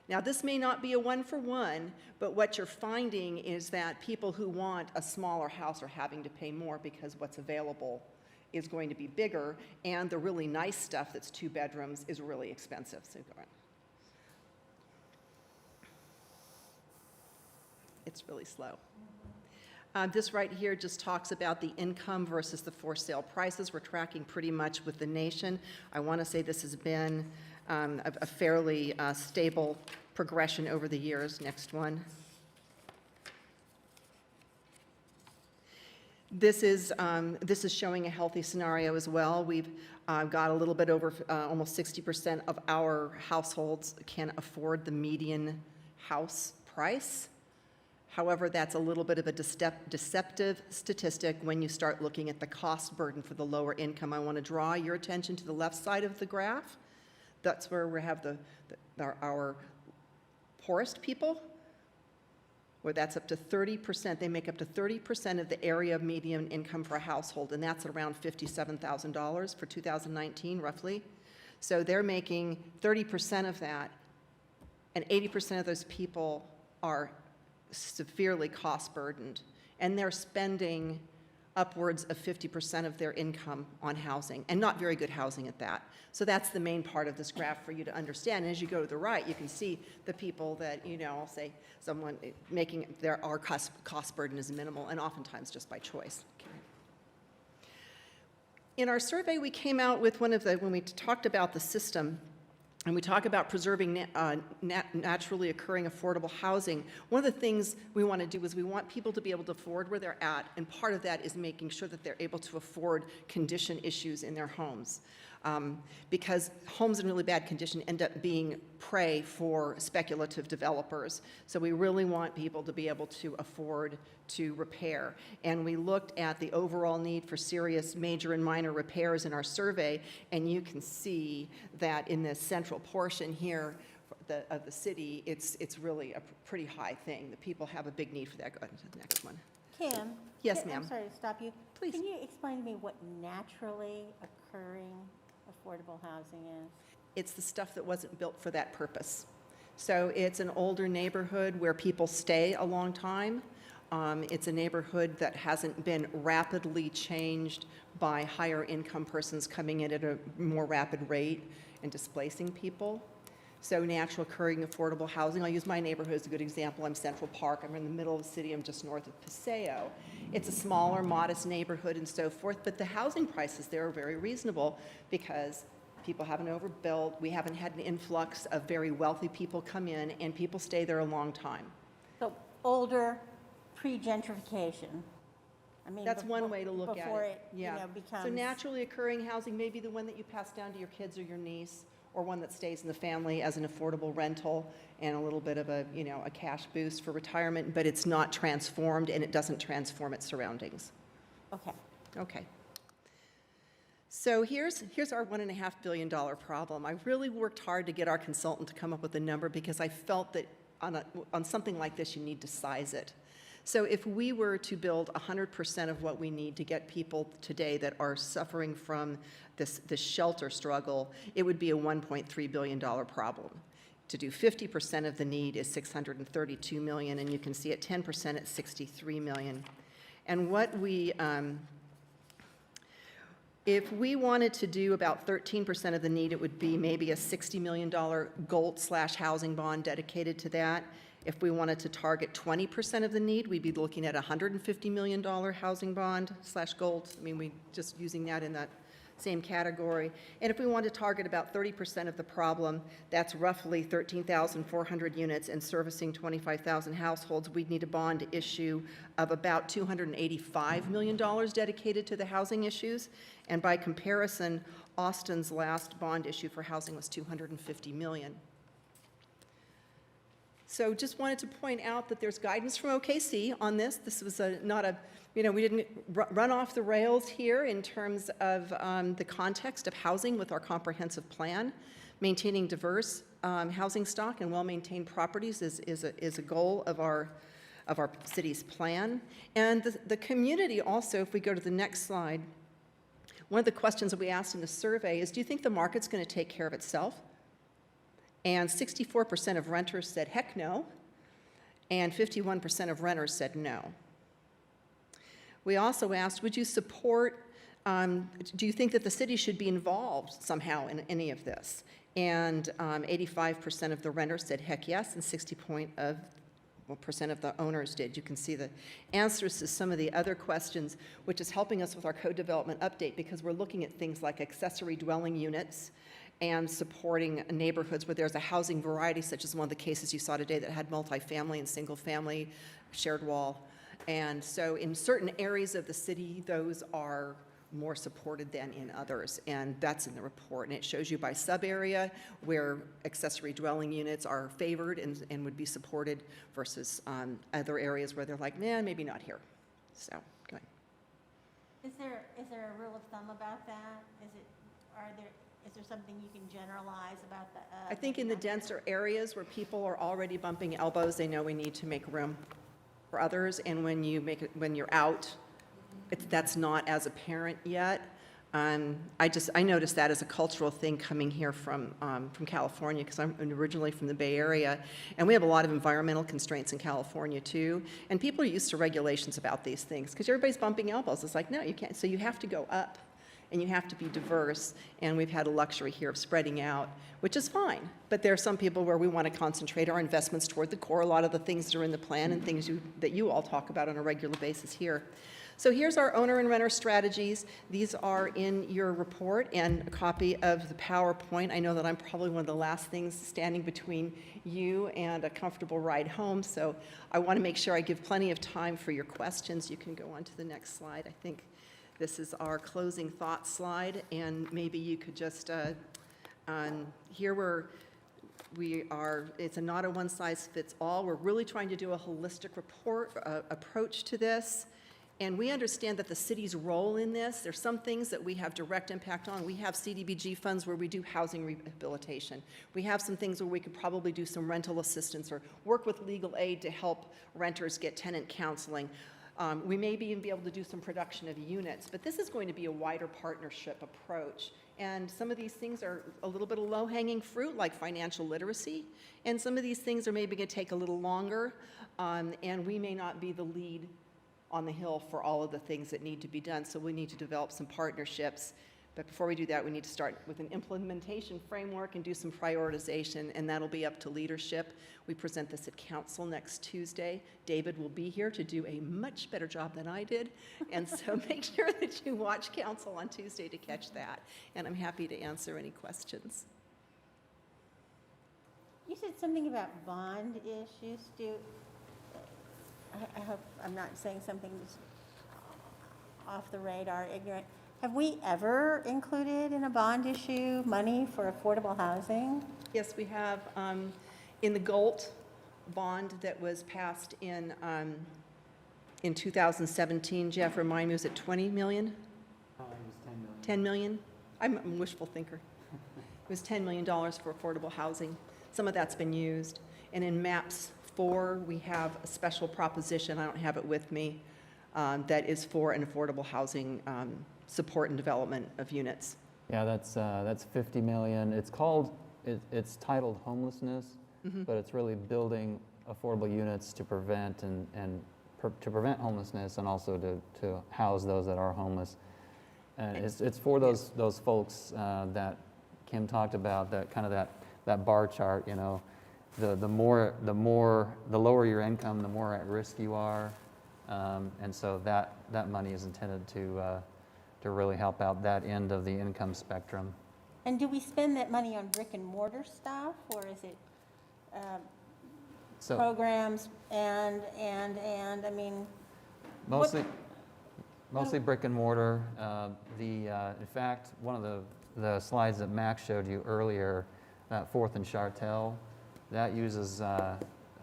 Now, this may not be a one-for-one, but what you're finding is that people who want a smaller house are having to pay more because what's available is going to be bigger, and the really nice stuff that's 2 bedrooms is really expensive. So go on. It's really slow. This right here just talks about the income versus the for sale prices. We're tracking pretty much with the nation. I want to say this has been a fairly stable progression over the years. Next one. This is showing a healthy scenario as well. We've got a little bit over almost 60% of our households can afford the median house price. However, that's a little bit of a deceptive statistic when you start looking at the cost burden for the lower income. I want to draw your attention to the left side of the graph. That's where we have our poorest people. where that's up to 30%. They make up to 30% of the area of median income for a household, and that's around $57,000 for 2019, roughly. So they're making 30% of that, and 80% of those people are severely cost burdened, and they're spending upwards of 50% of their income on housing, and not very good housing at that. So that's the main part of this graph for you to understand. And as you go to the right, you can see the people that, you know, I'll say someone making our cost burden is minimal, and oftentimes just by choice. In our survey, we came out with when we talked about the system, and we talk about preserving naturally occurring affordable housing, one of the things we want to do is we want people to be able to afford where they're at, and part of that is making sure that they're able to afford condition issues in their homes. Because homes in really bad condition end up being prey for speculative developers. So we really want people to be able to afford to repair. And we looked at the overall need for serious major and minor repairs in our survey, and you can see that in the central portion here of the city, it's really a pretty high thing. The people have a big need for that. Go ahead to the next one. Kim? Yes, ma'am. I'm sorry to stop you. Please. Can you explain to me what naturally occurring affordable housing is? It's the stuff that wasn't built for that purpose. So it's an older neighborhood where people stay a long time. It's a neighborhood that hasn't been rapidly changed by higher income persons coming in at a more rapid rate and displacing people. So natural occurring affordable housing. I'll use my neighborhood as a good example. I'm Central Park. I'm in the middle of the city. I'm just north of Paseo. It's a smaller, modest neighborhood and so forth, but the housing prices there are very reasonable because people haven't overbuilt. We haven't had an influx of very wealthy people come in, and people stay there a long time. So older, pre-gentrification. I mean, That's one way to look at it. Before it, Yeah. you know, becomes. So naturally occurring housing may be the one that you pass down to your kids or your niece, or one that stays in the family as an affordable rental and a little bit of a, you know, a cash boost for retirement, but it's not transformed and it doesn't transform its surroundings. Okay. Okay. So here's our $1.5 billion problem. I really worked hard to get our consultant to come up with a number because I felt that on something like this, you need to size it. So if we were to build 100% of what we need to get people today that are suffering from this shelter struggle, it would be a $1.3 billion problem. To do 50% of the need is $632 million, and you can see at 10% it's $63 million. And what we, if we wanted to do about 13% of the need, it would be maybe a $60 million GOLT/housing bond dedicated to that. If we wanted to target 20% of the need, we'd be looking at a $150 million housing bond/GOLT. I mean, we just using that in that same category. And if we want to target about 30% of the problem, that's roughly 13,400 units and servicing 25,000 households, we'd need a bond issue of about $285 million dedicated to the housing issues. And by comparison, Austin's last bond issue for housing was $250 million. So just wanted to point out that there's guidance from OKC on this. This was not a, you know, we didn't run off the rails here in terms of the context of housing with our comprehensive plan. Maintaining diverse housing stock and well-maintained properties is a goal of our city's plan. And the community also, if we go to the next slide, one of the questions that we asked in the survey is, do you think the market's going to take care of itself? And 64% of renters said heck no, and 51% of renters said no. We also asked, would you support, do you think that the city should be involved somehow in any of this? And 85% of the renters said heck yes, and 60% of the owners did. You can see the answers to some of the other questions, which is helping us with our code development update because we're looking at things like accessory dwelling units and supporting neighborhoods where there's a housing variety, such as one of the cases you saw today that had multifamily and single family, shared wall. And so in certain areas of the city, those are more supported than in others, and that's in the report. And it shows you by sub-area where accessory dwelling units are favored and would be supported versus other areas where they're like, nah, maybe not here. So, go ahead. Is there a rule of thumb about that? Is there something you can generalize about the? I think in the denser areas where people are already bumping elbows, they know we need to make room. for others, and when you make it, when you're out, that's not as apparent yet. I noticed that as a cultural thing coming here from California, because I'm originally from the Bay Area, and we have a lot of environmental constraints in California too, and people are used to regulations about these things, because everybody's bumping elbows. It's like, no, you can't. So you have to go up, and you have to be diverse, and we've had a luxury here of spreading out, which is fine. But there are some people where we want to concentrate our investments toward the core, a lot of the things that are in the plan and things that you all talk about on a regular basis here. So here's our owner and renter strategies. These are in your report and a copy of the PowerPoint. I know that I'm probably one of the last things standing between you and a comfortable ride home, so I want to make sure I give plenty of time for your questions. You can go on to the next slide. I think this is our closing thoughts slide, and maybe you could just, here it's not a one-size-fits-all. We're really trying to do a holistic approach to this. And we understand that the city's role in this, there's some things that we have direct impact on. We have CDBG funds where we do housing rehabilitation. We have some things where we could probably do some rental assistance or work with legal aid to help renters get tenant counseling. We may even be able to do some production of units, but this is going to be a wider partnership approach. And some of these things are a little bit of low-hanging fruit, like financial literacy, and some of these things are maybe going to take a little longer, and we may not be the lead on the hill for all of the things that need to be done, so we need to develop some partnerships. But before we do that, we need to start with an implementation framework and do some prioritization, and that'll be up to leadership. We present this at council next Tuesday. David will be here to do a much better job than I did, and so make sure that you watch council on Tuesday to catch that, and I'm happy to answer any questions. You said something about bond issues, Stu. I hope I'm not saying something just off the radar, ignorant. Have we ever included in a bond issue money for affordable housing? Yes, we have. In the GOLT bond that was passed in 2017, Jeff, remind me, was it 20 million? It was 10 million. 10 million? I'm a wishful thinker. It was $10 million for affordable housing. Some of that's been used. And in MAPS 4, we have a special proposition, I don't have it with me, that is for an affordable housing support and development of units. Yeah, that's 50 million. It's titled homelessness, but it's really building affordable units to prevent to prevent homelessness and also to house those that are homeless. And it's for those folks that Kim talked about, that kind of that bar chart, you know. The lower your income, the more at risk you are, and so that money is intended to really help out that end of the income spectrum. And do we spend that money on brick and mortar stuff, or is it programs and I mean? Mostly brick and mortar. In fact, one of the slides that Max showed you earlier, 4th and Chartel. That uses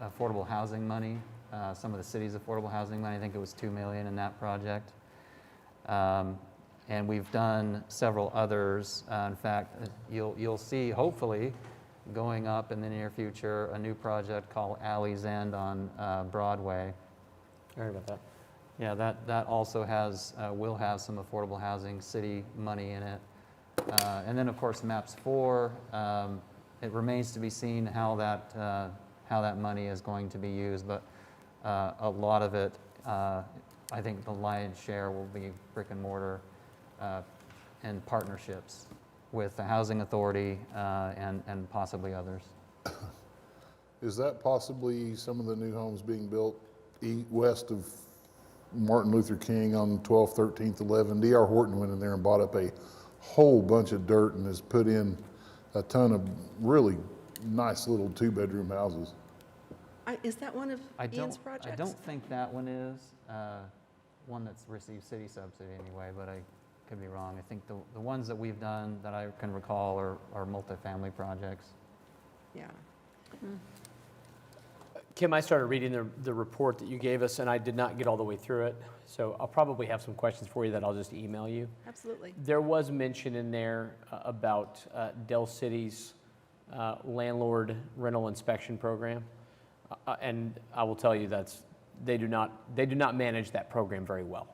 affordable housing money, some of the city's affordable housing money. I think it was $2 million in that project. And we've done several others. In fact, you'll see, hopefully, going up in the near future, a new project called Alley's End on Broadway. Sorry about that. Yeah, that also will have some affordable housing city money in it. And then, of course, MAPS 4. It remains to be seen how that money is going to be used, but a lot of it, I think the lion's share will be brick and mortar and partnerships with the Housing Authority and possibly others. Is that possibly some of the new homes being built west of Martin Luther King on 12th, 13th, 11th? D.R. Horton went in there and bought up a whole bunch of dirt and has put in a ton of really nice little 2-bedroom houses. Is that one of Ian's projects? I don't think that one is one that's received city subsidy anyway, but I could be wrong. I think the ones that we've done that I can recall are multifamily projects. Yeah. Kim, I started reading the report that you gave us, and I did not get all the way through it. So I'll probably have some questions for you that I'll just email you. Absolutely. There was mention in there about Del City's landlord rental inspection program. And I will tell you they do not manage that program very well.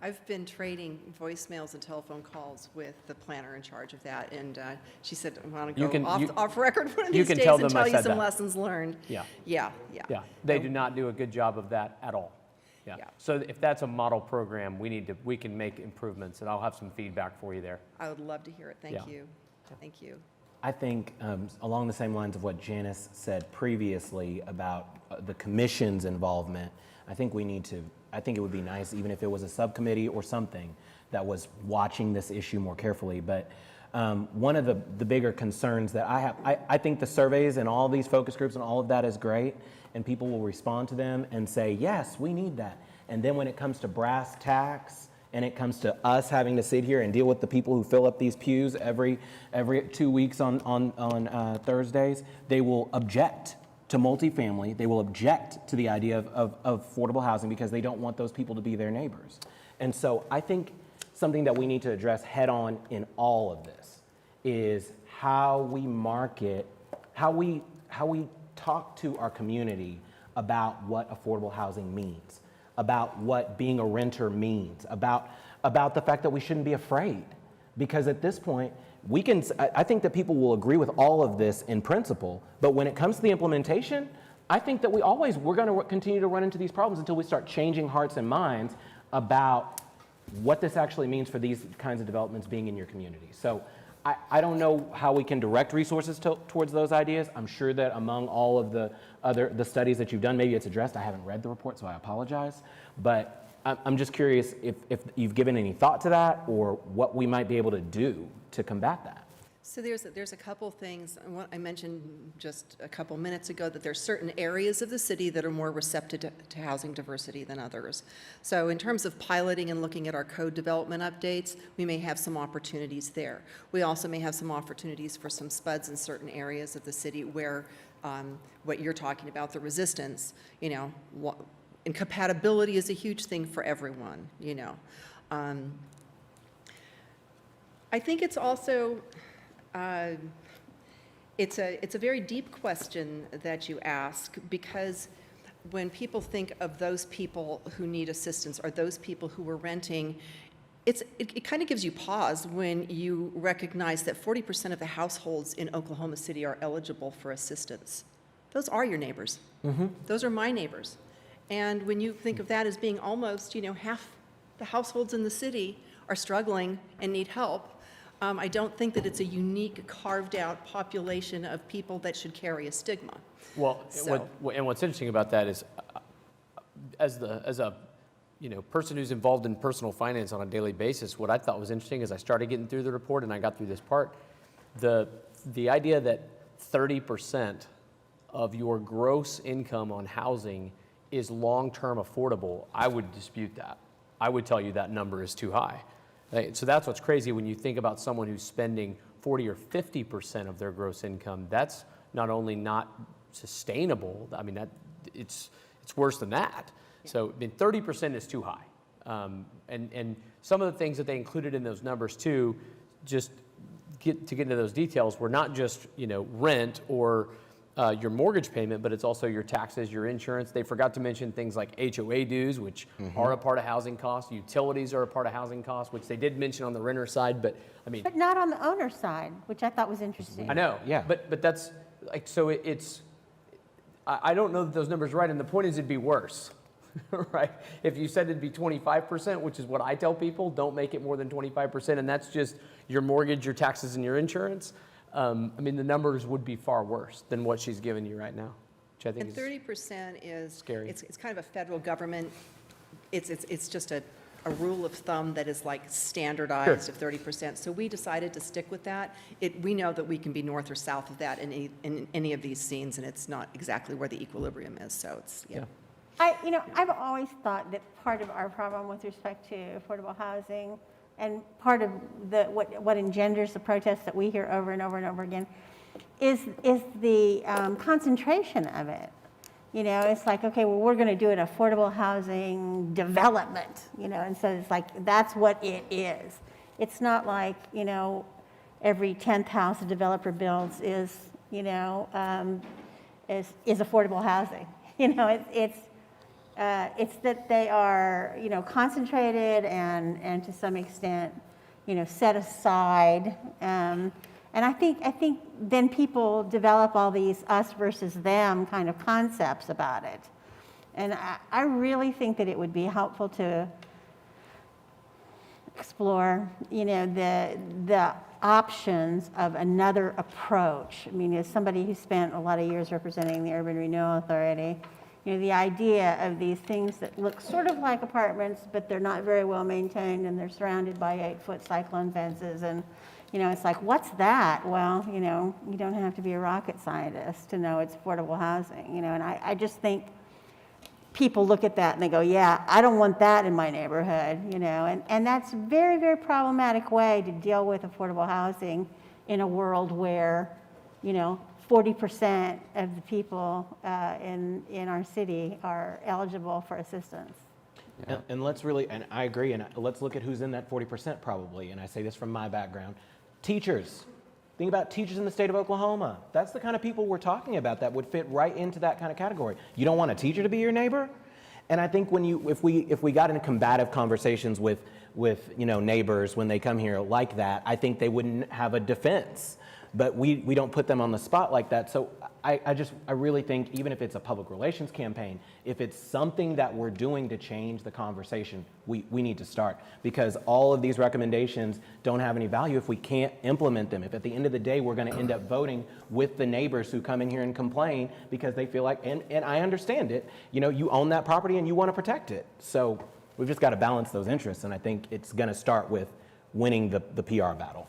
I've been trading voicemails and telephone calls with the planner in charge of that, and she said, I want to go off record one of these days and tell you some lessons learned. Yeah. Yeah. They do not do a good job of that at all. Yeah. So if that's a model program, we can make improvements, and I'll have some feedback for you there. I would love to hear it. Thank you. Thank you. I think along the same lines of what Janice said previously about the commission's involvement, I think it would be nice, even if it was a subcommittee or something that was watching this issue more carefully. But one of the bigger concerns that I have, I think the surveys and all these focus groups and all of that is great, and people will respond to them and say, yes, we need that. And then when it comes to brass tacks, and it comes to us having to sit here and deal with the people who fill up these pews every 2 weeks on Thursdays, they will object to multifamily. They will object to the idea of affordable housing because they don't want those people to be their neighbors. And so I think something that we need to address head on in all of this is how we market, how we talk to our community about what affordable housing means, about what being a renter means, about the fact that we shouldn't be afraid. Because at this point, I think that people will agree with all of this in principle, but when it comes to the implementation, I think that we're going to continue to run into these problems until we start changing hearts and minds about what this actually means for these kinds of developments being in your community. So I don't know how we can direct resources towards those ideas. I'm sure that among all of the studies that you've done, maybe it's addressed. I haven't read the report, so I apologize. But I'm just curious if you've given any thought to that or what we might be able to do to combat that. So there's a couple things. I mentioned just a couple minutes ago that there's certain areas of the city that are more receptive to housing diversity than others. So in terms of piloting and looking at our code development updates, we may have some opportunities there. We also may have some opportunities for some spuds in certain areas of the city where what you're talking about, the resistance, and compatibility is a huge thing for everyone, I think it's also, it's a very deep question that you ask, because when people think of those people who need assistance or those people who are renting, it kind of gives you pause when you recognize that 40% of the households in Oklahoma City are eligible for assistance. Those are your neighbors. Mm-hmm. Those are my neighbors. And when you think of that as being almost, half the households in the city are struggling and need help, I don't think that it's a unique carved-out population of people that should carry a stigma. Well, what's interesting about that is, as a person who's involved in personal finance on a daily basis, what I thought was interesting is I started getting through the report and I got through this part. The idea that 30% of your gross income on housing is long-term affordable, I would dispute that. I would tell you that number is too high. Right? So that's what's crazy when you think about someone who's spending 40 or 50% of their gross income. That's not only not sustainable, I mean, it's worse than that. So 30% is too high. And some of the things that they included in those numbers too, just get into those details, were not just rent or your mortgage payment, but it's also your taxes, your insurance. They forgot to mention things like HOA dues, which are a part of housing costs. Utilities are a part of housing costs, which they did mention on the renter side, but I mean. But not on the owner side, which I thought was interesting. I know, yeah. But that's like, so I don't know that those numbers are right, and the point is it'd be worse, right? If you said it'd be 25%, which is what I tell people, don't make it more than 25%, and that's just your mortgage, your taxes, and your insurance. I mean, the numbers would be far worse than what she's giving you right now, which I think and 30% is scary. It's kind of a federal government. It's just a rule of thumb that is like standardized of 30%. So we decided to stick with that. We know that we can be north or south of that in any of these scenes, and it's not exactly where the equilibrium is. So it's yeah. I've always thought that part of our problem with respect to affordable housing, and part of what engenders the protests that we hear over and over and over again, is the concentration of it. It's like, okay, well, we're going to do an affordable housing development, and so it's like, that's what it is. It's not like, every 10th house a developer builds is affordable housing. It's that they are, concentrated and to some extent, set aside. And I think then people develop all these us versus them kind of concepts about it. And I really think that it would be helpful to explore, the options of another approach. I mean, as somebody who spent a lot of years representing the Urban Renewal Authority, the idea of these things that look sort of like apartments, but they're not very well maintained and they're surrounded by 8-foot cyclone fences. And, it's like, what's that? Well, you don't have to be a rocket scientist to know it's affordable housing, and I just think people look at that and they go, yeah, I don't want that in my neighborhood, and that's a very, very problematic way to deal with affordable housing in a world where, 40% of the people in our city are eligible for assistance. And let's really, and I agree, and let's look at who's in that 40% probably, and I say this from my background. Teachers. Think about teachers in the state of Oklahoma. That's the kind of people we're talking about that would fit right into that kind of category. You don't want a teacher to be your neighbor? And I think if we got into combative conversations with neighbors when they come here like that, I think they wouldn't have a defense. But we don't put them on the spot like that. So I really think even if it's a public relations campaign, if it's something that we're doing to change the conversation, we need to start, because all of these recommendations don't have any value if we can't implement them. If at the end of the day we're going to end up voting with the neighbors who come in here and complain because they feel like, and I understand it, you own that property and you want to protect it. So we've just got to balance those interests, and I think it's going to start with winning the PR battle.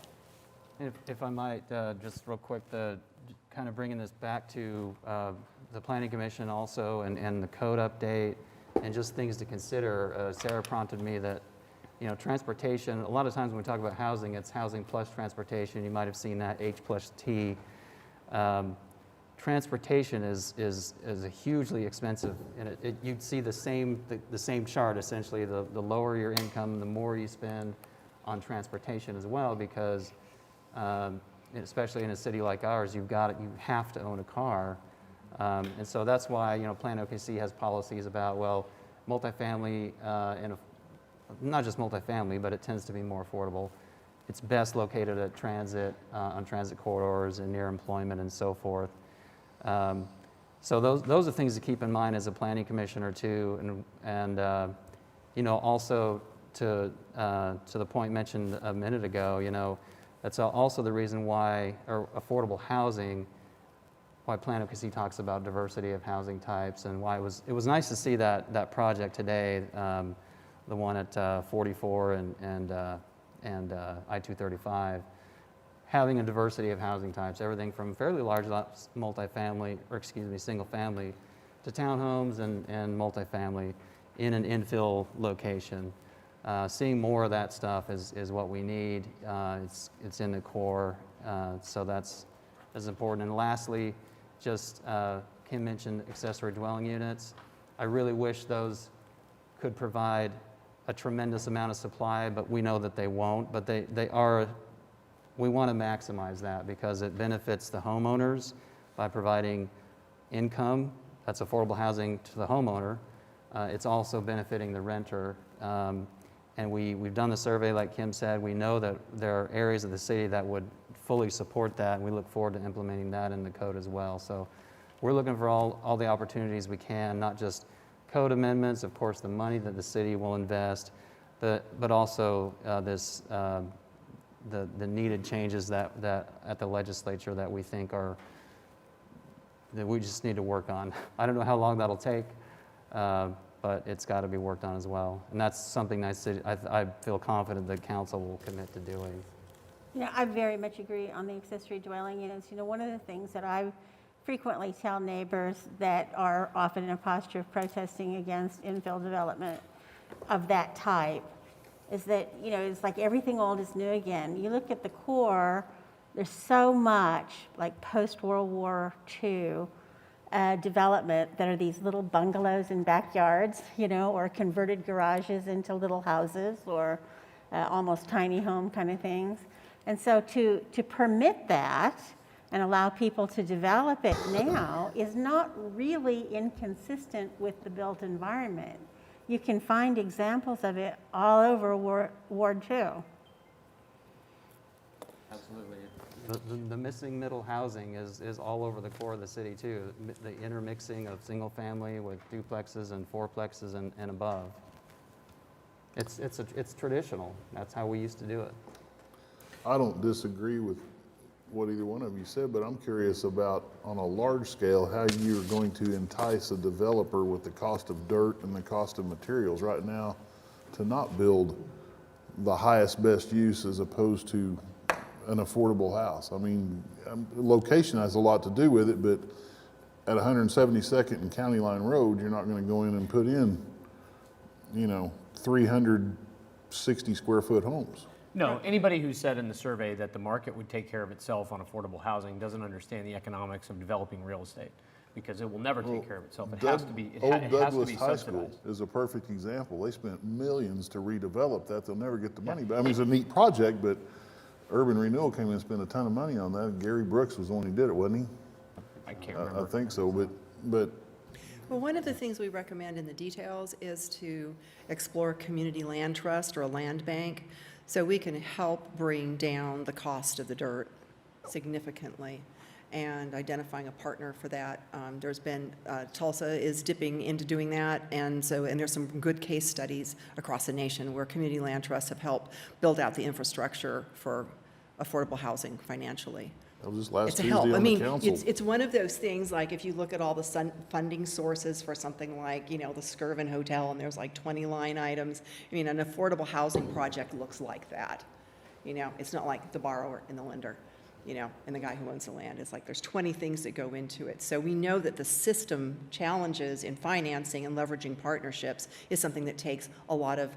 If I might, just real quick, kind of bringing this back to the Planning Commission also and the code update and just things to consider. Sarah prompted me that, transportation, a lot of times when we talk about housing, it's housing plus transportation. You might have seen that H plus T. Transportation is a hugely expensive, and you'd see the same chart essentially. The lower your income, the more you spend on transportation as well, because especially in a city like ours, you have to own a car. And so that's why, Plan OKC has policies about, multifamily, not just multifamily, but it tends to be more affordable. It's best located at transit, on transit corridors and near employment and so forth. So those are things to keep in mind as a planning commissioner too. And also to the point mentioned a minute ago, that's also the reason why, or affordable housing, why Plan OKC talks about diversity of housing types, and why it was nice to see that project today, the one at 44 and I-235, having a diversity of housing types, everything from fairly large multifamily, single family, to townhomes and multifamily in an infill location. Seeing more of that stuff is what we need. It's in the core, so that's important. And lastly, just Kim mentioned accessory dwelling units. I really wish those could provide a tremendous amount of supply, but we know that they won't. But they are. We want to maximize that because it benefits the homeowners by providing income. That's affordable housing to the homeowner. It's also benefiting the renter. And we've done the survey, like Kim said. We know that there are areas of the city that would fully support that, and we look forward to implementing that in the code as well. So we're looking for all the opportunities we can, not just code amendments, of course, the money that the city will invest, but also the needed changes that at the legislature that we think that we just need to work on. I don't know how long that'll take. But it's got to be worked on as well. And that's something I feel confident the council will commit to doing. I very much agree on the accessory dwelling units. One of the things that I frequently tell neighbors that are often in a posture of protesting against infill development of that type is that, it's like everything old is new again. You look at the core, there's so much like post-World War II development that are these little bungalows in backyards, or converted garages into little houses or almost tiny home kind of things. And so to permit that and allow people to develop it now is not really inconsistent with the built environment. You can find examples of it all over Ward 2. Absolutely. The missing middle housing is all over the core of the city too. The intermixing of single family with duplexes and fourplexes and above. It's traditional. That's how we used to do it. I don't disagree with what either one of you said, but I'm curious about, on a large scale, how you're going to entice a developer with the cost of dirt and the cost of materials right now to not build the highest best use as opposed to an affordable house. I mean, location has a lot to do with it, but at 172nd and County Line Road, you're not going to go in and put in, 360 square foot homes. No, anybody who said in the survey that the market would take care of itself on affordable housing doesn't understand the economics of developing real estate, because it will never take care of itself. It has to be, it Old has to Douglas be High School subsidized. is a perfect example. They spent millions to redevelop that. They'll never get the money back. I mean, it's a neat project, but Urban Renewal came in and spent a ton of money on that. Gary Brooks was the one who did it, wasn't he? I can't remember. I think so, but Well, one of the things we recommend in the details is to explore community land trust or a land bank, so we can help bring down the cost of the dirt significantly, and identifying a partner for that. There's been, Tulsa is dipping into doing that, and there's some good case studies across the nation where community land trusts have helped build out the infrastructure for affordable housing financially. that was just last It's a Tuesday help. on I the mean, council. it's one of those things, like if you look at all the funding sources for something like, the Skirvin Hotel, and there's like 20 line items. I mean, an affordable housing project looks like that. It's not like the borrower and the lender, and the guy who owns the land. It's like there's 20 things that go into it. So we know that the system challenges in financing and leveraging partnerships is something that takes a lot of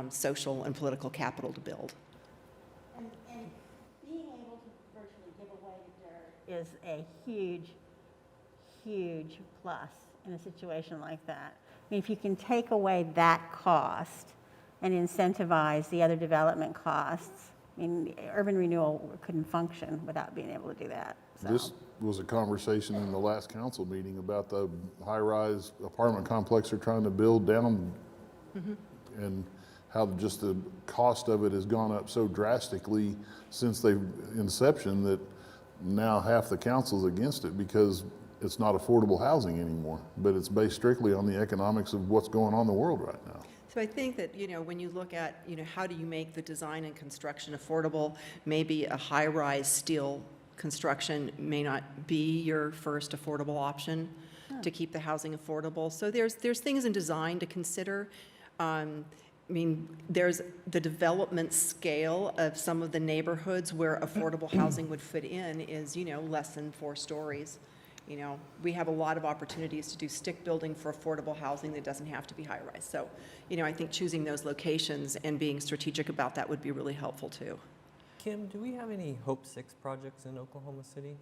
social and political capital to build. And being able to virtually give away the dirt is a huge, huge plus in a situation like that. I mean, if you can take away that cost and incentivize the other development costs, I mean, urban renewal couldn't function without being able to do that. So. This was a conversation in the last council meeting about the high-rise apartment complex they're trying to build down, and how just the cost of it has gone up so drastically since the inception that now half the council's against it because it's not affordable housing anymore, but it's based strictly on the economics of what's going on in the world right now. So I think that, when you look at, how do you make the design and construction affordable, maybe a high-rise steel construction may not be your first affordable option to keep the housing affordable. So there's things in design to consider. There's the development scale of some of the neighborhoods where affordable housing would fit in is, less than 4 stories. We have a lot of opportunities to do stick building for affordable housing that doesn't have to be high-rise. So, I think choosing those locations and being strategic about that would be really helpful too. Kim, do we have any Hope 6 projects in Oklahoma City?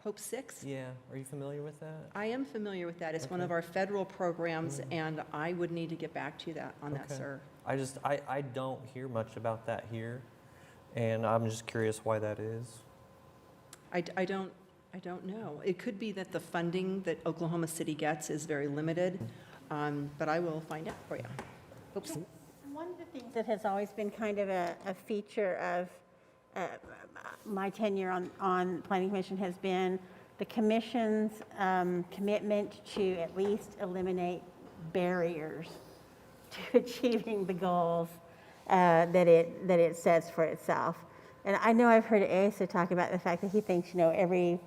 Hope 6? Yeah, are you familiar with that? I am familiar with that. It's one of our federal programs, and I would need to get back to you on that, sir. I don't hear much about that here, and I'm just curious why that is. I don't know. It could be that the funding that Oklahoma City gets is very limited, but I will find out for you. Oops. One of the things that has always been kind of a feature of my tenure on the Planning Commission has been the Commission's commitment to at least eliminate barriers to achieving the goals that it sets for itself. And I know I've heard Asa talk about the fact that he thinks, every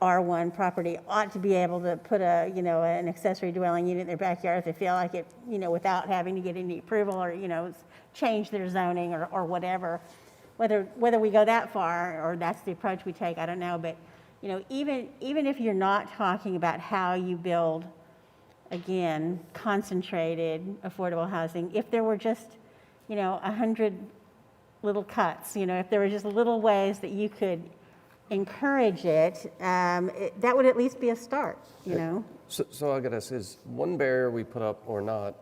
R1 property ought to be able to put an accessory dwelling unit in their backyard if they feel like it, without having to get any approval or, change their zoning or whatever. Whether we go that far or that's the approach we take, I don't know. But, even if you're not talking about how you build, again, concentrated affordable housing, if there were just, 100 little cuts, if there were just little ways that you could encourage it, that would at least be a start, So I gotta say, is one barrier we put up or not,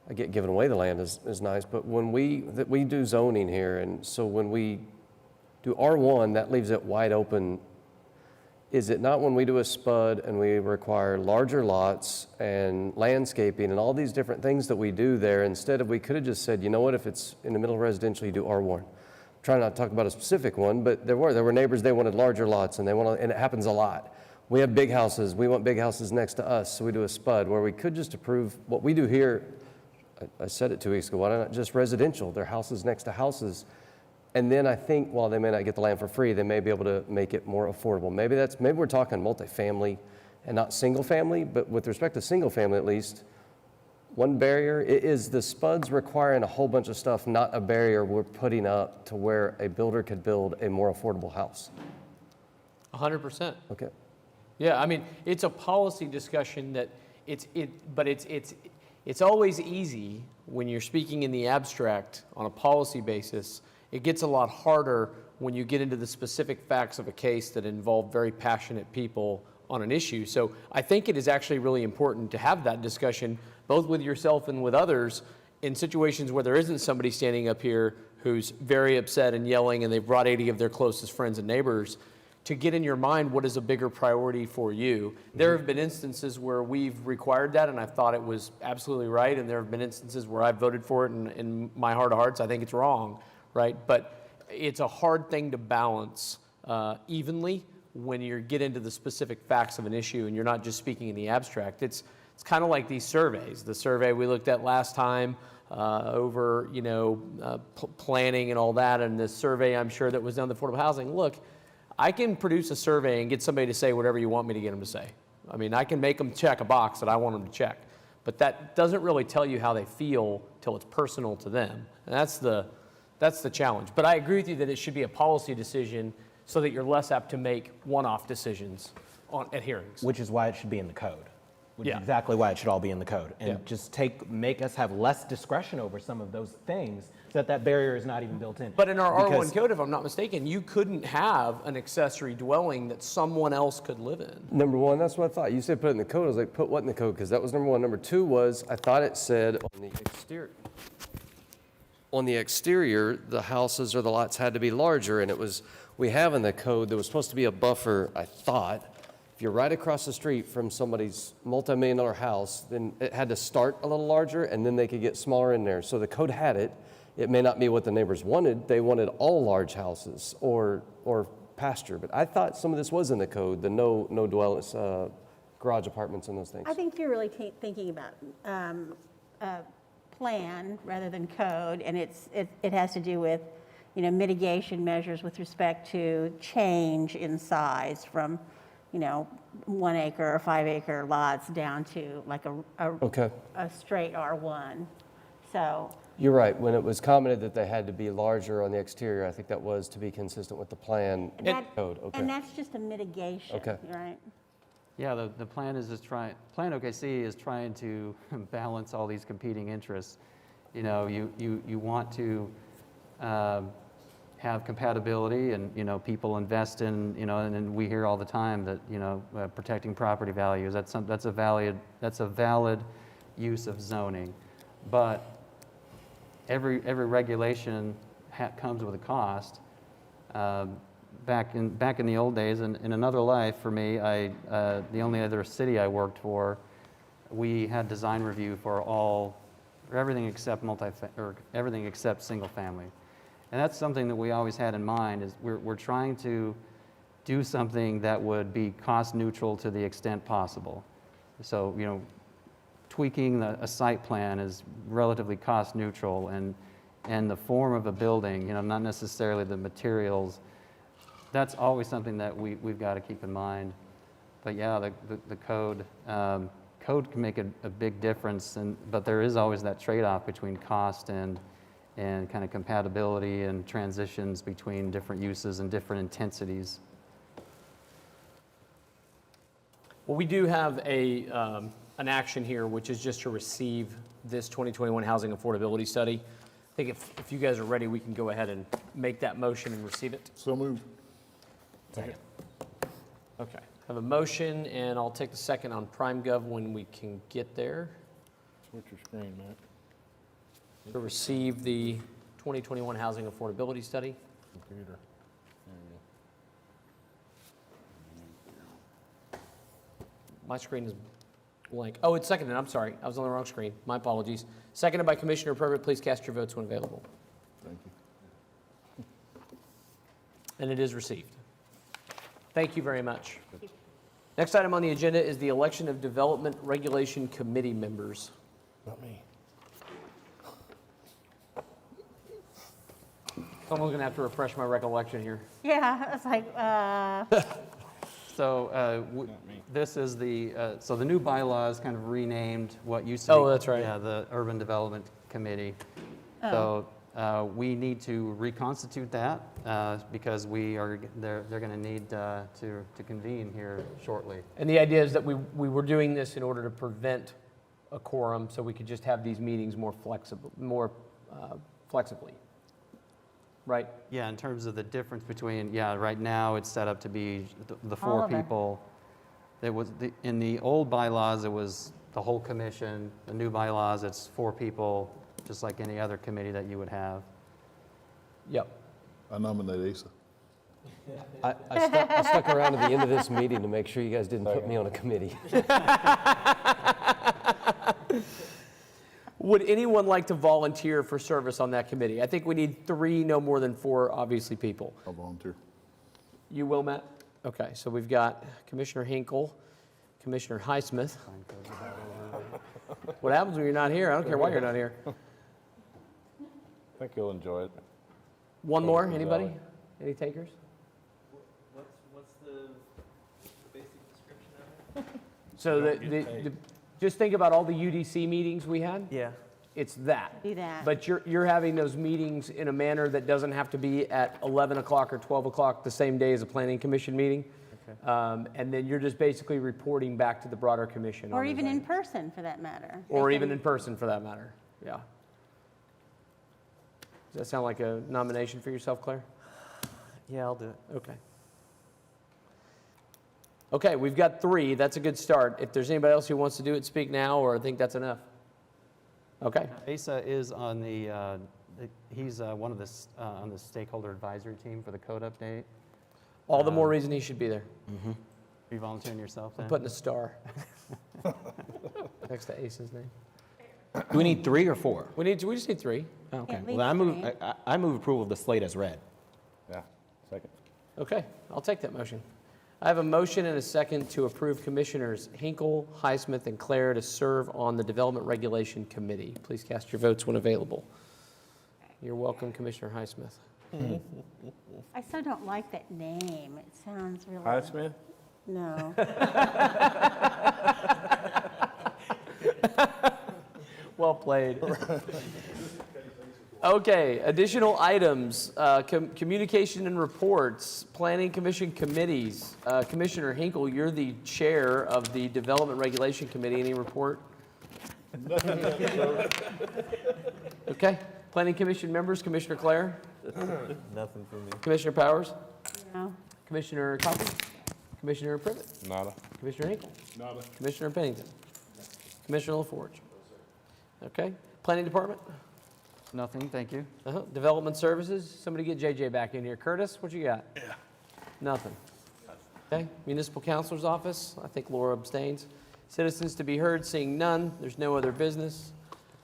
I get giving away the land is nice, but when we do zoning here, and so when we do R1, that leaves it wide open. Is it not when we do a spud and we require larger lots and landscaping and all these different things that we do there, instead of, we could have just said, you know what, if it's in the middle of residential, you do R1. Trying not to talk about a specific one, but there were neighbors, they wanted larger lots, and and it happens a lot. We have big houses, we want big houses next to us, so we do a spud, where we could just approve what we do here. I said it 2 weeks ago, why not just residential? They're houses next to houses. And then I think, while they may not get the land for free, they may be able to make it more affordable. Maybe we're talking multifamily and not single family, but with respect to single family at least, one barrier is the spuds requiring a whole bunch of stuff, not a barrier we're putting up to where a builder could build a more affordable house. 100%. Okay. Yeah, I mean, it's a policy discussion that but it's always easy when you're speaking in the abstract on a policy basis. It gets a lot harder when you get into the specific facts of a case that involve very passionate people on an issue. So I think it is actually really important to have that discussion, both with yourself and with others, in situations where there isn't somebody standing up here who's very upset and yelling and they've brought 80 of their closest friends and neighbors, to get in your mind what is a bigger priority for you. There have been instances where we've required that and I've thought it was absolutely right, and there have been instances where I've voted for it and in my heart of hearts I think it's wrong, right? But it's a hard thing to balance evenly when you get into the specific facts of an issue and you're not just speaking in the abstract. It's kind of like these surveys. The survey we looked at last time over, planning and all that, and the survey I'm sure that was done with affordable housing. Look, I can produce a survey and get somebody to say whatever you want me to get them to say. I mean, I can make them check a box that I want them to check, but that doesn't really tell you how they feel till it's personal to them. And that's the challenge. But I agree with you that it should be a policy decision so that you're less apt to make one-off decisions at hearings. Which is why it should be in the code. Which Yeah. is exactly why it should all be in the code. And Yeah. just make us have less discretion over some of those things so that barrier is not even built in. But in our Because- R1 code, if I'm not mistaken, you couldn't have an accessory dwelling that someone else could live in. Number one, that's what I thought. You said put it in the code. I was like, put what in the code? Because that was number one. Number two was, I thought it said on the exterior, the houses or the lots had to be larger, and we have in the code, there was supposed to be a buffer, I thought. If you're right across the street from somebody's multi-million-dollar house, then it had to start a little larger, and then they could get smaller in there. So the code had it. It may not be what the neighbors wanted. They wanted all large houses or pasture. But I thought some of this was in the code, the no dwellings, garage apartments and those things. I think you're really thinking about plan rather than code, and it has to do with, mitigation measures with respect to change in size from, 1 acre or 5 acre lots down to like a straight R1. So You're right. When it was commented that they had to be larger on the exterior, I think that was to be consistent with the plan code. Okay. and that's just a mitigation, Okay. right? Yeah, the plan is Plan OKC is trying to balance all these competing interests. You want to have compatibility and, people invest in, and we hear all the time that, protecting property values, that's a valid use of zoning. But every regulation comes with a cost. Back in the old days, in another life for me, the only other city I worked for, we had design review for everything except everything except single family, and that's something that we always had in mind. Is we're trying to do something that would be cost neutral to the extent possible. So tweaking a site plan is relatively cost neutral, and the form of a building, not necessarily the materials. That's always something that we've got to keep in mind. But yeah, the code can make a big difference, but there is always that trade-off between cost and kind of compatibility and transitions between different uses and different intensities. Well, we do have an action here, which is just to receive this 2021 Housing Affordability Study. I think if you guys are ready, we can go ahead and make that motion and receive it. So moved. Second. Okay. I have a motion, and I'll take the second on PrimeGov when we can get there. Switch your screen, Matt. To receive the 2021 Housing Affordability Study. Computer. My screen is blank. Oh, it's seconded. I'm sorry. I was on the wrong screen. My apologies. Seconded by Commissioner Privet. Please cast your votes when available. Thank you. And it is received. Thank you very much. Next item on the agenda is the election of Development Regulation Committee members. Not me. Someone's going to have to refresh my recollection here. Yeah, it's like, So this is so the new bylaw is kind of renamed what used to be. Oh, that's right. Yeah, the Urban Development Committee. Oh. So we need to reconstitute that because they're going to need to convene here shortly. And the idea is that we were doing this in order to prevent a quorum, so we could just have these meetings more flexibly. Right? Yeah, in terms of the difference between, right now it's set up to be the All four of it. people. In the old bylaws, it was the whole commission. The new bylaws, it's 4 people, just like any other committee that you would have. Yep. I nominate Asa. I stuck around at the end of this meeting to make sure you guys didn't put me on a committee. Would anyone like to volunteer for service on that committee? I think we need 3, no more than 4, obviously, people. I'll volunteer. You will, Matt? Okay, so we've got Commissioner Hinkle, Commissioner Highsmith. What happens when you're not here? I don't care why you're not here. I think you'll enjoy it. One more, anybody? Any takers? What's the basic description of it? So just think about all the UDC meetings we had. Yeah. It's that. do that. But you're having those meetings in a manner that doesn't have to be at 11 o'clock or 12 o'clock the same day as a planning commission meeting. Okay. And then you're just basically reporting back to the broader commission. Or on those even in items. person, for that matter. Or They even can- in person, for that matter. Yeah. Does that sound like a nomination for yourself, Claire? Yeah, I'll do it. Okay. Okay, we've got 3. That's a good start. If there's anybody else who wants to do it, speak now, or I think that's enough. Okay. Asa is on he's one of on the stakeholder advisory team for the code update. All the more reason he should be there. Are you volunteering yourself I'm then? putting a star next to Ace's name. Do we need 3 or 4? We just need 3. Okay, At well, I least move, I move approval of the slate as read. Yeah, second. Okay, I'll take that motion. I have a motion and a second to approve Commissioners Hinkle, Highsmith, and Claire to serve on the Development Regulation Committee. Please cast your votes when available. You're welcome, Commissioner Highsmith. I so don't like that name. It sounds really. Highsmith? No. Well played. Okay, additional items, communication and reports, Planning Commission committees. Commissioner Hinkle, you're the chair of the Development Regulation Committee. Any report? Okay, Planning Commission members, Commissioner Claire, Nothing for me. Commissioner Powers, No. Commissioner Coffey, Commissioner Privet, Nada. Commissioner Hinkle, Nada. Commissioner Pennington, Commissioner LaForge. Okay, Planning Department? Nothing, thank you. Development Services, somebody get JJ back in here. Curtis, what you got? Yeah. Nothing. Okay, Municipal Counselor's Office, I think Laura abstains. Citizens to be heard, seeing none, there's no other business.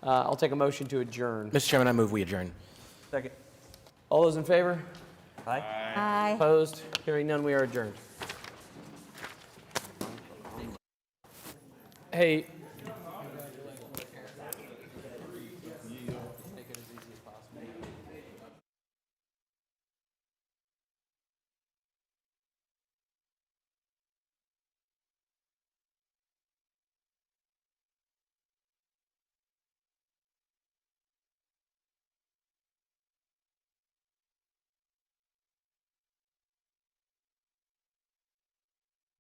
I'll take a motion to adjourn. Mr. Chairman, I move we adjourn. Second. All those in favor? Aye. Aye. Opposed? Hearing none, we are adjourned. Hey,